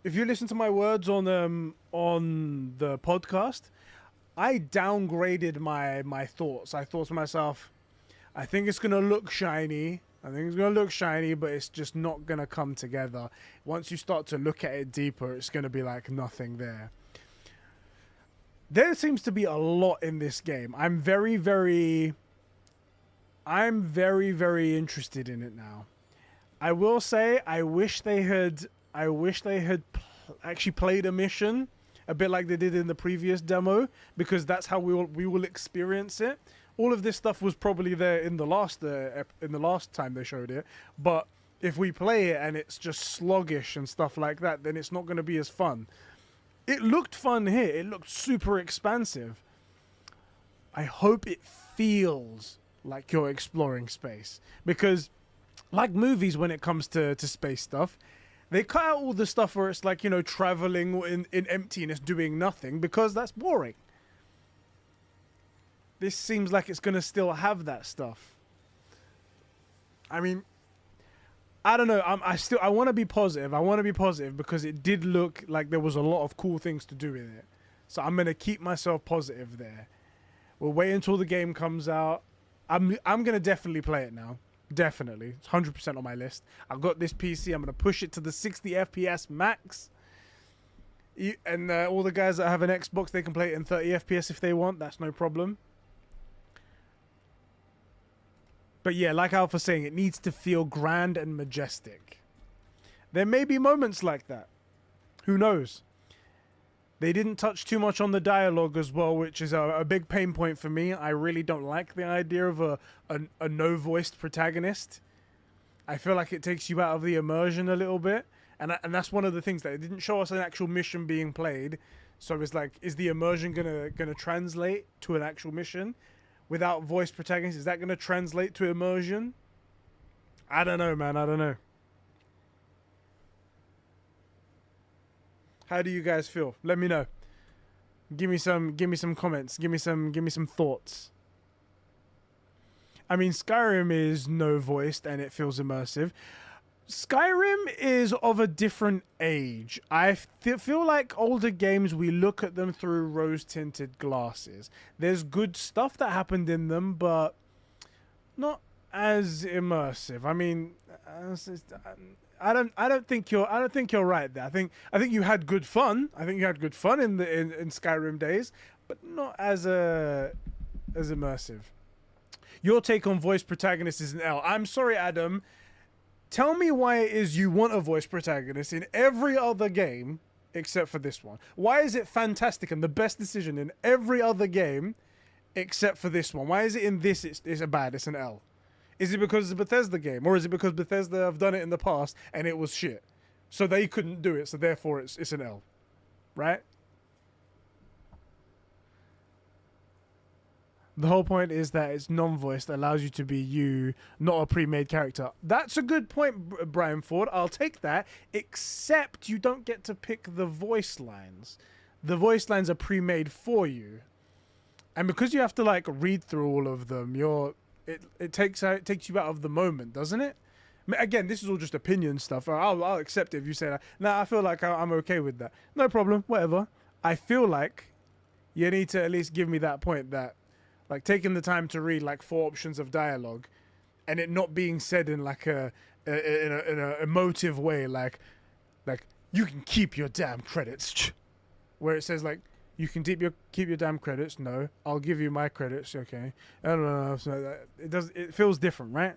if you listen to my words on the podcast, I downgraded my thoughts. I thought to myself, I think it's going to look shiny. I think it's going to look shiny, but it's just not going to come together. Once you start to look at it deeper, it's going to be like nothing there. There seems to be a lot in this game. I'm very, very interested in it now. I will say, I wish they had actually played a mission a bit like they did in the previous demo, because that's how we will experience it. All of this stuff was probably there in the last time they showed it, but if we play it and it's just sluggish and stuff like that, then it's not going to be as fun. It looked fun here. It looked super expansive. I hope it feels like you're exploring space, because like movies, when it comes to space stuff, they cut out all the stuff where it's like, you know, traveling in emptiness doing nothing, because that's boring. This seems like it's going to still have that stuff. I mean, I don't know. I want to be positive. I want to be positive because it did look like there was a lot of cool things to do with it. So I'm going to keep myself positive there. We'll wait until the game comes out. I'm going to definitely play it now. Definitely. It's 100% on my list. I've got this PC. I'm going to push it to the 60 FPS max. And all the guys that have an Xbox, they can play it in 30 FPS if they want. That's no problem. But yeah, like Alpha's saying, it needs to feel grand and majestic. There may be moments like that. Who knows? They didn't touch too much on the dialogue as well, which is a big pain point for me. I really don't like the idea of a no-voiced protagonist. I feel like it takes you out of the immersion a little bit. And that's one of the things that it didn't show us an actual mission being played. So it's like, is the immersion gonna translate to an actual mission without voice protagonist? Is that gonna translate to immersion? I don't know, man. I don't know. How do you guys feel? Let me know. Give me some comments. Give me some thoughts. I mean, Skyrim is no voiced and it feels immersive. Skyrim is of a different age. I feel like older games, we look at them through rose-tinted glasses. There's good stuff that happened in them, but not as immersive. I mean, I don't think you're right there. I think you had good fun. I think you had good fun in Skyrim days, but not as immersive. Your take on voice protagonist is an L. I'm sorry, Adam. Tell me why it is you want a voice protagonist in every other game except for this one. Why is it fantastic and the best decision in every other game except for this one? Why is it in this it's a bad, it's an L? Is it because it's a Bethesda game? Or is it because Bethesda have done it in the past and it was shit? So they couldn't do it, so therefore it's an L. Right? The whole point is that it's non-voiced, that allows you to be you, not a pre-made character. That's a good point, Brian Ford. I'll take that, except you don't get to pick the voice lines. The voice lines are pre-made for you. And because you have to like read through all of them, it takes you out of the moment, doesn't it? Again, this is all just opinion stuff. I'll accept it if you say that. Nah, I feel like I'm okay with that. No problem, whatever. I feel like you need to at least give me that point that like taking the time to read like 4 options of dialogue and it not being said in like in a emotive way, like you can keep your damn credits, where it says like you can keep your damn credits. No, I'll give you my credits. Okay, I don't know. It feels different, right?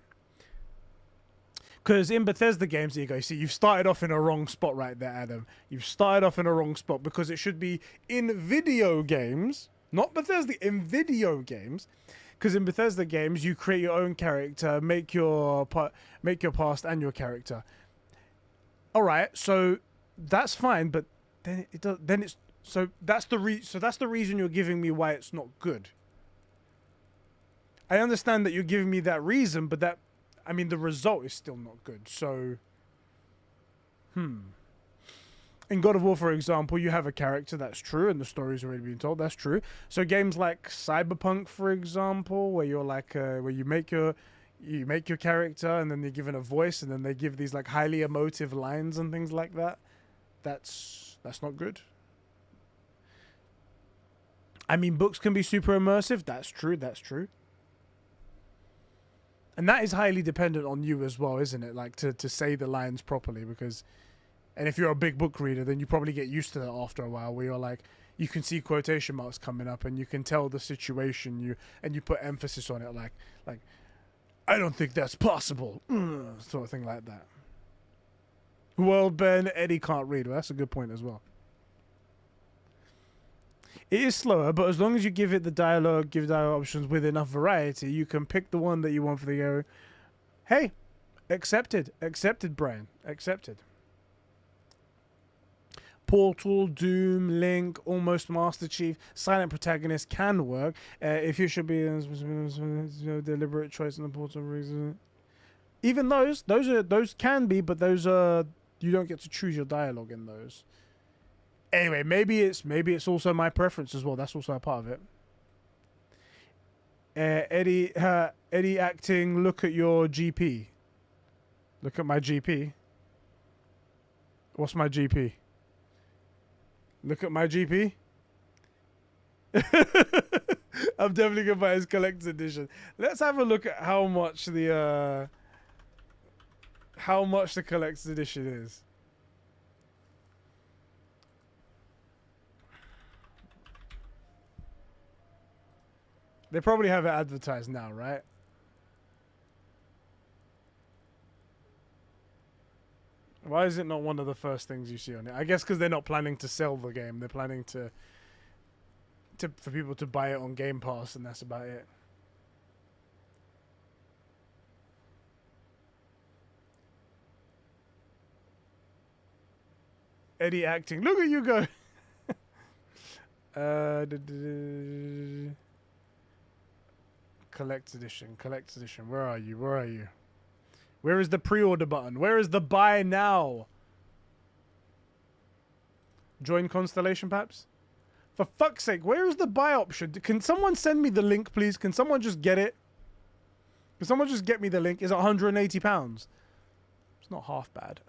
Because in Bethesda games, there you go. You see, you've started off in a wrong spot right there, Adam. You've started off in a wrong spot because it should be in video games. Not Bethesda, in video games. Because in Bethesda games, you create your own character, make your past and your character. All right, so that's fine, but then it does. Then it's so that's the reason you're giving me why it's not good. I understand that you're giving me that reason, but I mean, the result is still not good. So, In God of War, for example, you have a character, that's true, and the story's already been told, that's true. So games like Cyberpunk, for example, where you're like, where you make your character, and then they're given a voice, and then they give these like highly emotive lines and things like that. That's not good. I mean, books can be super immersive. That's true. That's true. And that is highly dependent on you as well, isn't it? Like to say the lines properly, because. And if you're a big book reader, then you probably get used to that after a while, where you're like, you can see quotation marks coming up and you can tell the situation and you put emphasis on it, like I don't think that's possible, sort of thing like that. Well, Ben, Eddie can't read. Well, that's a good point as well. It is slower, but as long as you give it the dialogue, give dialogue options with enough variety, you can pick the one that you want for the go. Hey, accepted, Brian, accepted. Portal, Doom, Link, Almost Master Chief, Silent Protagonist can work. If you should be no deliberate choice in the Portal reason. Even those can be, but those are you don't get to choose your dialogue in those. Anyway, maybe it's also my preference as well. That's also a part of it. Eddie acting. Look at your GP. Look at my GP. What's my GP? Look at my GP. I'm definitely gonna buy his collector's edition. Let's have a look at how much the collector's edition is. They probably have it advertised now, right? Why is it not one of the first things you see on it? I guess because they're not planning to sell the game. They're planning for people to buy it on Game Pass, and that's about it. Eddie acting. Look at you go. Collect edition. Collect edition. Where are you? Where are you? Where is the pre-order button? Where is the buy now? Join Constellation, perhaps? For fuck's sake, where is the buy option? Can someone send me the link, please? Can someone just get it? Can someone just get me the link? Is it £180? It's not half bad.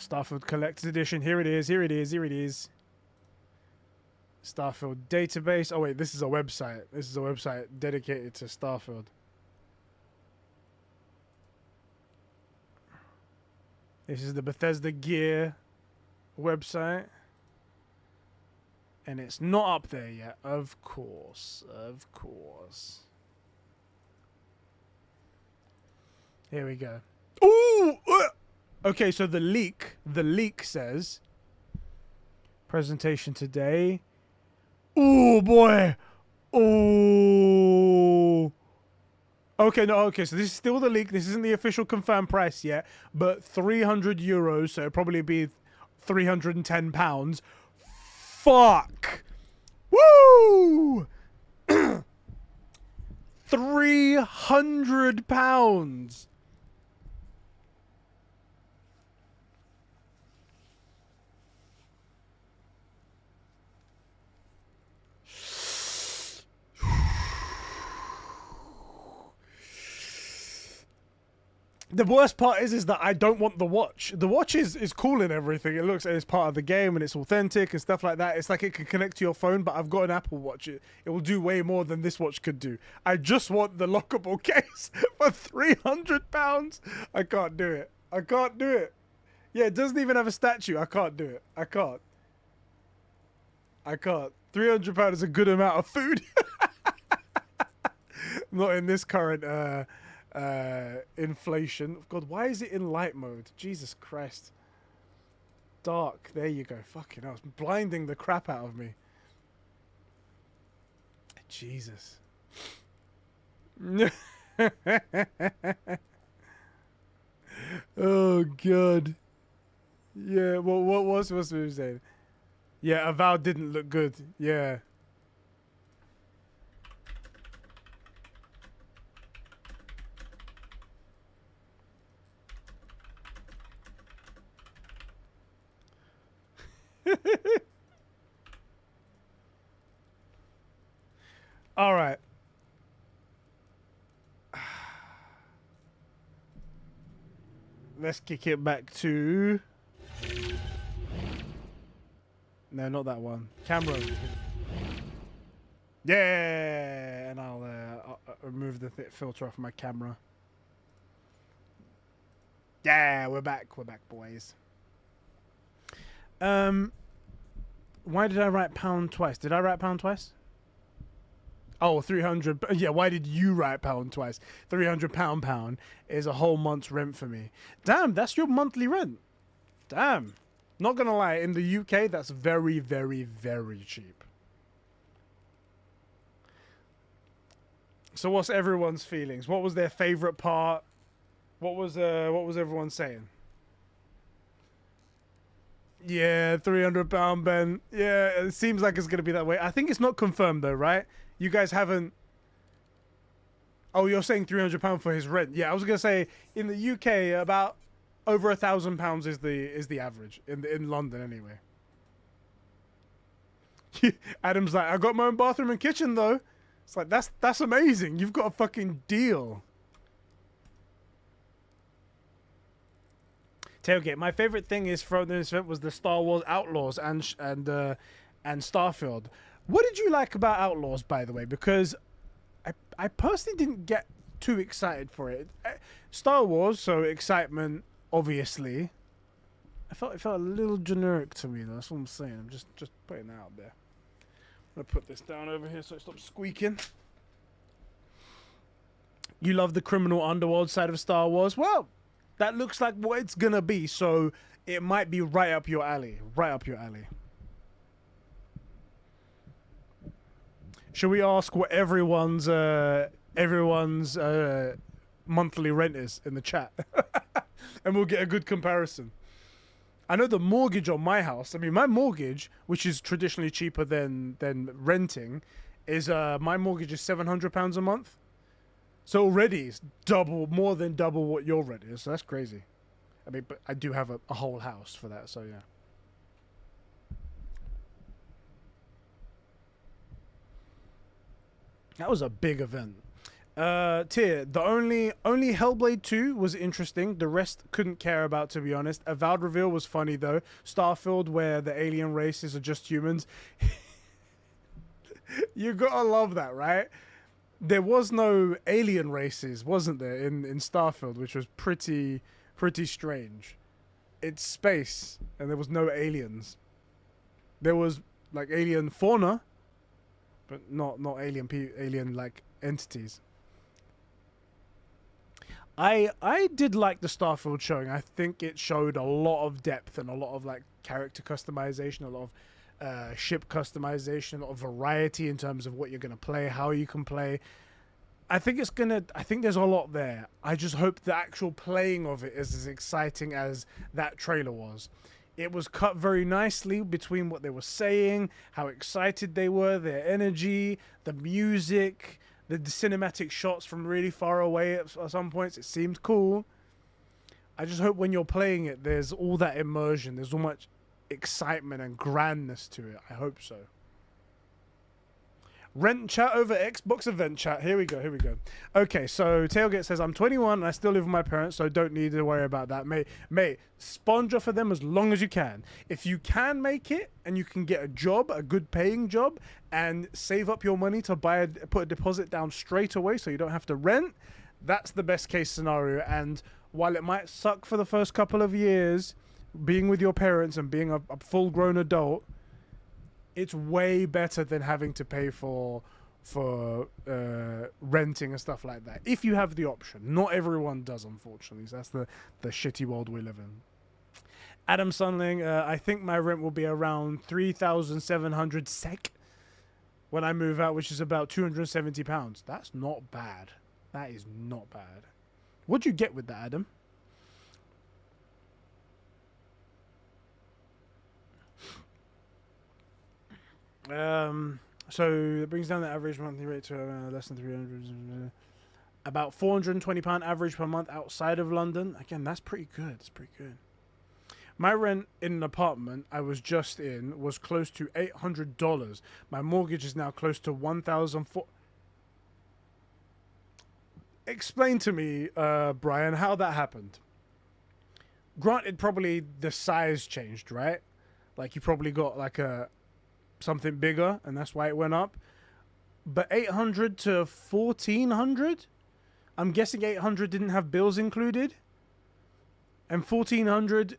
Starfield Collector's Edition. Here it is. Here it is. Here it is. Starfield database. Oh wait, this is a website. This is a website dedicated to Starfield. This is the Bethesda Gear website. And it's not up there yet. Of course. Of course. Here we go. Ooh! Okay, so the leak says presentation today. Oh boy. Oh. Okay, no, okay, so this is still the leak. This isn't the official confirmed price yet, but €300, so it'll probably be £310. Fuck. Woo! £300. The worst part is that I don't want the watch. The watch is cool and everything. It looks like it's part of the game and it's authentic and stuff like that. It's like it can connect to your phone, but I've got an Apple Watch. It will do way more than this watch could do. I just want the lockable case for £300. I can't do it. I can't do it. Yeah, it doesn't even have a statue. I can't do it. I can't. I can't. £300 is a good amount of food. Not in this current inflation. God, why is it in light mode? Jesus Christ. Dark. There you go. Fucking hell. It's blinding the crap out of me. Jesus. Oh God. Yeah, what was we saying? Yeah, Avowed didn't look good. Yeah. All right. Let's kick it back to... No, not that one. Camera. Yeah, and I'll remove the filter off my camera. Yeah, we're back. We're back, boys. Why did I write pound twice? Did I write pound twice? Oh, 300. Yeah, why did you write pound twice? £300 is a whole month's rent for me. Damn, that's your monthly rent. Damn. Not gonna lie, in the UK, that's very, very, very cheap. So what's everyone's feelings? What was their favorite part? What was everyone saying? Yeah, £300, Ben. Yeah, it seems like it's gonna be that way. I think it's not confirmed though, right? You guys haven't... Oh, you're saying £300 for his rent. Yeah, I was gonna say in the UK about over £1,000 is the average in London anyway. Adam's like, I got my own bathroom and kitchen though. It's like that's amazing. You've got a fucking deal. Tailgate. My favorite thing is from this event was the Star Wars Outlaws and Starfield. What did you like about Outlaws, by the way? Because I personally didn't get too excited for it. Star Wars, so excitement, obviously. It felt a little generic to me, though. That's what I'm saying. I'm just putting that out there. I'm gonna put this down over here so it stops squeaking. You love the criminal underworld side of Star Wars? Well, that looks like what it's gonna be, so it might be right up your alley. Right up your alley. Should we ask what everyone's monthly rent is in the chat? And we'll get a good comparison. I know the mortgage on my house. I mean, my mortgage, which is traditionally cheaper than renting, is my mortgage is £700 a month. So already it's more than double what your rent is. So that's crazy. I mean, but I do have a whole house for that. So yeah. That was a big event. Tier, the only Hellblade 2 was interesting. The rest couldn't care about, to be honest. Avowed reveal was funny though. Starfield, where the alien races are just humans. You gotta love that, right? There was no alien races, wasn't there, in Starfield, which was pretty strange. It's space, and there was no aliens. There was like alien fauna, but not alien like entities. I did like the Starfield showing. I think it showed a lot of depth and a lot of like character customization, a lot of ship customization, a lot of variety in terms of what you're gonna play, how you can play. I think there's a lot there. I just hope the actual playing of it is as exciting as that trailer was. It was cut very nicely between what they were saying, how excited they were, their energy, the music, the cinematic shots from really far away at some points. It seemed cool. I just hope when you're playing it, there's all that immersion. There's all much excitement and grandness to it. I hope so. Rent chat over Xbox event chat. Here we go. Okay, so Tailgate says, I'm 21 and I still live with my parents, so don't need to worry about that. Mate, sponge off for them as long as you can. If you can make it and you can get a job, a good paying job, and save up your money to put a deposit down straight away so you don't have to rent, that's the best case scenario. And while it might suck for the first couple of years, being with your parents and being a full-grown adult, it's way better than having to pay for renting and stuff like that. If you have the option. Not everyone does, unfortunately. So that's the shitty world we live in. Adam Sunling, I think my rent will be around 3,700 SEK when I move out, which is about £270. That's not bad. That is not bad. What'd you get with that, Adam? So it brings down the average monthly rate to less than 300, about £420 average per month outside of London. Again, that's pretty good. It's pretty good. My rent in an apartment I was just in was close to $800. My mortgage is now close to $1,400. Explain to me, Brian, how that happened. Granted, probably the size changed, right? Like you probably got like something bigger, and that's why it went up. But 800 to 1400, I'm guessing 800 didn't have bills included, and 1400,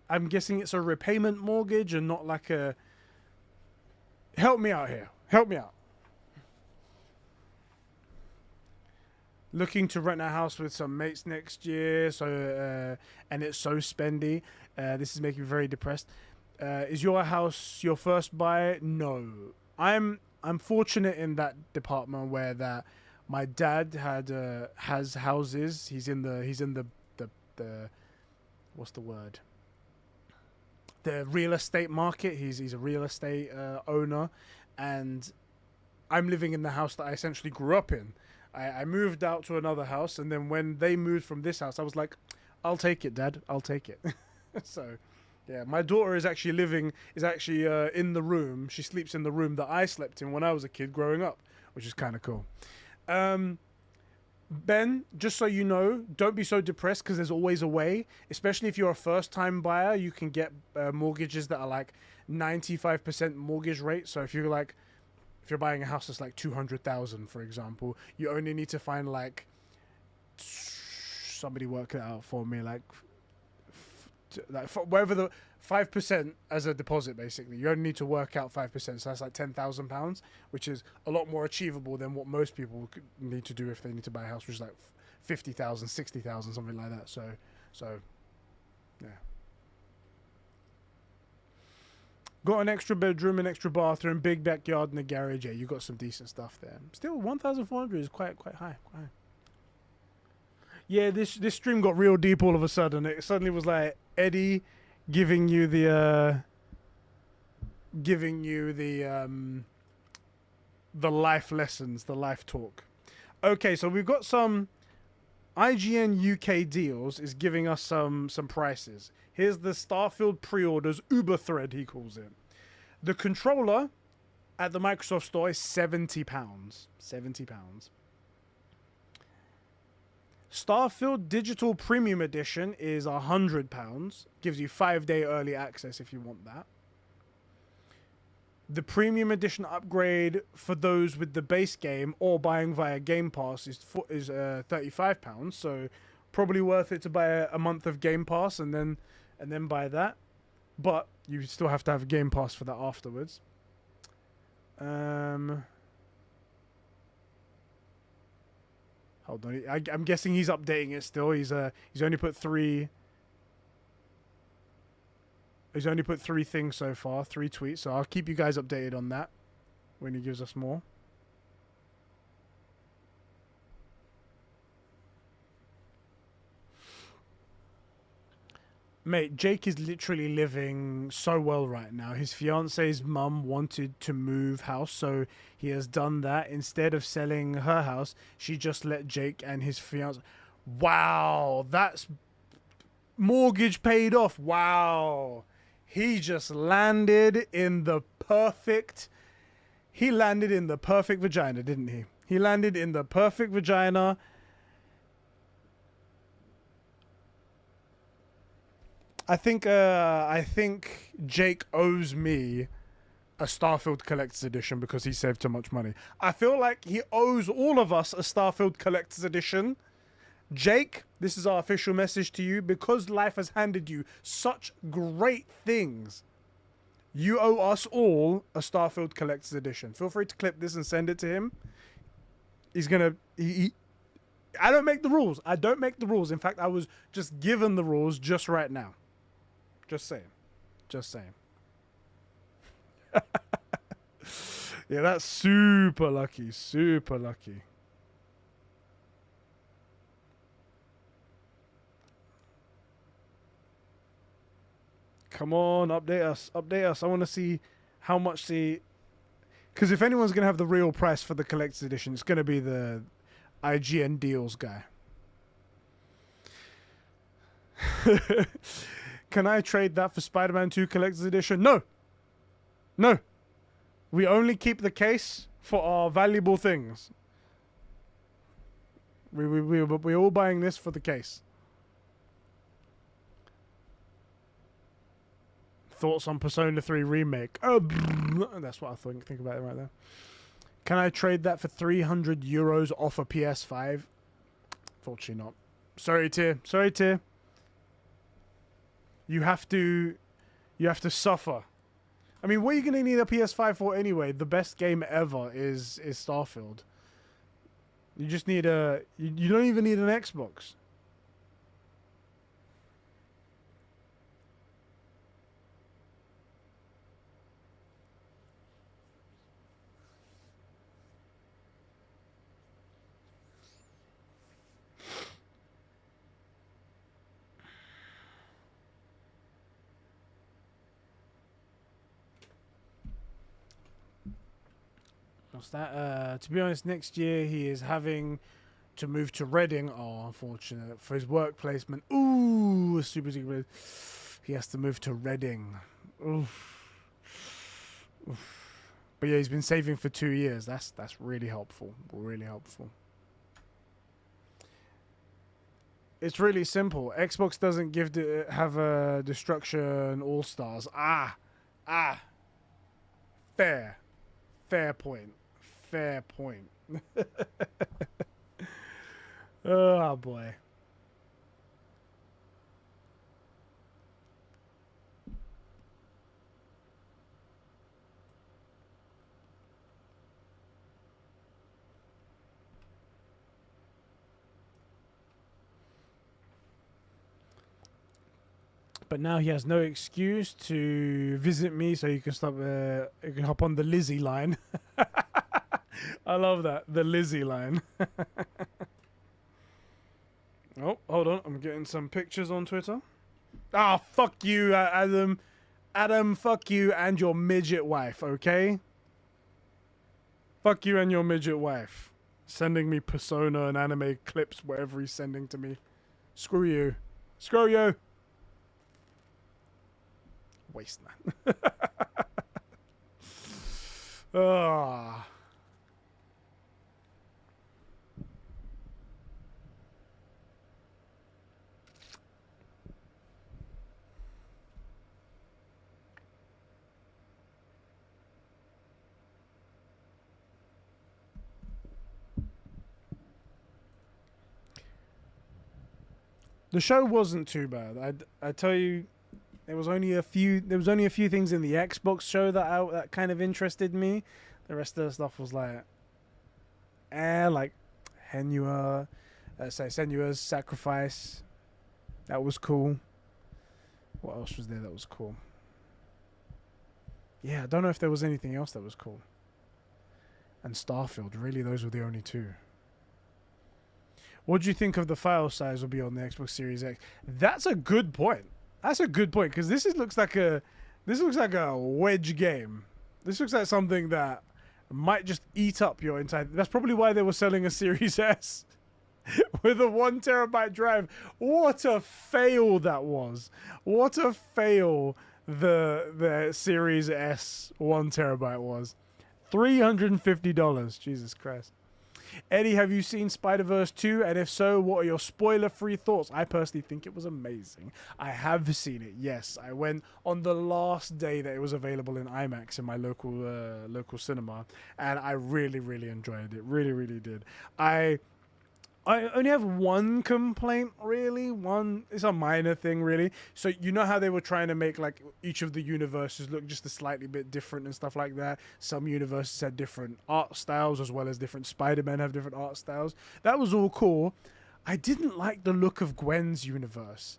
I'm guessing it's a repayment mortgage and not like a... Help me out here. Help me out. Looking to rent a house with some mates next year, so and it's so spendy. This is making me very depressed. Is your house your first buy? No. I'm fortunate in that department where that my dad has houses. He's in the what's the word? The real estate market. He's a real estate owner, and I'm living in the house that I essentially grew up in. I moved out to another house, and then when they moved from this house, I was like, I'll take it, Dad. I'll take it. So... yeah, my daughter is actually in the room. She sleeps in the room that I slept in when I was a kid growing up, which is kind of cool. Ben, just so you know, don't be so depressed because there's always a way. Especially if you're a first-time buyer, you can get mortgages that are like 95% mortgage rate. So if you're buying a house that's like 200,000, for example, you only need to find like somebody work it out for me, like whatever the 5% as a deposit. Basically, you only need to work out 5%, so that's like £10,000, which is a lot more achievable than what most people need to do if they need to buy a house, which is like 50,000, 60,000, something like that. So yeah. Got an extra bedroom, an extra bathroom, big backyard, and a garage. Yeah, you got some decent stuff there. Still, 1,400 is quite high. Yeah, this stream got real deep all of a sudden. It suddenly was like Eddie giving you the life lessons, the life talk. Okay, so we've got some IGN UK deals is giving us some prices. Here's the Starfield pre-orders Uber thread, he calls it. The controller at the Microsoft Store is £70. £70. Starfield Digital Premium Edition is £100. Gives you 5-day early access if you want that. The Premium Edition upgrade for those with the base game or buying via Game Pass is £35. So probably worth it to buy a month of Game Pass and then buy that. But you still have to have a Game Pass for that afterwards. Hold on, I'm guessing he's updating it still. He's only put three. He's only put 3 things so far, 3 tweets. So I'll keep you guys updated on that when he gives us more. Mate, Jake is literally living so well right now. His fiance's mum wanted to move house, so he has done that. Instead of selling her house, she just let Jake and his fiance... Wow, that's mortgage paid off. Wow. He just landed in the perfect... He landed in the perfect vagina, didn't he? He landed in the perfect vagina. I think Jake owes me a Starfield Collector's Edition because he saved too much money. I feel like he owes all of us a Starfield Collector's Edition. Jake, this is our official message to you. Because life has handed you such great things, you owe us all a Starfield Collector's Edition. Feel free to clip this and send it to him. He's gonna... I don't make the rules. I don't make the rules. In fact, I was just given the rules just right now. Just saying. Just saying. Yeah, that's super lucky. Super lucky. Come on, update us. Update us. I want to see how much the... Because if anyone's going to have the real price for the collector's edition, it's going to be the IGN deals guy. Can I trade that for Spider-Man 2 Collector's Edition? No. No. We only keep the case for our valuable things. We're all buying this for the case. Thoughts on Persona 3 Remake? Oh, that's what I think about it right there. Can I trade that for €300 off a PS5? Fortunately not. Sorry, Tier. Sorry, Tier. You have to suffer. I mean, what are you going to need a PS5 for anyway? The best game ever is Starfield. You just need a... You don't even need an Xbox. What's that? To be honest, next year he is having to move to Reading. Oh, unfortunate. For his work placement. Ooh, super secret. He has to move to Reading. Oof. Oof. But yeah, he's been saving for 2 years. That's really helpful. Really helpful. It's really simple. Xbox doesn't have a Destruction All-Stars. Fair point. Fair point. Oh boy. But now he has no excuse to visit me, so you can stop. You can hop on the Lizzie line. I love that, the Lizzie line. Oh, hold on, I'm getting some pictures on Twitter. Ah, fuck you, Adam. Adam, fuck you and your midget wife, okay? Fuck you and your midget wife. Sending me Persona and anime clips, whatever he's sending to me. Screw you. Screw you. Waste man. Ah. The show wasn't too bad. I tell you, there was only a few things in the Xbox show that kind of interested me. The rest of the stuff was like, like Senua's Sacrifice. That was cool. What else was there that was cool? Yeah, I don't know if there was anything else that was cool. And Starfield, really, those were the only two. What do you think of the file size will be on the Xbox Series X? That's a good point. That's a good point, because this looks like a wedge game. This looks like something that might just eat up your entire. That's probably why they were selling a Series S with a 1 terabyte drive. What a fail that was! What a fail the Series S 1 terabyte was. $350. Jesus Christ. Eddie, have you seen Spider-Verse 2? And if so, what are your spoiler-free thoughts? I personally think it was amazing. I have seen it, yes. I went on the last day that it was available in IMAX in my local cinema, and I really, really enjoyed it. Really, really did. I only have one complaint, really. It's a minor thing, really. So you know how they were trying to make like each of the universes look just a slightly bit different and stuff like that? Some universes had different art styles, as well as different Spider-Men have different art styles. That was all cool. I didn't like the look of Gwen's universe.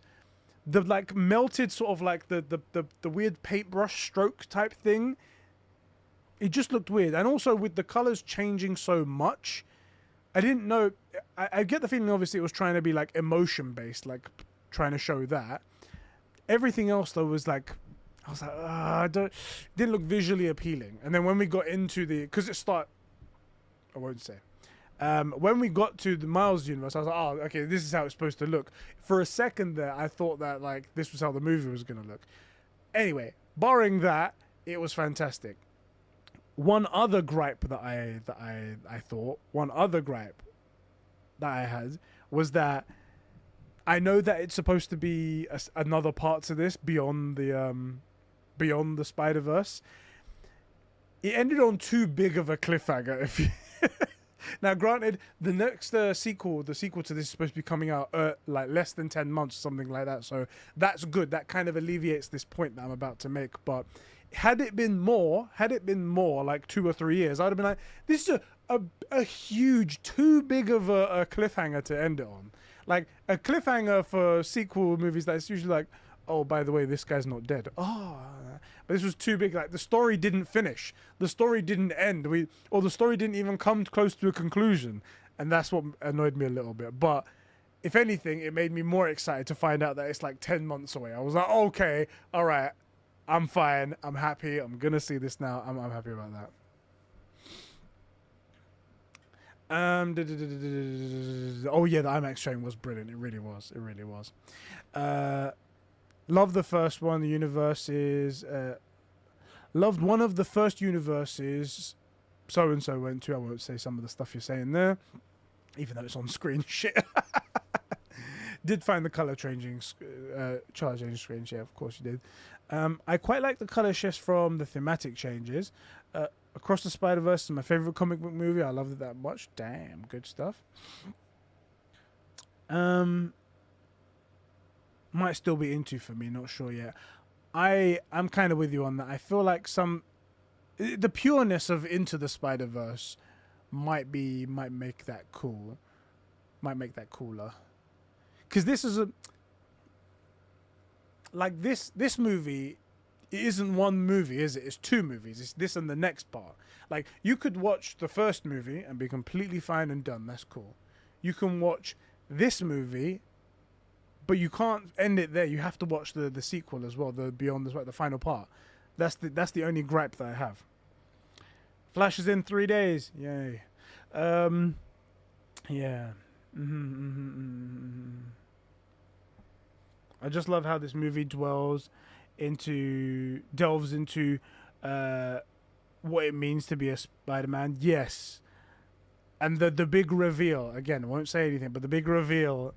The like melted sort of like the weird paintbrush stroke type thing. It just looked weird. And also with the colors changing so much, I didn't know. I get the feeling, obviously, it was trying to be like emotion based, like trying to show that. Everything else, though, was like, I was like, didn't look visually appealing. And then when we got into I won't say. When we got to the Miles universe, I was like, oh, okay, this is how it's supposed to look. For a second there, I thought that like this was how the movie was going to look. Anyway, barring that, it was fantastic. One other gripe that I had was that I know that it's supposed to be another part to this beyond the Spider-Verse. It ended on too big of a cliffhanger. Now, granted, the next sequel to this is supposed to be coming out like less than 10 months, something like that. So that's good. That kind of alleviates this point that I'm about to make. But had it been more like 2 or 3 years, I'd have been like, this is a huge, too big of a cliffhanger to end it on. Like a cliffhanger for sequel movies that's usually like, oh, by the way, this guy's not dead. Oh, but this was too big. Like the story didn't finish. The story didn't end. The story didn't even come close to a conclusion. And that's what annoyed me a little bit. But if anything, it made me more excited to find out that it's like 10 months away. I was like, okay, all right, I'm fine. I'm happy. I'm going to see this now. I'm happy about that. Oh yeah, the IMAX showing was brilliant. It really was. It really was. Love the first one. The universes. Loved one of the first universes. So and so went to. I won't say some of the stuff you're saying there, even though it's on screen. Shit. Did find the color changing strange. Yeah, of course you did. I quite like the color shifts from the thematic changes. Across the Spider-Verse is my favorite comic book movie. I loved it that much. Damn, good stuff. Might still be into for me, not sure yet. I'm kind of with you on that. I feel like the pureness of Into the Spider-Verse might make that cool. Might make that cooler. Because this is like this movie, it isn't one movie, is it? It's two movies. It's this and the next part. Like, you could watch the first movie and be completely fine and done. That's cool. You can watch this movie, but you can't end it there. You have to watch the sequel as well, the Beyond the final part. That's the only gripe that I have. Flash is in 3 days. Yay. Yeah. I just love how this movie delves into what it means to be a Spider-Man. Yes. And the big reveal, again, I won't say anything, but the big reveal,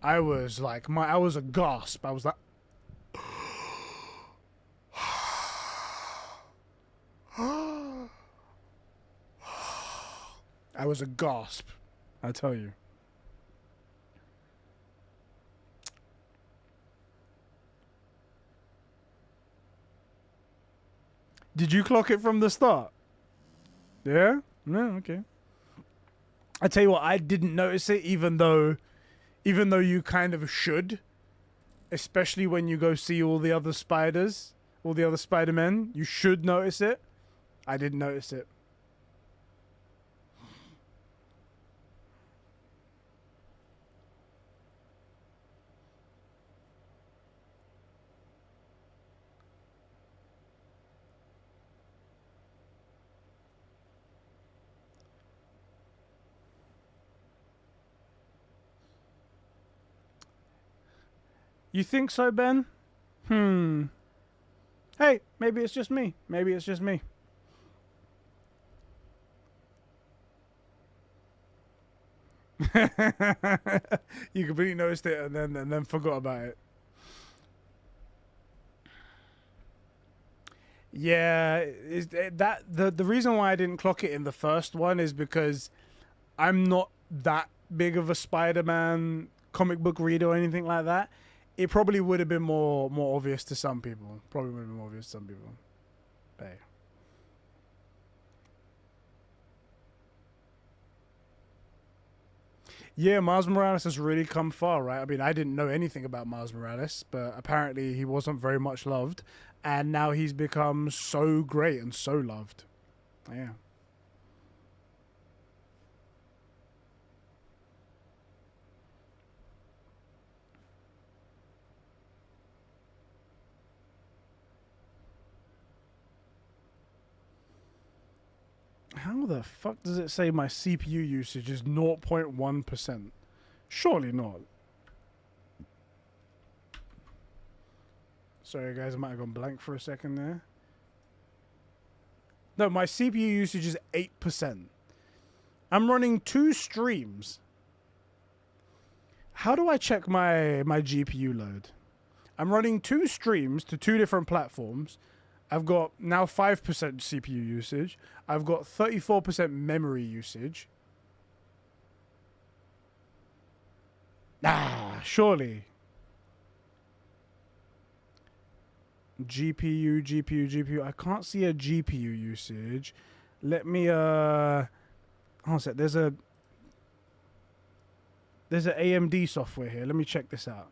I was like, I was a gasp. I was like, I was a gasp, I tell you. Did you clock it from the start? Yeah? No, okay. I tell you what, I didn't notice it, even though you kind of should, especially when you go see all the other spiders, all the other Spider-Men. You should notice it. I didn't notice it. You think so, Ben? Hey, maybe it's just me. Maybe it's just me. You completely noticed it and then forgot about it. Yeah, the reason why I didn't clock it in the first one is because I'm not that big of a Spider-Man comic book reader or anything like that. It probably would have been more obvious to some people. Probably would have been more obvious to some people. But hey. Yeah, Miles Morales has really come far, right? I mean, I didn't know anything about Miles Morales, but apparently he wasn't very much loved, and now he's become so great and so loved. Yeah. How the fuck does it say my CPU usage is 0.1%? Surely not. Sorry guys, I might have gone blank for a second there. No, my CPU usage is 8%. I'm running 2 streams. How do I check my GPU load? I'm running 2 streams to 2 different platforms. I've got now 5% CPU usage. I've got 34% memory usage. Surely. GPU. I can't see a GPU usage. Let me, hold on a sec. There's an AMD software here. Let me check this out.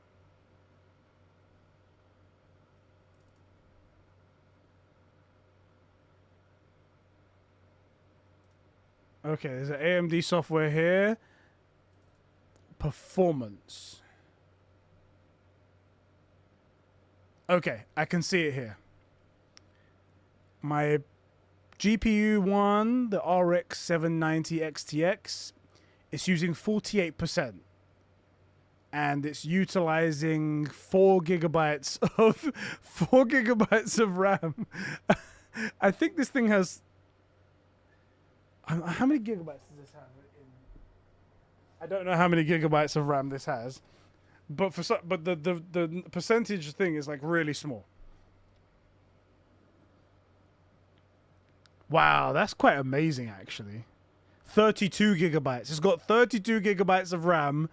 Okay, there's an AMD software here. Performance. Okay, I can see it here. My GPU one, the RX 790 XTX, it's using 48%. And it's utilizing 4 gigabytes of RAM. I think this thing has... How many gigabytes does this have? I don't know how many gigabytes of RAM this has, but the percentage thing is like really small. Wow, that's quite amazing actually. 32 gigabytes. It's got 32 gigabytes of RAM,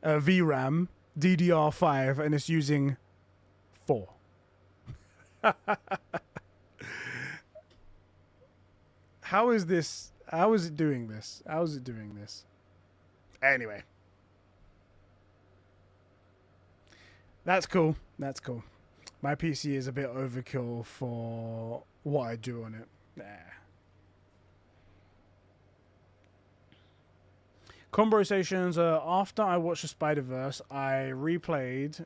VRAM, DDR5, and it's using 4. How is this? How is it doing this? How is it doing this? Anyway. That's cool. That's cool. My PC is a bit overkill for what I do on it. Nah. Conversations. After I watched the Spider-Verse, I replayed.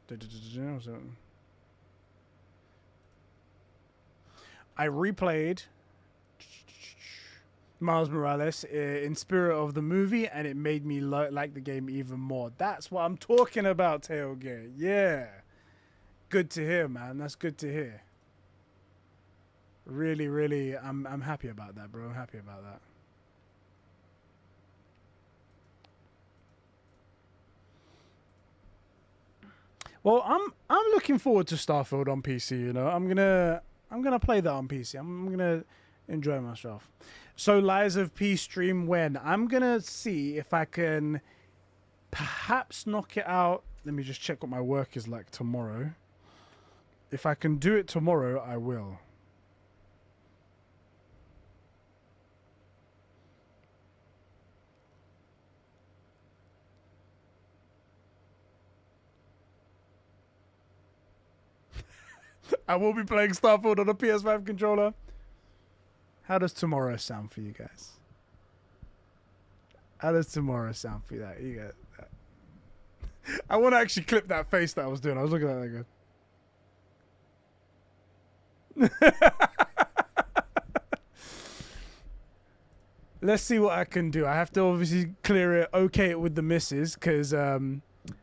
I replayed Miles Morales in spirit of the movie, and it made me like the game even more. That's what I'm talking about, Tailgate. Yeah. Good to hear, man. That's good to hear. Really, really, I'm happy about that, bro. I'm happy about that. Well, I'm looking forward to Starfield on PC, you know. I'm gonna play that on PC. I'm gonna enjoy myself. So Lies of P stream when? I'm gonna see if I can perhaps knock it out. Let me just check what my work is like tomorrow. If I can do it tomorrow, I will. I will be playing Starfield on a PS5 controller. How does tomorrow sound for you guys? How does tomorrow sound for you? That you get that. I want to actually clip that face that I was doing. I was looking at that like Let's see what I can do. I have to obviously clear it, okay it with the missus, because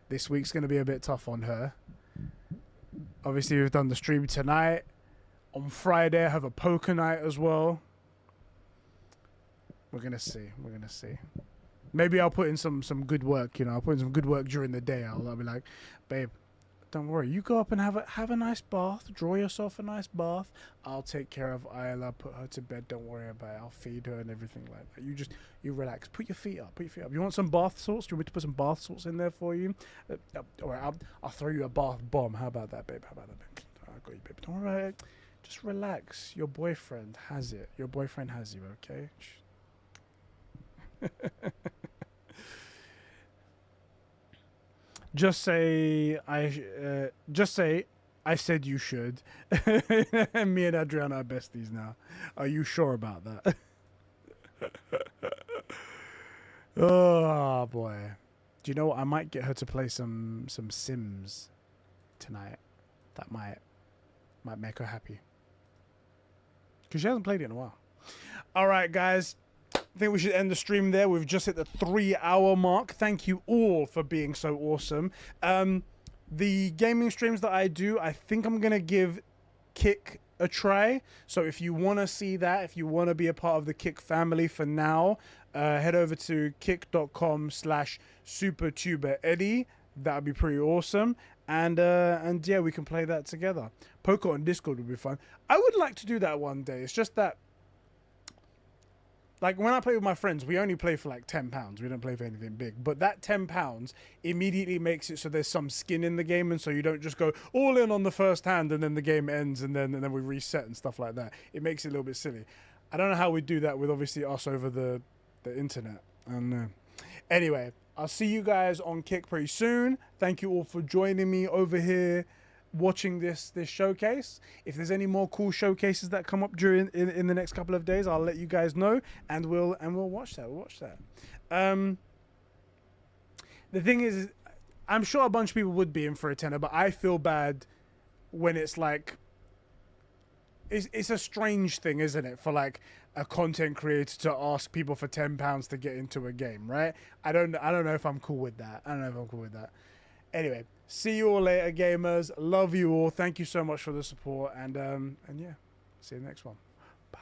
this week's going to be a bit tough on her. Obviously, we've done the stream tonight. On Friday, I have a poker night as well. We're going to see. We're going to see. Maybe I'll put in some good work, you know. I'll put in some good work during the day. I'll be like, babe, don't worry. You go up and have a nice bath. Draw yourself a nice bath. I'll take care of Isla. Put her to bed. Don't worry about it. I'll feed her and everything like that. You relax. Put your feet up. Put your feet up. You want some bath salts? Do you want me to put some bath salts in there for you? All right, I'll throw you a bath bomb. How about that, babe? How about that, babe? I got you, babe. Don't worry about it. Just relax. Your boyfriend has it. Your boyfriend has you, okay? Just say I said you should. Me and Adriana are besties now. Are you sure about that? Oh boy. Do you know what? I might get her to play some Sims tonight. That might make her happy. Because she hasn't played it in a while. All right, guys. I think we should end the stream there. We've just hit the 3-hour mark. Thank you all for being so awesome. The gaming streams that I do, I think I'm going to give Kick a try. So if you want to see that, if you want to be a part of the Kick family for now, head over to kick.com/SuperTuberEddie. That would be pretty awesome. And yeah, we can play that together. Poker on Discord would be fun. I would like to do that one day. It's just that, like, when I play with my friends, we only play for like £10. We don't play for anything big. But that £10 immediately makes it so there's some skin in the game, and so you don't just go all in on the first hand and then the game ends and then we reset and stuff like that. It makes it a little bit silly. I don't know how we do that with obviously us over the internet. I don't know. Anyway, I'll see you guys on Kick pretty soon. Thank you all for joining me over here watching this showcase. If there's any more cool showcases that come up during in the next couple of days, I'll let you guys know, and we'll watch that. The thing is, I'm sure a bunch of people would be in for a tenner, but I feel bad when it's like it's a strange thing, isn't it, for like a content creator to ask people for £10 to get into a game, right? I don't know if I'm cool with that. Anyway, see you all later, gamers. Love you all. Thank you so much for the support, and yeah, see you next one.